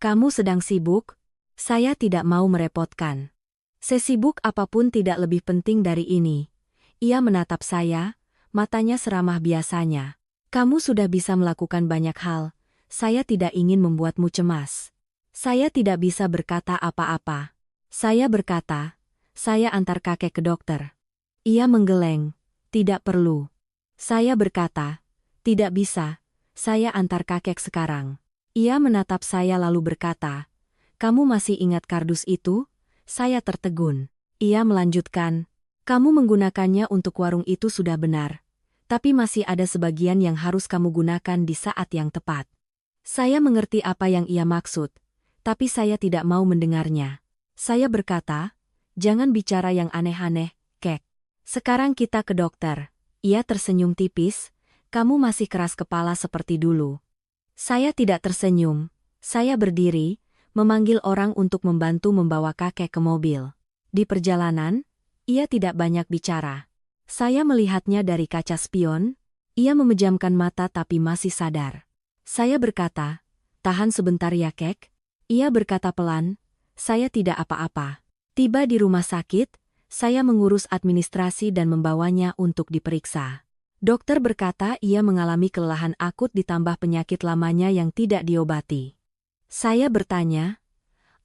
"Kamu sedang sibuk?" Saya tidak mau merepotkan. "Sesibuk apapun tidak lebih penting dari ini." Ia menatap saya, matanya seramah biasanya. "Kamu sudah bisa melakukan banyak hal, saya tidak ingin membuatmu cemas." Saya tidak bisa berkata apa-apa. Saya berkata, "Saya antar kakek ke dokter." Ia menggeleng, "Tidak perlu." Saya berkata, "Tidak bisa, saya antar kakek sekarang." Ia menatap saya lalu berkata, Kamu masih ingat kardus itu? Saya tertegun. Ia melanjutkan, kamu menggunakannya untuk warung itu sudah benar. Tapi masih ada sebagian yang harus kamu gunakan di saat yang tepat. Saya mengerti apa yang ia maksud, tapi saya tidak mau mendengarnya. Saya berkata, jangan bicara yang aneh-aneh, Kek. Sekarang kita ke dokter. Ia tersenyum tipis, kamu masih keras kepala seperti dulu. Saya tidak tersenyum. Saya berdiri, memanggil orang untuk membantu membawa kakek ke mobil. Di perjalanan, ia tidak banyak bicara. Saya melihatnya dari kaca spion, ia memejamkan mata tapi masih sadar. Saya berkata, tahan sebentar ya Kek. Ia berkata pelan, saya tidak apa-apa. Tiba di rumah sakit, saya mengurus administrasi dan membawanya untuk diperiksa. Dokter berkata ia mengalami kelelahan akut ditambah penyakit lamanya yang tidak diobati. Saya bertanya,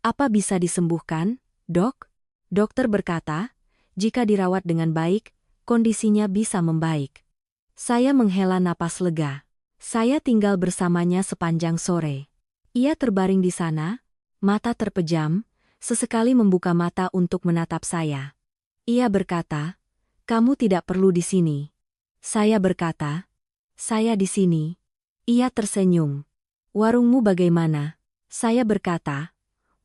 apa bisa disembuhkan, Dok? Dokter berkata, jika dirawat dengan baik, kondisinya bisa membaik. Saya menghela napas lega. Saya tinggal bersamanya sepanjang sore. Ia terbaring di sana, mata terpejam, sesekali membuka mata untuk menatap saya. Ia berkata, kamu tidak perlu di sini. Saya berkata, saya di sini. Ia tersenyum. Warungmu bagaimana? Saya berkata,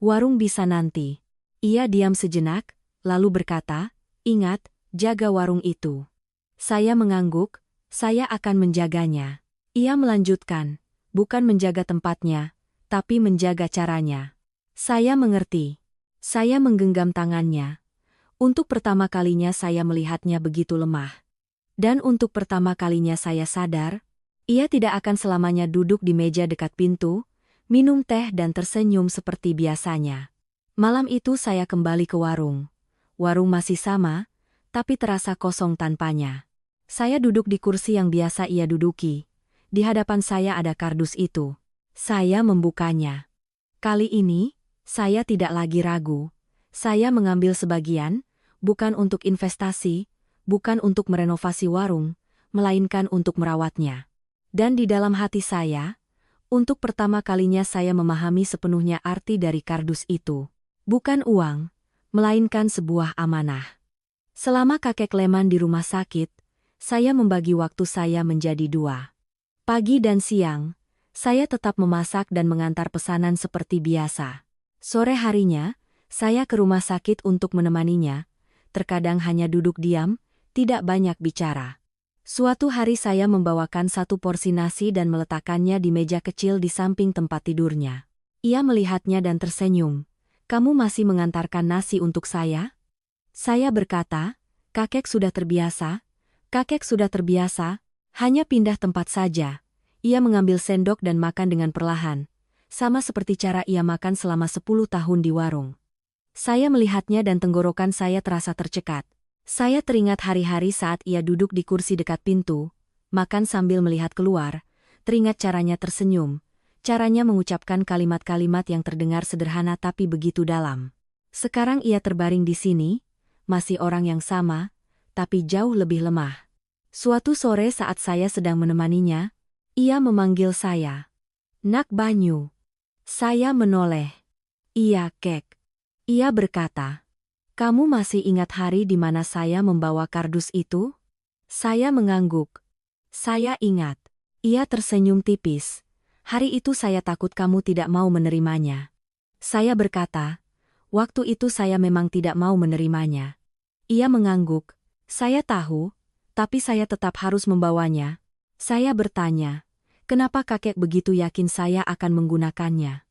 warung bisa nanti. Ia diam sejenak, lalu berkata, ingat, jaga warung itu. Saya mengangguk, saya akan menjaganya. Ia melanjutkan, bukan menjaga tempatnya, tapi menjaga caranya. Saya mengerti. Saya menggenggam tangannya. Untuk pertama kalinya saya melihatnya begitu lemah. Dan untuk pertama kalinya saya sadar, ia tidak akan selamanya duduk di meja dekat pintu, minum teh dan tersenyum seperti biasanya. Malam itu saya kembali ke warung. Warung masih sama, tapi terasa kosong tanpanya. Saya duduk di kursi yang biasa ia duduki. Di hadapan saya ada kardus itu. Saya membukanya. Kali ini, saya tidak lagi ragu. Saya mengambil sebagian, bukan untuk investasi, bukan untuk merenovasi warung, melainkan untuk merawatnya. Dan di dalam hati saya, untuk pertama kalinya saya memahami sepenuhnya arti dari kardus itu. Bukan uang, melainkan sebuah amanah. Selama kakek Leman di rumah sakit, saya membagi waktu saya menjadi dua. Pagi dan siang, saya tetap memasak dan mengantar pesanan seperti biasa. Sore harinya, saya ke rumah sakit untuk menemaninya, terkadang hanya duduk diam, tidak banyak bicara. Suatu hari saya membawakan satu porsi nasi dan meletakkannya di meja kecil di samping tempat tidurnya. Ia melihatnya dan tersenyum. Kamu masih mengantarkan nasi untuk saya? Saya berkata, kakek sudah terbiasa. Kakek sudah terbiasa, hanya pindah tempat saja. Ia mengambil sendok dan makan dengan perlahan, sama seperti cara ia makan selama 10 tahun di warung. Saya melihatnya dan tenggorokan saya terasa tercekat. Saya teringat hari-hari saat ia duduk di kursi dekat pintu, makan sambil melihat keluar, teringat caranya tersenyum, caranya mengucapkan kalimat-kalimat yang terdengar sederhana tapi begitu dalam. Sekarang ia terbaring di sini, masih orang yang sama, tapi jauh lebih lemah. Suatu sore saat saya sedang menemaninya, ia memanggil saya. Nak Banyu. Saya menoleh. Iya, Kek. Ia berkata, kamu masih ingat hari di mana saya membawa kardus itu? Saya mengangguk. Saya ingat. Ia tersenyum tipis. Hari itu saya takut kamu tidak mau menerimanya. Saya berkata, waktu itu saya memang tidak mau menerimanya. Ia mengangguk. Saya tahu, tapi saya tetap harus membawanya. Saya bertanya, kenapa kakek begitu yakin saya akan menggunakannya?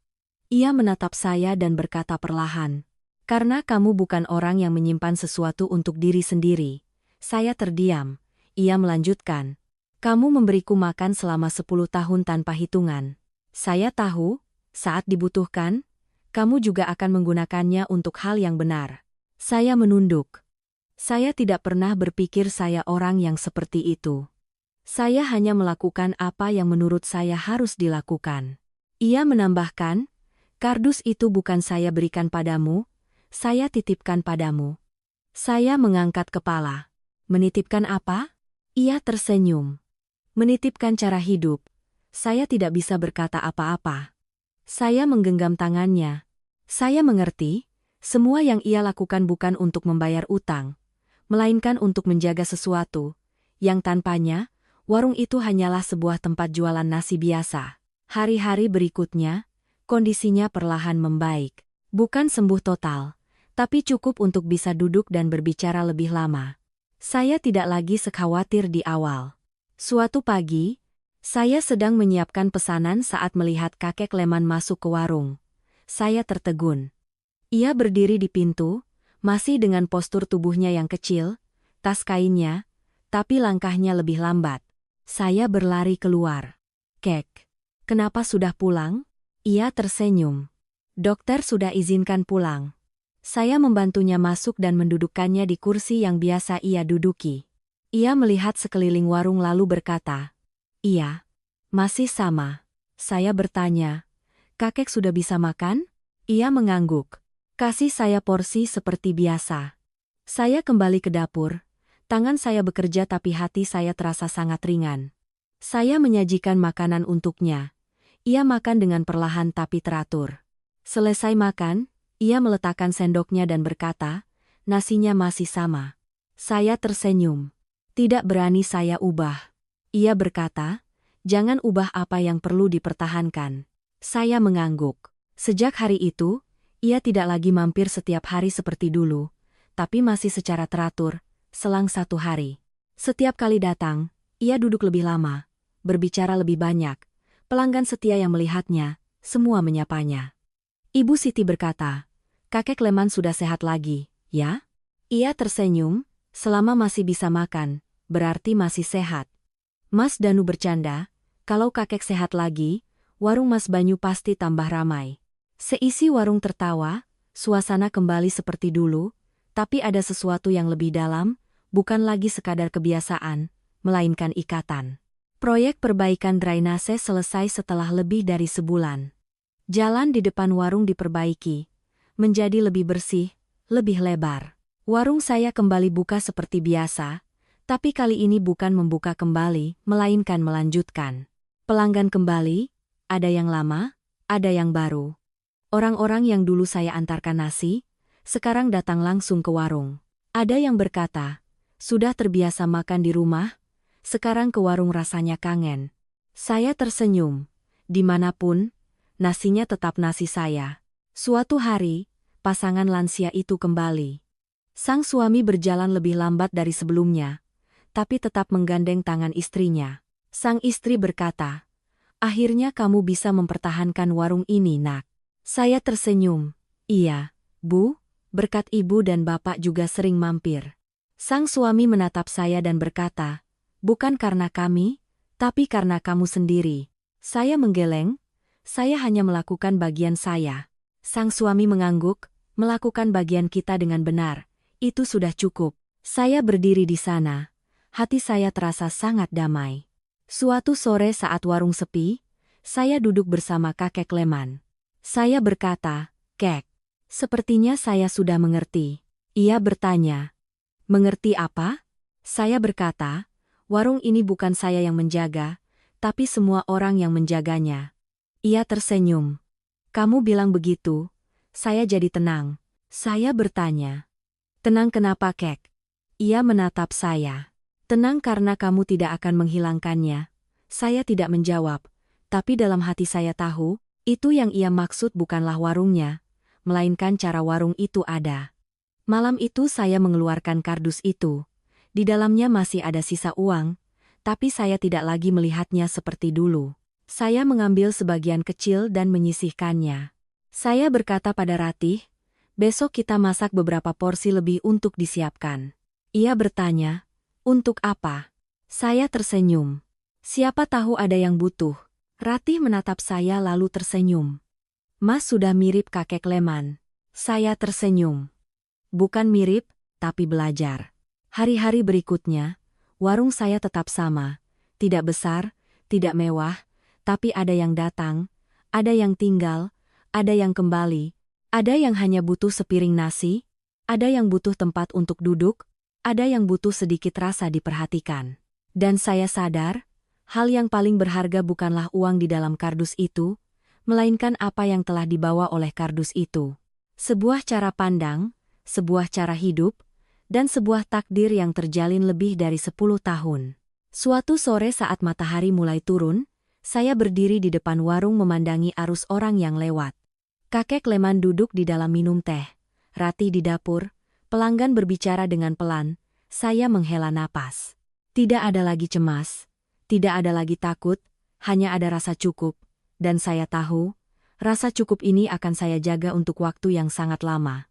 Ia menatap saya dan berkata perlahan, karena kamu bukan orang yang menyimpan sesuatu untuk diri sendiri. Saya terdiam. Ia melanjutkan, kamu memberiku makan selama 10 tahun tanpa hitungan. Saya tahu, saat dibutuhkan, kamu juga akan menggunakannya untuk hal yang benar. Saya menunduk. Saya tidak pernah berpikir saya orang yang seperti itu. Saya hanya melakukan apa yang menurut saya harus dilakukan. Ia menambahkan, kardus itu bukan saya berikan padamu, saya titipkan padamu. Saya mengangkat kepala. Menitipkan apa? Ia tersenyum. Menitipkan cara hidup. Saya tidak bisa berkata apa-apa. Saya menggenggam tangannya. Saya mengerti, semua yang ia lakukan bukan untuk membayar utang, melainkan untuk menjaga sesuatu, yang tanpanya, warung itu hanyalah sebuah tempat jualan nasi biasa. Hari-hari berikutnya, kondisinya perlahan membaik. Bukan sembuh total, tapi cukup untuk bisa duduk dan berbicara lebih lama. Saya tidak lagi sekhawatir di awal. Suatu pagi, saya sedang menyiapkan pesanan saat melihat kakek Leman masuk ke warung. Saya tertegun. Ia berdiri di pintu, masih dengan postur tubuhnya yang kecil, tas kainnya, tapi langkahnya lebih lambat. Saya berlari keluar. "Kek, kenapa sudah pulang?" Ia tersenyum. "Dokter sudah izinkan pulang." Saya membantunya masuk dan mendudukkannya di kursi yang biasa ia duduki. Ia melihat sekeliling warung lalu berkata, "Iya, masih sama." Saya bertanya, "Kakek sudah bisa makan?" Ia mengangguk. "Kasih saya porsi seperti biasa." Saya kembali ke dapur. Tangan saya bekerja tapi hati saya terasa sangat ringan. Saya menyajikan makanan untuknya. Ia makan dengan perlahan tapi teratur. Selesai makan, ia meletakkan sendoknya dan berkata, "Nasinya masih sama." Saya tersenyum. Tidak berani saya ubah. Ia berkata, "Jangan ubah apa yang perlu dipertahankan." Saya mengangguk. Sejak hari itu, ia tidak lagi mampir setiap hari seperti dulu, tapi masih secara teratur, selang 1 hari. Setiap kali datang, ia duduk lebih lama, berbicara lebih banyak. Pelanggan setia yang melihatnya, semua menyapanya. Ibu Siti berkata, "Kakek Leman sudah sehat lagi, ya?" Ia tersenyum, "Selama masih bisa makan, berarti masih sehat." Mas Danu bercanda, "Kalau kakek sehat lagi, warung Mas Banyu pasti tambah ramai." Seisi warung tertawa, suasana kembali seperti dulu, tapi ada sesuatu yang lebih dalam, bukan lagi sekadar kebiasaan, melainkan ikatan. Proyek perbaikan drainase selesai setelah lebih dari sebulan. Jalan di depan warung diperbaiki, menjadi lebih bersih, lebih lebar. Warung saya kembali buka seperti biasa, tapi kali ini bukan membuka kembali, melainkan melanjutkan. Pelanggan kembali, ada yang lama, ada yang baru. Orang-orang yang dulu saya antarkan nasi, sekarang datang langsung ke warung. Ada yang berkata, "Sudah terbiasa makan di rumah, sekarang ke warung rasanya kangen." Saya tersenyum. Dimanapun, nasinya tetap nasi saya. Suatu hari, pasangan lansia itu kembali. Sang suami berjalan lebih lambat dari sebelumnya, tapi tetap menggandeng tangan istrinya. Sang istri berkata, "Akhirnya kamu bisa mempertahankan warung ini, Nak." Saya tersenyum. "Iya, Bu, berkat Ibu dan Bapak juga sering mampir." Sang suami menatap saya dan berkata, "Bukan karena kami, tapi karena kamu sendiri." Saya menggeleng, "Saya hanya melakukan bagian saya." Sang suami mengangguk, "Melakukan bagian kita dengan benar, itu sudah cukup." Saya berdiri di sana. Hati saya terasa sangat damai. Suatu sore saat warung sepi, saya duduk bersama kakek Leman. Saya berkata, "Kek, sepertinya saya sudah mengerti." Ia bertanya, "Mengerti apa?" Saya berkata, "Warung ini bukan saya yang menjaga, tapi semua orang yang menjaganya." Ia tersenyum. "Kamu bilang begitu, saya jadi tenang." Saya bertanya, "Tenang kenapa, Kek?" Ia menatap saya. "Tenang karena kamu tidak akan menghilangkannya." Saya tidak menjawab, tapi dalam hati saya tahu, itu yang ia maksud bukanlah warungnya, melainkan cara warung itu ada. Malam itu saya mengeluarkan kardus itu. Di dalamnya masih ada sisa uang, tapi saya tidak lagi melihatnya seperti dulu. Saya mengambil sebagian kecil dan menyisihkannya. Saya berkata pada Ratih, "Besok kita masak beberapa porsi lebih untuk disiapkan." Ia bertanya, "Untuk apa?" Saya tersenyum. "Siapa tahu ada yang butuh." Ratih menatap saya lalu tersenyum. "Mas sudah mirip kakek Leman." Saya tersenyum. "Bukan mirip, tapi belajar." Hari-hari berikutnya, warung saya tetap sama. Tidak besar, tidak mewah, tapi ada yang datang, ada yang tinggal, ada yang kembali, ada yang hanya butuh sepiring nasi, ada yang butuh tempat untuk duduk, ada yang butuh sedikit rasa diperhatikan. Dan saya sadar, hal yang paling berharga bukanlah uang di dalam kardus itu, melainkan apa yang telah dibawa oleh kardus itu. Sebuah cara pandang, sebuah cara hidup, dan sebuah takdir yang terjalin lebih dari 10 tahun. Suatu sore saat matahari mulai turun, saya berdiri di depan warung memandangi arus orang yang lewat. Kakek Leman duduk di dalam minum teh, Rati di dapur, pelanggan berbicara dengan pelan. Saya menghela napas. Tidak ada lagi cemas, tidak ada lagi takut, hanya ada rasa cukup. Dan saya tahu, rasa cukup ini akan saya jaga untuk waktu yang sangat lama.